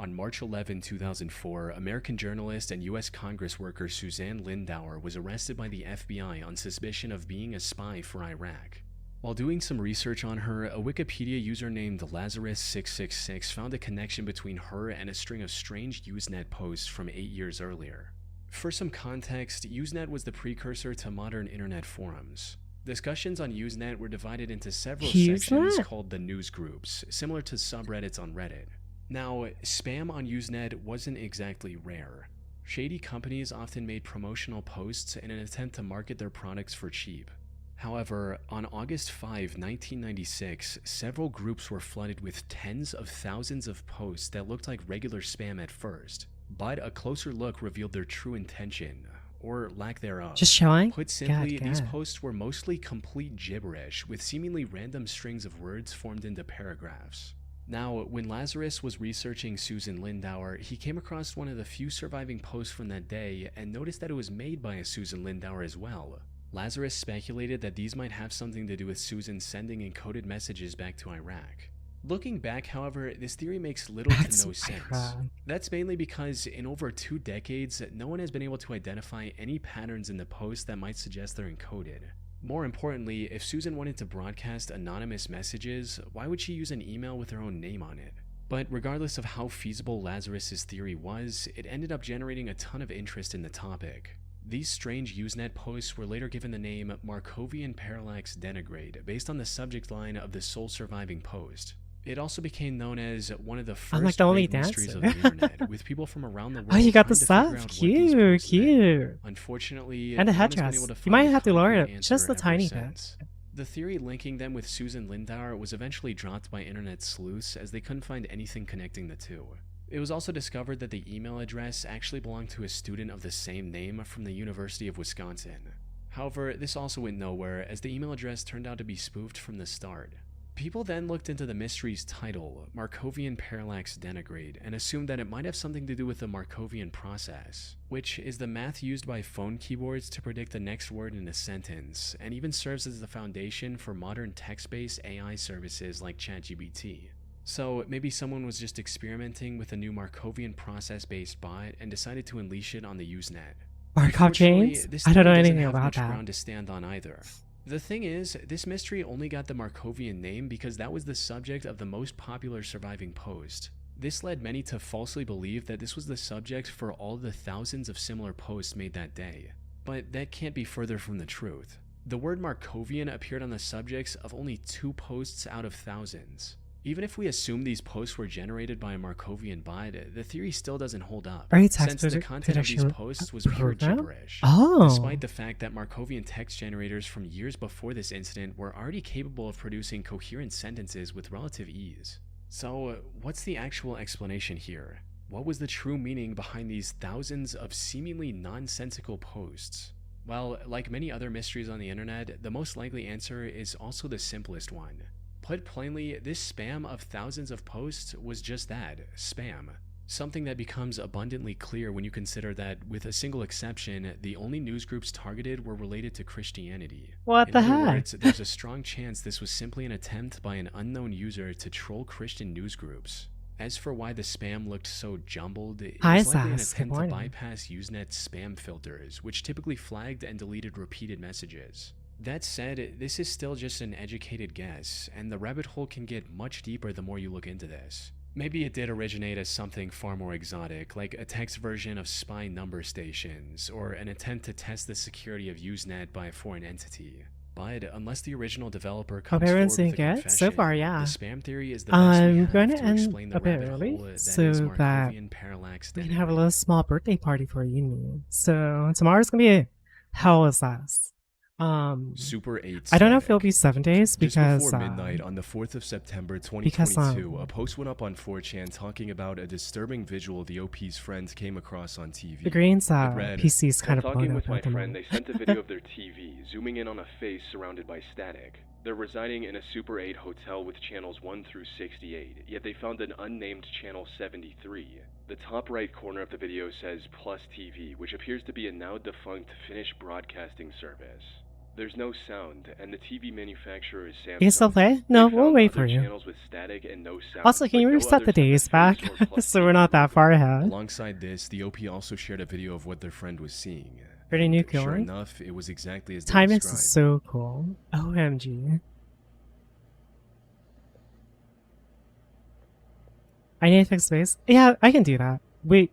On March 11, 2004, American journalist and U.S. Congress worker Suzanne Lindauer was arrested by the FBI on suspicion of being a spy for Iraq. While doing some research on her, a Wikipedia user named Lazarus666 found a connection between her and a string of strange Usenet posts from 8 years earlier. For some context, Usenet was the precursor to modern internet forums. Discussions on Usenet were divided into several sections called the news groups, similar to subreddits on Reddit. Now, spam on Usenet wasn't exactly rare. Shady companies often made promotional posts in an attempt to market their products for cheap. However, on August 5, 1996, several groups were flooded with tens of thousands of posts that looked like regular spam at first, but a closer look revealed their true intention, or lack thereof. Just showing? Put simply, God. these posts were mostly complete gibberish, with seemingly random strings of words formed into paragraphs. Now, when Lazarus was researching Susan Lindauer, he came across one of the few surviving posts from that day and noticed that it was made by a Susan Lindauer as well. Lazarus speculated that these might have something to do with Susan sending encoded messages back to Iraq. Looking back, however, this theory makes little to no sense. That's mainly because in over 2 decades, no one has been able to identify any patterns in the posts that might suggest they're encoded. More importantly, if Susan wanted to broadcast anonymous messages, why would she use an email with her own name on it? But regardless of how feasible Lazarus's theory was, it ended up generating a ton of interest in the topic. These strange Usenet posts were later given the name Markovian parallax denigrate, based on the subject line of the sole surviving post. It also became known as one of the first great mysteries of the internet, with people from around the world Oh, you got the trying to figure stuff. out what these posts meant. Cute. Unfortunately, And a no one's been headdress. able to You find might a have to lower concrete it answer just a ever tiny since. The theory linking them with Susan Lindauer was eventually dropped by internet sleuths as they couldn't find anything connecting the two. It was also discovered that the email address actually belonged to a student of the same name from the University of Wisconsin. However, this also went nowhere as the email address turned out to be spoofed from the start. People then looked into the mystery's title, Markovian parallax denigrate, and assumed that it might have something to do with the Markovian process, which is the math used by phone keyboards to predict the next word in a sentence, and even serves as the foundation for modern text-based AI services like ChatGPT. So maybe someone was just experimenting with a new Markovian process-based bot and decided to unleash it on the Usenet. Markov chains? This I don't know theory doesn't anything have about much that. ground to stand on either. The thing is, this mystery only got the Markovian name because that was the subject of the most popular surviving post. This led many to falsely believe that this was the subject for all the thousands of similar posts made that day. But that can't be further from the truth. The word Markovian appeared on the subjects of only 2 posts out of thousands. Even if we assume these posts were generated by a Markovian bot, the theory still doesn't hold up, since the content of these posts was pure gibberish, despite the fact that Markovian text generators from years before this incident were already capable of producing coherent sentences with relative ease. So, what's the actual explanation here? What was the true meaning behind these thousands of seemingly nonsensical posts? Well, like many other mysteries on the internet, the most likely answer is also the simplest one. Put plainly, this spam of thousands of posts was just that, spam. Something that becomes abundantly clear when you consider that, with a single exception, the only news groups targeted were related to Christianity. What the heck? In other words, there's a strong chance this was simply an attempt by an unknown user to troll Christian news groups. As for why the spam looked so jumbled, it was likely an attempt to bypass Usenet's spam filters, which typically flagged and deleted repeated messages. That said, this is still just an educated guess, and the rabbit hole can get much deeper the more you look into this. Maybe it did originate as something far more exotic, like a text version of spy number stations, or an attempt to test the security of Usenet by a foreign entity. But unless the original developer comes forward with a confession, so far, yeah. the spam theory is the best we have going to to end explain the a bit rabbit early, hole that so is that Markovian parallax we can have a little small birthday party for you. So tomorrow's gonna be hell is us. Super 8 I don't know if it'll be 7 days because just before midnight on the 4th of September 2022, a post went up on 4chan talking about a disturbing visual the OP's friends came across on TV. The Green's read, PC is kind of talking blown with up my at the friend, moment. they sent a video of their TV, zooming in on a face surrounded by static. They're residing in a Super 8 hotel with channels 1 through 68, yet they found an unnamed channel 73. The top right corner of the video says Plus TV, which appears to be a now defunct Finnish broadcasting service. There's no sound, and the TV manufacturer is Samsung. You still play? No, we'll wait for you. Channels with static and no sound, Also, can you reset the days back so we're not that far ahead? Alongside this, the OP also shared a video of what their friend was seeing. Pretty new killing. Sure enough, it was exactly as they Timex described. is so cool. OMG. I need to fix space. Yeah, I can do that. Wait,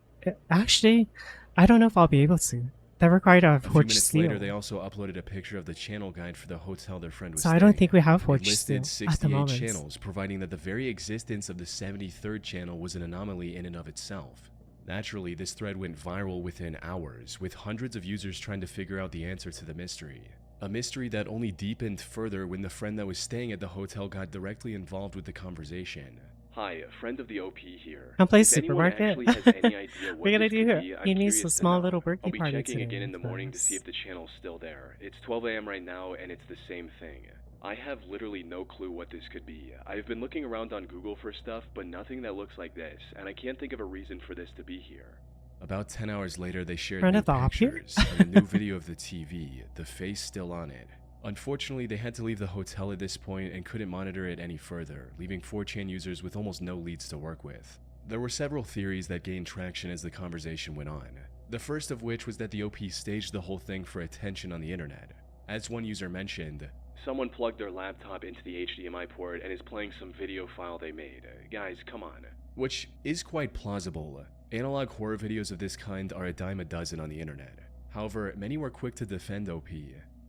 actually, I don't know if I'll be able to. That required a few forged minutes seal. later, they also uploaded a picture of the channel guide for the hotel their friend was So staying. I don't think we have It forged seal listed at the 68 moment. channels, providing that the very existence of the 73rd channel was an anomaly in and of itself. Naturally, this thread went viral within hours, with hundreds of users trying to figure out the answer to the mystery. A mystery that only deepened further when the friend that was staying at the hotel got directly involved with the conversation. Hi, a friend of the OP here. Come play If anyone supermarket. actually has any idea what We're gonna this do could here. be, I'm He needs curious a to small know. little birthday I'll be party checking today again in the for morning to us. see if the channel's still there. It's 12 a.m. right now, and it's the same thing. I have literally no clue what this could be. I've been looking around on Google for stuff, but nothing that looks like this, and I can't think of a reason for this to be here. About 10 hours later, they shared Friend new of the op here? pictures and a new video of the TV, the face still on it. Unfortunately, they had to leave the hotel at this point and couldn't monitor it any further, leaving 4chan users with almost no leads to work with. There were several theories that gained traction as the conversation went on. The first of which was that the OP staged the whole thing for attention on the internet. As one user mentioned, Someone plugged their laptop into the HDMI port and is playing some video file they made. Guys, come on. which is quite plausible. Analog horror videos of this kind are a dime a dozen on the internet. However, many were quick to defend OP.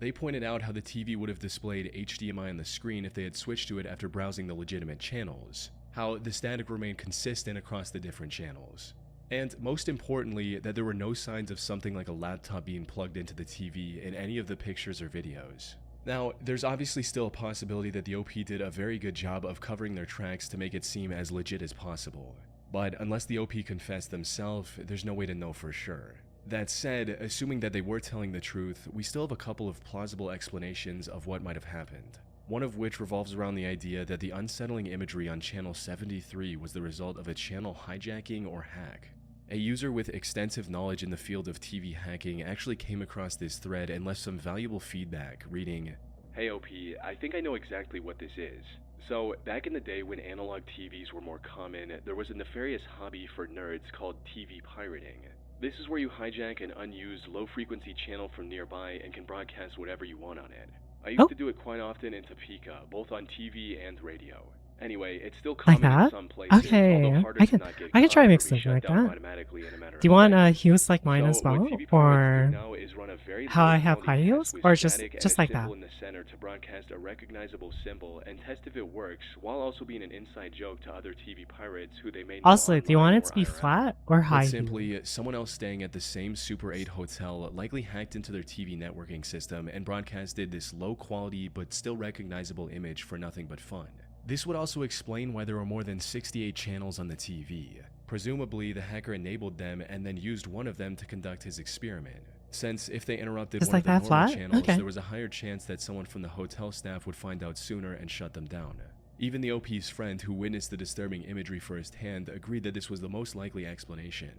They pointed out how the TV would have displayed HDMI on the screen if they had switched to it after browsing the legitimate channels, how the static remained consistent across the different channels, and most importantly, that there were no signs of something like a laptop being plugged into the TV in any of the pictures or videos. Now, there's obviously still a possibility that the OP did a very good job of covering their tracks to make it seem as legit as possible, but unless the OP confessed themselves, there's no way to know for sure. That said, assuming that they were telling the truth, we still have a couple of plausible explanations of what might have happened. One of which revolves around the idea that the unsettling imagery on channel 73 was the result of a channel hijacking or hack. A user with extensive knowledge in the field of TV hacking actually came across this thread and left some valuable feedback, reading, "Hey OP, I think I know exactly what this is. So, back in the day when analog TVs were more common, there was a nefarious hobby for nerds called TV pirating. This is where you hijack an unused low-frequency channel from nearby and can broadcast whatever you want on it. I used to do it quite often in Topeka, both on TV and radio. Anyway, it's still Like common in that? some places, although Okay, harder I to can not get I can caught try or mix be it shut like down that. automatically in a matter Do of you want seconds. heels like mine as So what well, TV pirates do or now is run a very how I have low-quality high test heels, with or static and just a like symbol that? in the center to broadcast a recognizable symbol and test if it works, while also being an inside joke to other TV pirates who they may know Also, do you want online it or to be IRL. flat or high Put heels? simply, someone else staying at the same Super 8 hotel likely hacked into their TV networking system and broadcasted this low-quality but still recognizable image for nothing but fun. This would also explain why there were more than 68 channels on the TV. Presumably, the hacker enabled them and then used one of them to conduct his experiment. Since if they interrupted Just one like of the that normal flat? channels, Okay. there was a higher chance that someone from the hotel staff would find out sooner and shut them down. Even the OP's friend who witnessed the disturbing imagery firsthand agreed that this was the most likely explanation.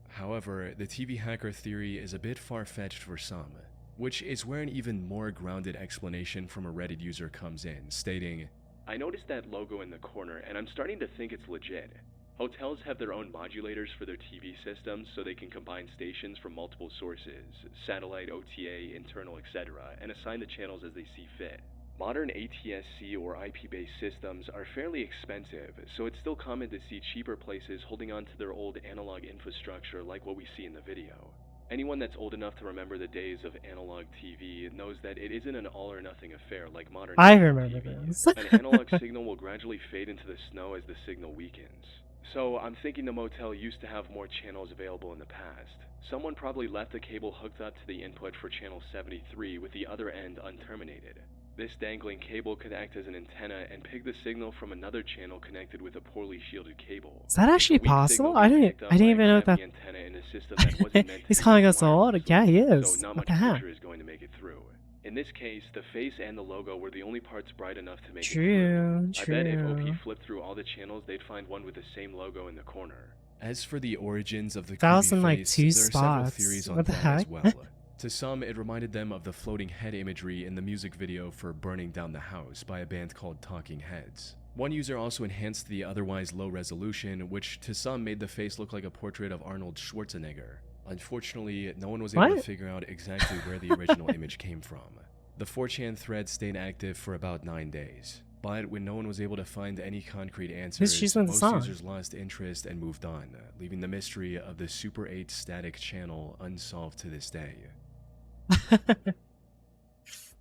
However, the TV hacker theory is a bit far-fetched for some, which is where an even more grounded explanation from a Reddit user comes in, stating, I noticed that logo in the corner, and I'm starting to think it's legit. Hotels have their own modulators for their TV systems so they can combine stations from multiple sources, satellite, OTA, internal, etc., and assign the channels as they see fit. Modern ATSC or IP-based systems are fairly expensive, so it's still common to see cheaper places holding on to their old analog infrastructure like what we see in the video. Anyone that's old enough to remember the days of analog TV knows that it isn't an all-or-nothing affair like modern I cable remember TV. this. An analog signal will gradually fade into the snow as the signal weakens. So I'm thinking the motel used to have more channels available in the past. Someone probably left the cable hooked up to the input for channel 73 with the other end unterminated. This dangling cable could act as an antenna and pick the signal from another channel connected with a poorly shielded cable. Is that actually The weak signal possible? I gets didn't picked up I didn't by a even know that. crappy antenna in a system that wasn't meant to He's be calling used us old? wirelessly, Yeah, he so is. not What much the heck? picture is going to make it through. In this case, the face and the logo were the only parts bright enough to make it True, through. I bet if true. OP flipped through all the channels, they'd find one with the same logo in the corner. As for the origins of the That was creepy in like face, 2 there are several spots. theories on What the that heck? as well. To some, it reminded them of the floating head imagery in the music video for Burning Down the House by a band called Talking Heads. One user also enhanced the otherwise low resolution, which to some made the face look like a portrait of Arnold Schwarzenegger. Unfortunately, no one was able to What? figure out exactly where the original image came from. The 4chan thread stayed active for about 9 days. But when no one was able to find any concrete answers, choosing the most song? users lost interest and moved on, leaving the mystery of the Super 8 static channel unsolved to this day.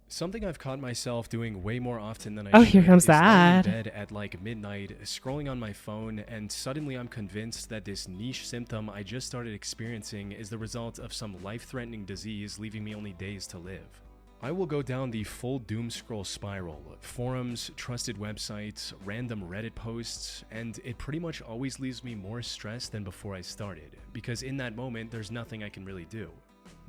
Something I've caught myself doing way more often than I Oh, should here comes is the laying in ad. bed at like midnight, scrolling on my phone, and suddenly I'm convinced that this niche symptom I just started experiencing is the result of some life-threatening disease leaving me only days to live. I will go down the full doom scroll spiral, forums, trusted websites, random Reddit posts, and it pretty much always leaves me more stressed than before I started, because in that moment there's nothing I can really do.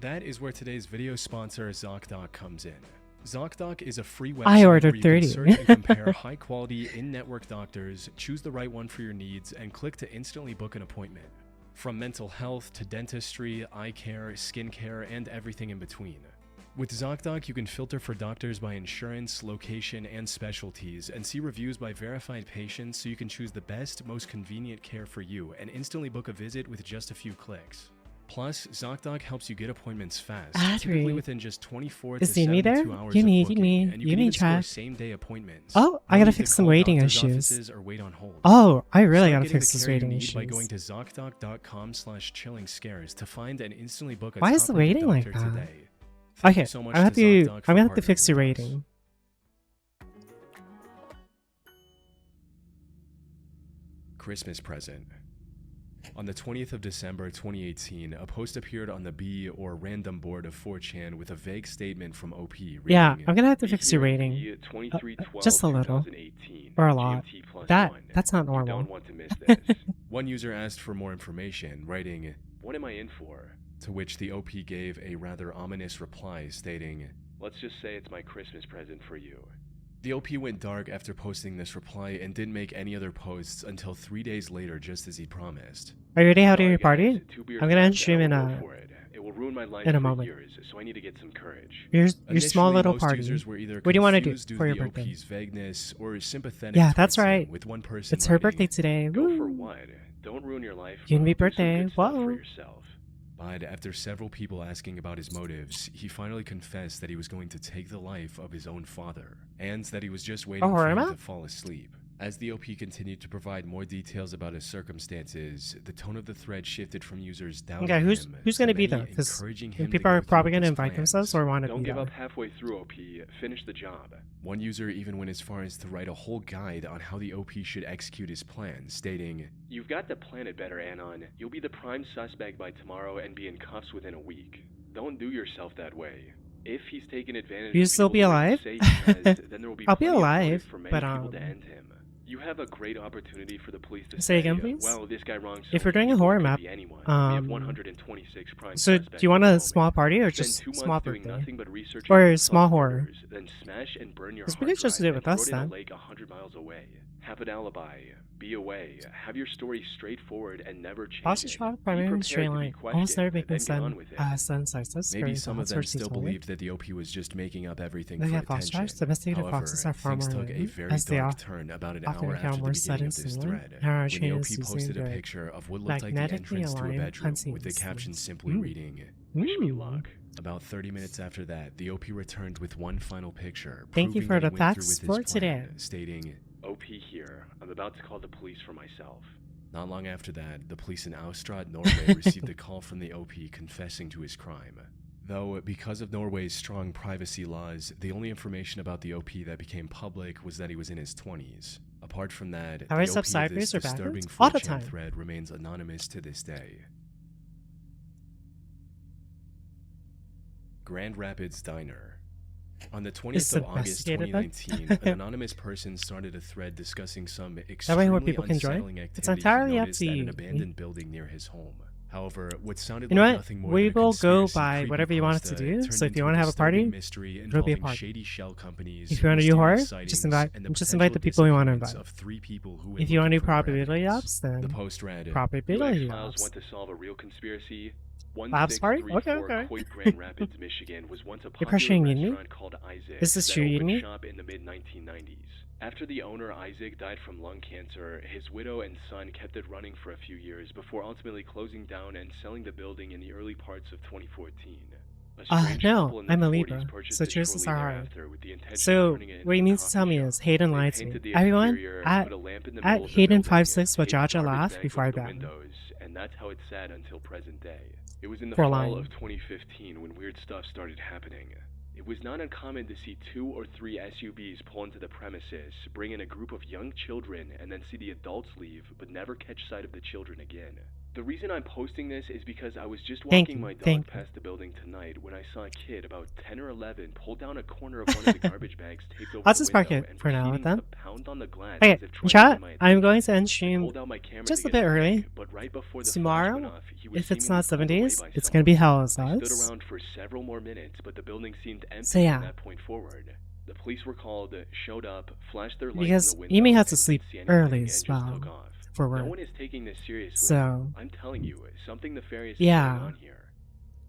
That is where today's video sponsor ZocDoc comes in. ZocDoc is a free website I ordered where you 30. can search and compare high-quality in-network doctors, choose the right one for your needs, and click to instantly book an appointment. From mental health to dentistry, eye care, skincare, and everything in between. With ZocDoc, you can filter for doctors by insurance, location, and specialties, and see reviews by verified patients so you can choose the best, most convenient care for you and instantly book a visit with just a few clicks. Plus, ZocDoc helps you get appointments fast, typically within just 24 to Is Amy 72 there? hours You of need booking, me. and you You can need even score track. same-day appointments. Oh, I No gotta need to fix some call rating doctor's issues. offices or wait on hold. Oh, I really Start gotta getting fix the this care you rating need issues. by going to ZocDoc.com/chilling scares to find and instantly book a Why is the top-rated rating like doctor that? today. Thank Okay, you so much I'm to ZocDoc for gonna have to partnering fix the with us. rating. Christmas present. On the 20th of December 2018, a post appeared on the B or random board of 4chan with a vague statement from OP reading, Yeah, I'm gonna have to Be fix here your in rating. the 2312 Just a little. 2018, Or a lot. GMT +1. That's not You normal. don't want to miss this. One user asked for more information, writing, What am I in for? to which the OP gave a rather ominous reply stating, Let's just say it's my Christmas present for you. The OP went dark after posting this reply and didn't make any other posts until 3 days later, just as he promised. Are you ready? How do Sorry, you party? guys, 2 beers I'm gonna end left, stream and in I will go a for it. It will ruin my life in a for moment. years, so I need to get some courage. Your small Initially, little most party. users were either What do you want to do confused due for to your the birthday? OP's vagueness or sympathetic Yeah, that's towards him, right. with one person It's her writing, birthday today. Go for Woo. what? Don't ruin your life. Unique Do some birthday. good stuff for Whoa. yourself. But after several people asking about his motives, he finally confessed that he was going to take the life of his own father, and that he was just waiting for him Rama? to fall asleep. As the OP continued to provide more details about his circumstances, the tone of the thread shifted from users doubting Okay, who's him going to be many there? Because encouraging him people to are go probably through going to with his invite themselves or want to Don't be give there. up halfway through, OP. Finish the job. One user even went as far as to write a whole guide on how the OP should execute his plan, stating, "You've got to plan it better, Anon. You'll be the prime suspect by tomorrow and be in cuffs within a week. Don't do yourself that way. If he's taken advantage Will you of still be people the way you alive? say he has, then there will be I'll be plenty of motive alive, for many but people to end him. You have a great opportunity for the police to say again, please. well, this guy wronged If so we're doing many a people, horror it could map, be anyone. We have 126 prime so do suspects you want at the a moment. small party or Spend just 2 months small doing birthday? nothing but researching Or unsolved small horror? murders, then smash and burn your Because we hard could just drive do it and with throw us it in a then. lake 100 miles away. Have an alibi. Be away. Have your story straightforward and never change Positive it. shot, Be primary prepared straight to be line. questioned, Almost never and making then get on sun, with it. sun sizes. maybe some of them still believed that the OP was just making up everything They for have fox attention. drives. Domesticated However, foxes are far things more took a rare, very as they dark turn about an often hour become after more the beginning of sudden this similar. thread, Our when the chain OP is using posted a the picture of what looked like the magnetically entrance to a aligned bedroom, hunting with the caption scenes. simply reading, Wish me luck. About 30 minutes after that, the OP returned with one final picture, Thank you proving for that the he went through facts with for his today. plan, stating, OP here. I'm about to call the police for myself. Not long after that, the police in Austrad, Norway received a call from the OP confessing to his crime. Though, because of Norway's strong privacy laws, the only information about the OP that became public was that he was in his 20s. Apart from that, the Are we OP of sideways this or disturbing backwards? All the 4chan time. thread remains anonymous to this day. Grand Rapids Diner. On the 20th of August investigated then? 2019, an anonymous person started a thread discussing some That way extremely more people can join? unsettling It's activity he entirely up noticed to at you. an abandoned building near his home. However, what sounded You know like what? nothing more We than a will go conspiracy by whatever you want it to creepypasta do. turned So if you into want to have a disturbing party, mystery it'll be a involving party. shady shell companies, If you want to do horror, mysterious just sightings, and the invite the people you want to invite. disappearance of 3 people who If went you want to looking do for probability evidence. ops, then The post read, probability X-Files ops. want to solve a real conspiracy. Labs party? Okay, 1634 okay. Coit, Grand Rapids, Michigan was once a You're popular pressuring me? restaurant called Isaac Is this that true, opened Yumi? shop in the mid-1990s. After the owner, Isaac, died from lung cancer, his widow and son kept it running for a few years before ultimately closing down and selling the building in the early parts of 2014. No, I'm a Libra, so choices are hard. So, what he means to tell me is, Hayden lied to me. Everyone, at Hayden56 Wajaja laugh before I bet. And that's how it sat until present day. It was in the For fall lying. of 2015 when weird stuff started happening. It was not uncommon to see 2 or 3 SUVs pull into the premises, bring in a group of young children, and then see the adults leave, but never catch sight of the children again. The reason I'm posting this is because I was just walking my dog past the building tonight when I saw a kid about 10 or 11 pull down a corner of one of the garbage bags taped over I'll the just park window it and for now proceeding then. to pound on the glass Okay, as if trying chat, to get my I'm going attention. to end I stream pulled out my camera just to a get bit early. but right before the flash Tomorrow, went off, he was if it's seemingly not 7 pulled away days, by it's someone. going to be hell as I us. stood around for several more minutes, but the building seemed empty So yeah. from that point forward. The police were called, showed up, flashed their lights Because in the window, Yumi has to and sleep didn't see anything early and as just well took off. for No work. one is taking this seriously. So, I'm telling you, something nefarious yeah. is going on here.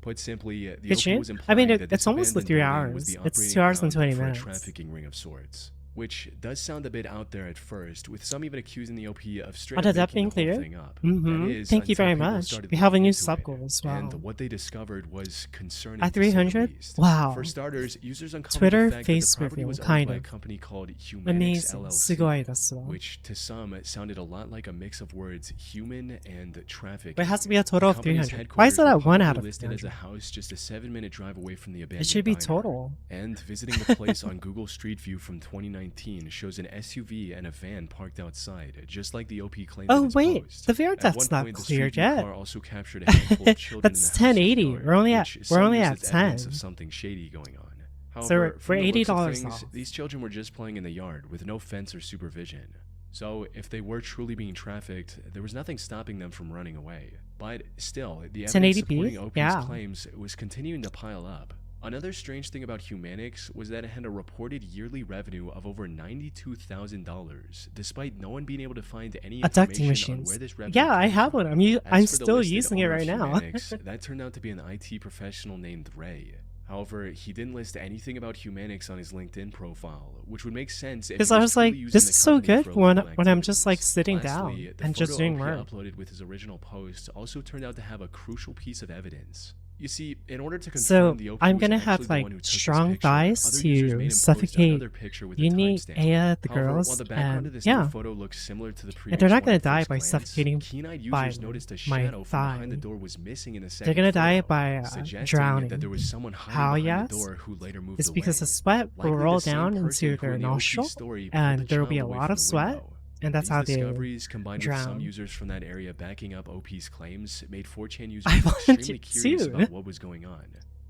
Put simply, the Good OP shit. was I implying mean, that this it's almost the abandoned 3 building was hours. the It's operating 2 hours and ground 20 for a minutes. trafficking ring of sorts, which does sound a bit out there at first, with some even accusing the OP of straight Auto up depth making being the whole clear. thing up. Mm-hmm. That is, Thank you until very people much. started We have a looking new into sub it. goal as well. And what they discovered was concerning. At to say the 300? least. Wow. For starters, users uncovered Twitter the fact that the face property reveal, was owned kind by a of. company called Humanix Amazing. LLC, すごいですわ。 which to some sounded a lot like a mix of words human and traffic. But it has to be a total of The company's 300. Why is headquarters it were at 1 out publicly of listed as a 300? house just a 7-minute drive away from the abandoned It should be diner. total. And visiting the place on Google Street View from 2019 shows an SUV and a van parked outside, just like the OP claimed in Oh its wait, post. the VR At depth's one not point, the cleared Street View yet. car also captured a handful of children That's in the house's 1080. yard, We're only at which some used as 10. evidence of something shady going on. So However, we're from the looks of $80 things, off. these children were just playing in the yard with no fence or supervision. So, if they were truly being trafficked, there was nothing stopping them from running away. But still, the evidence 1080p? supporting OP's Yeah. claims was continuing to pile up. Another strange thing about Humanix was that it had a reported yearly revenue of over $92,000, despite no one being able to find any Abducting information on machines. where this revenue Yeah, I came have from. one. I'm As for the still listed using it owner of right now. Humanix, that turned out to be an IT professional named Ray. However, he didn't list anything about Humanix on his LinkedIn profile, which would make sense if Because he I was was truly like, using this the is so company good for when illegal I'm just like activities. sitting Lastly, down the and just photo doing OP work. uploaded with his original post also turned out to have a crucial piece of evidence. You see, in order to confirm So the OP I'm was gonna actually have the like one who took this strong picture, thighs other users made to him post suffocate another picture with a Unique, timestamp. Aya, the However, while girls, the background of and this new yeah. photo looks similar to the And previous they're not one gonna at die first by glance, suffocating keen-eyed by users noticed a my shadow from behind the thigh. door was missing in the They're second gonna die photo, by suggesting drowning. that there was someone hiding How behind yes? the door who later moved It's away. because the sweat will Likely roll the same down person into who in their the OP nostril, story pulled the and there will be a child away lot from of the sweat, window. and that's These how they discoveries, combined with some drown. users from that area backing up OP's claims, made 4chan users I want extremely to curious too. about what was going on.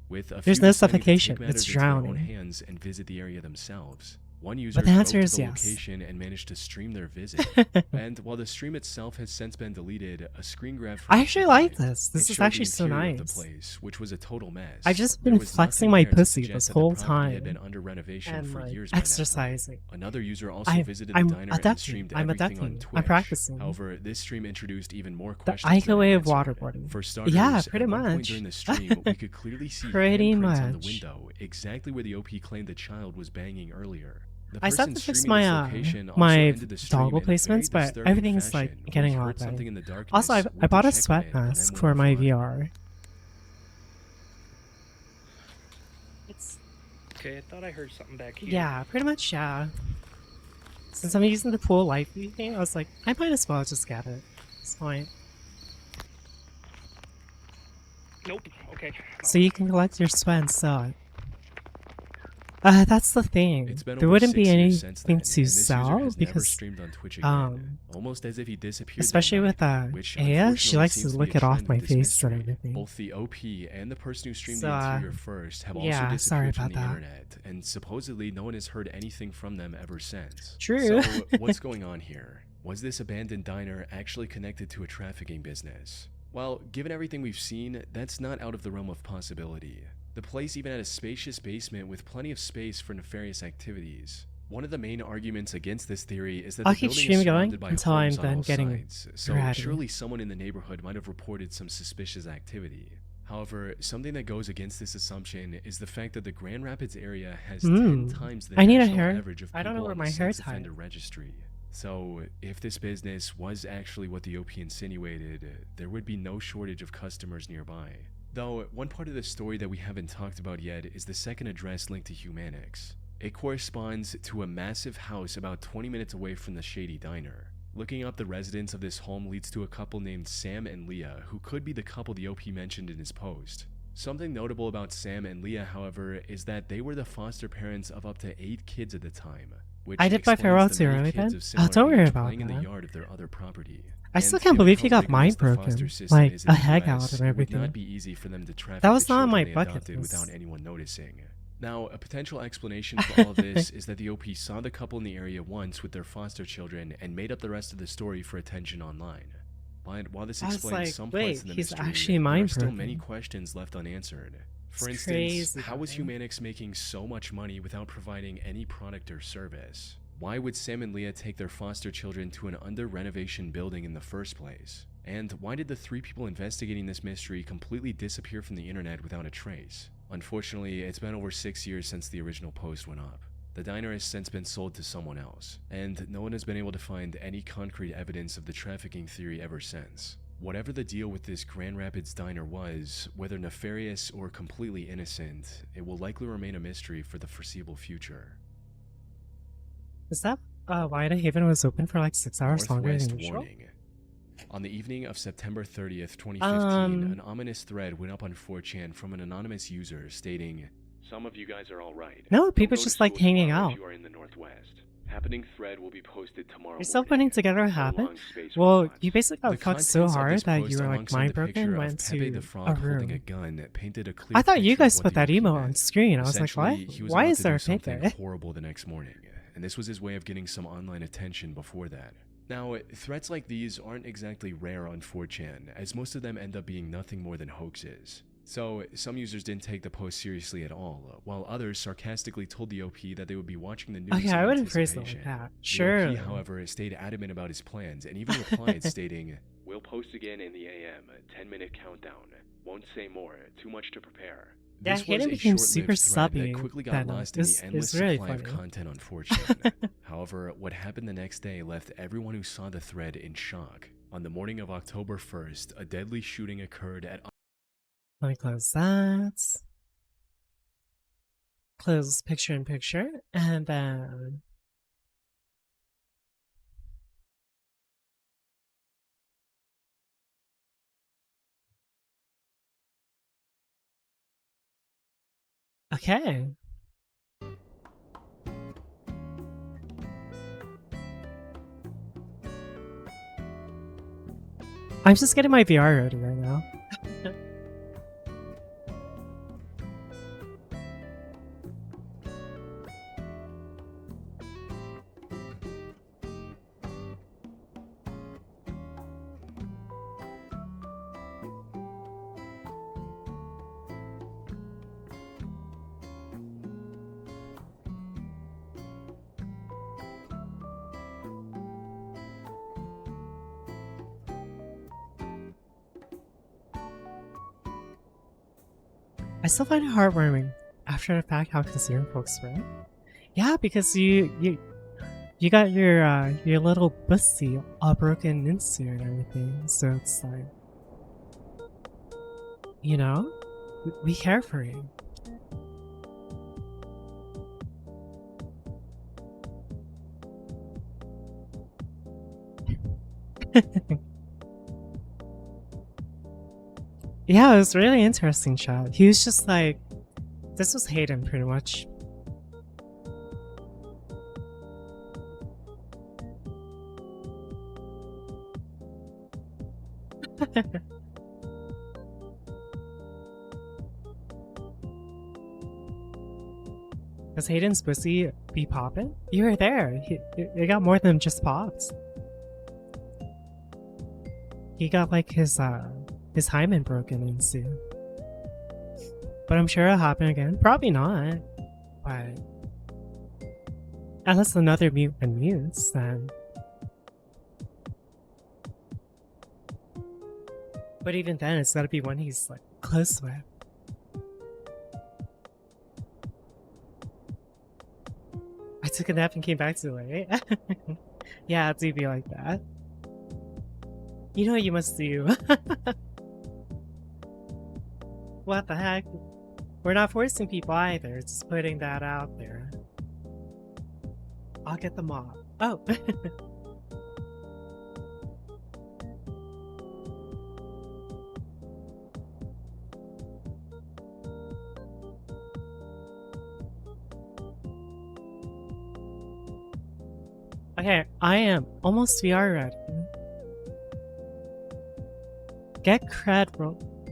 With a There's few no deciding to suffocation, take matters it's into their own drowning. hands and visit the area themselves. One user But the drove answer to is the yes. location and managed to stream their visit. And while the stream itself has since been deleted, a screen grab I footage actually like survived. this. This It is showed the actually so interior of nice. the place, which was a total mess. I've just There been was flexing nothing my there to pussy suggest this that the whole property had time. been under renovation And for like years by now. exercising. Another user also visited the I'm diner and adapting. streamed I'm everything on adapting. Twitch. I'm practicing. However, this stream introduced even more The questions than Ica it way of answered. waterboarding. For starters, Yeah, pretty at one point much. during the stream, we could clearly see Pretty handprints on the much. window, exactly where the OP claimed the child was banging earlier. The I still have person to fix streaming this my location also my ended the stream dongle in a very placements, but disturbing everything's fashion, like where getting he a heard lot better. something in the darkness, Also, I went to bought a check on sweat it, and then mask went for my offline. VR. Okay, I thought I heard something back here. Yeah, pretty much, yeah. Since I'm using the pool life thing, I was like, I might as well just get it. It's fine. Nope. Okay. So you can collect your sweat and sell it. That's the thing. It's been There over wouldn't 6 be years since anything then, to and this user sell has never because, streamed on Twitch again, almost as if he disappeared that especially with night, which Aya, she unfortunately likes seems to to be lick a it off trend my with this face and mystery. everything. Both the OP and the person who streamed So, the interior first have also yeah, sorry disappeared from about the that. internet, and supposedly no one has heard anything from them ever since. True. So, what's going on here? Was this abandoned diner actually connected to a trafficking business? Well, given everything we've seen, that's not out of the realm of possibility. The place even had a spacious basement with plenty of space for nefarious activities. One of the main arguments against this theory is that I'll the keep building streaming is going surrounded by until I'm homes on done all getting sides, so ready. surely someone in the neighborhood might have reported some suspicious activity. However, something that goes against this assumption is the fact that the Grand Rapids area has 10 times the I need a national hair. average of I don't know people where on my the hair sex tied. offender registry. So, if this business was actually what the OP insinuated, there would be no shortage of customers nearby. Though, one part of the story that we haven't talked about yet is the second address linked to Humanix. It corresponds to a massive house about 20 minutes away from the shady diner. Looking up the residence of this home leads to a couple named Sam and Leah, who could be the couple the OP mentioned in his post. Something notable about Sam and Leah, however, is that they were the foster parents of up to 8 kids at the time, which I did my explains farewell the to many her, kids then? of similar Don't worry age about playing in the that. yard of their other property. I still And can't given believe how he got rigorous mine the broken, foster system like is a in the head US, out and it would everything. not be easy for them to traffic That was the not on children my they bucket adopted list. without anyone noticing. Now, a potential explanation for all of this is that the OP saw the couple in the area once with their foster children and made up the rest of the story for attention online. But while this I was explains like, some wait, parts of the he's mystery, actually there are mind still broken. many questions left unanswered. For It's instance, crazy, how was man. Humanix making so much money without providing any product or service? Why would Sam and Leah take their foster children to an under-renovation building in the first place? And why did the 3 people investigating this mystery completely disappear from the internet without a trace? Unfortunately, it's been over 6 years since the original post went up. The diner has since been sold to someone else, and no one has been able to find any concrete evidence of the trafficking theory ever since. Whatever the deal with this Grand Rapids diner was, whether nefarious or completely innocent, it will likely remain a mystery for the foreseeable future. Is that why the Haven was open for like 6 hours longer Northwest than usual? warning. On the evening of September 30th, 2015, an ominous thread went up on 4chan from an anonymous user stating, "Some of you guys are alright. No, people just like hanging out. You are in the Northwest. Happening thread will be posted tomorrow You're still morning. putting together what No happened? long space Well, response." you basically got The fucked so contents of hard this that post you were like alongside mind the broken picture went of Pepe to the a Frog holding a room. gun painted a clear I thought you picture of guys what put the that OP emo meant. on screen. I was like, Essentially, what? he was Why about is to there do a something Pepe? horrible the next morning, and this was his way of getting some online attention before that. Now, threats like these aren't exactly rare on 4chan, as most of them end up being nothing more than hoaxes. So, some users didn't take the post seriously at all, while others sarcastically told the OP that they would be watching the news Okay, in I wouldn't phrase it anticipation. like that. The Sure. OP, however, stayed adamant about his plans, and even replied stating, "We'll post again in the AM, 10-minute countdown. Won't say more, too much to prepare." Yeah, This was Hayden a became short-lived super thread subby that quickly got then. lost in It's- the endless it's really supply of funny. content on 4chan. However, what happened the next day left everyone who saw the thread in shock. On the morning of October 1st, a deadly shooting occurred at Let me close that. Close picture in picture, and then okay. I'm just getting my VR ready right now. I still find it heartwarming after the fact how concerned folks were. Yeah, because you got your little pussy all broken into and everything, so it's like, you know, we care for you. Yeah, it was really interesting, chat. He was just like, this was Hayden pretty much. Does Hayden's pussy be popping? You were there. He got more than just pops. He got like his hymen broken into. But I'm sure it'll happen again. Probably not. But unless another mute unmutes, then. But even then, it's gotta be one he's like close with. I took a nap and came back too late. Yeah, it do be like that. You know what you must do. What the heck? We're not forcing people either, just putting that out there. I'll get the mop. Oh! Okay, I am almost VR ready. Get cred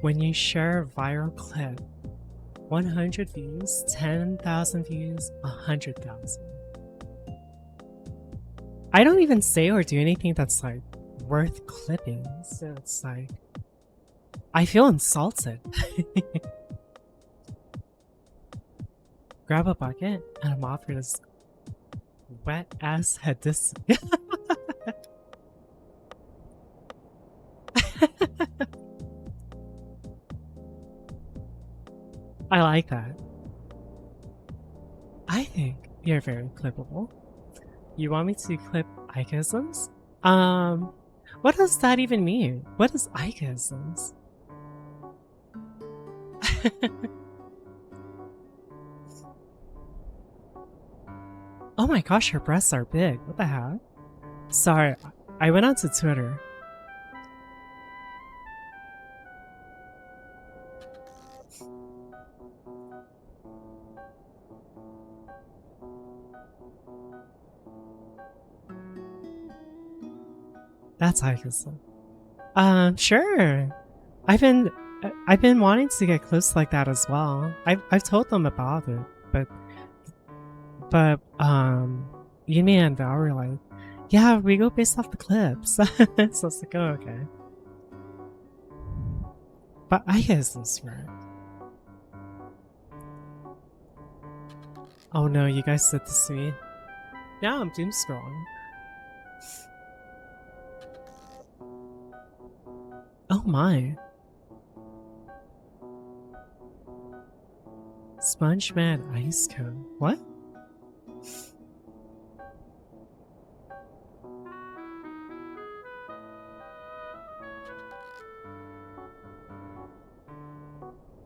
when you share a viral clip. 100 views, 10,000 views, 100,000. I don't even say or do anything that's like worth clipping, so it's like I feel insulted. Grab a bucket and a mop for this wet ass head this. I like that. I think you're very clippable. You want me to clip ichisms? What does that even mean? What is ichisms? Oh my gosh, her breasts are big. What the heck? Sorry, I went onto Twitter. That's ichism. Sure. I've been wanting to get close like that as well. I've told them about it, but Yumi and Val were like, yeah, we go based off the clips. So it's like, oh, okay. But I guess this right. Oh no, you guys said this to me. Now I'm doom scrolling. Oh my. SpongeMan Ice Cone. What?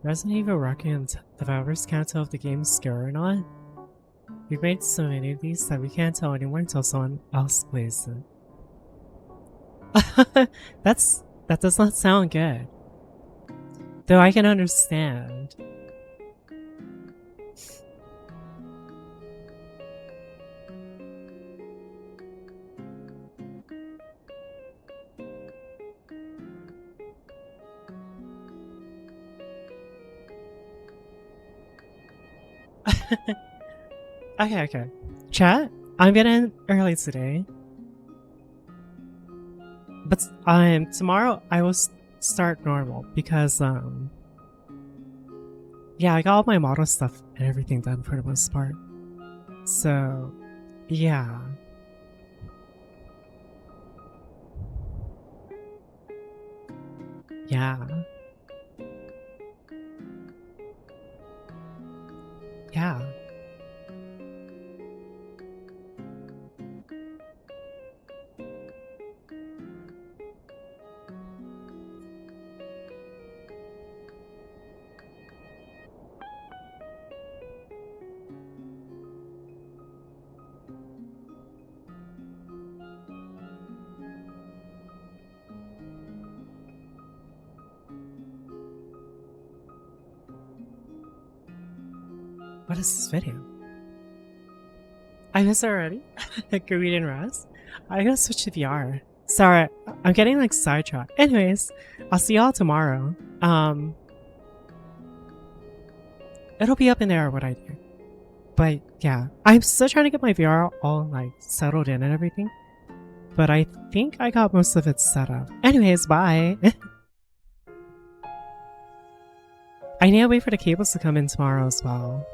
Resident Evil recommends developers can't tell if the game is scary or not. We've made so many of these that we can't tell anymore until someone else plays it. That does not sound good. Though I can understand. Okay. Chat, I'm getting early today. But tomorrow I will start normal because yeah, I got all my model stuff and everything done for the most part. So yeah. Yeah. Yeah. What is this video? I missed already? Greed and Rust? I gotta switch to VR. Sorry, I'm getting like sidetracked. Anyways, I'll see y'all tomorrow. It'll be up in there what I do. But yeah, I'm still trying to get my VR all like settled in and everything. But I think I got most of it set up. Anyways, bye. I need to wait for the cables to come in tomorrow as well.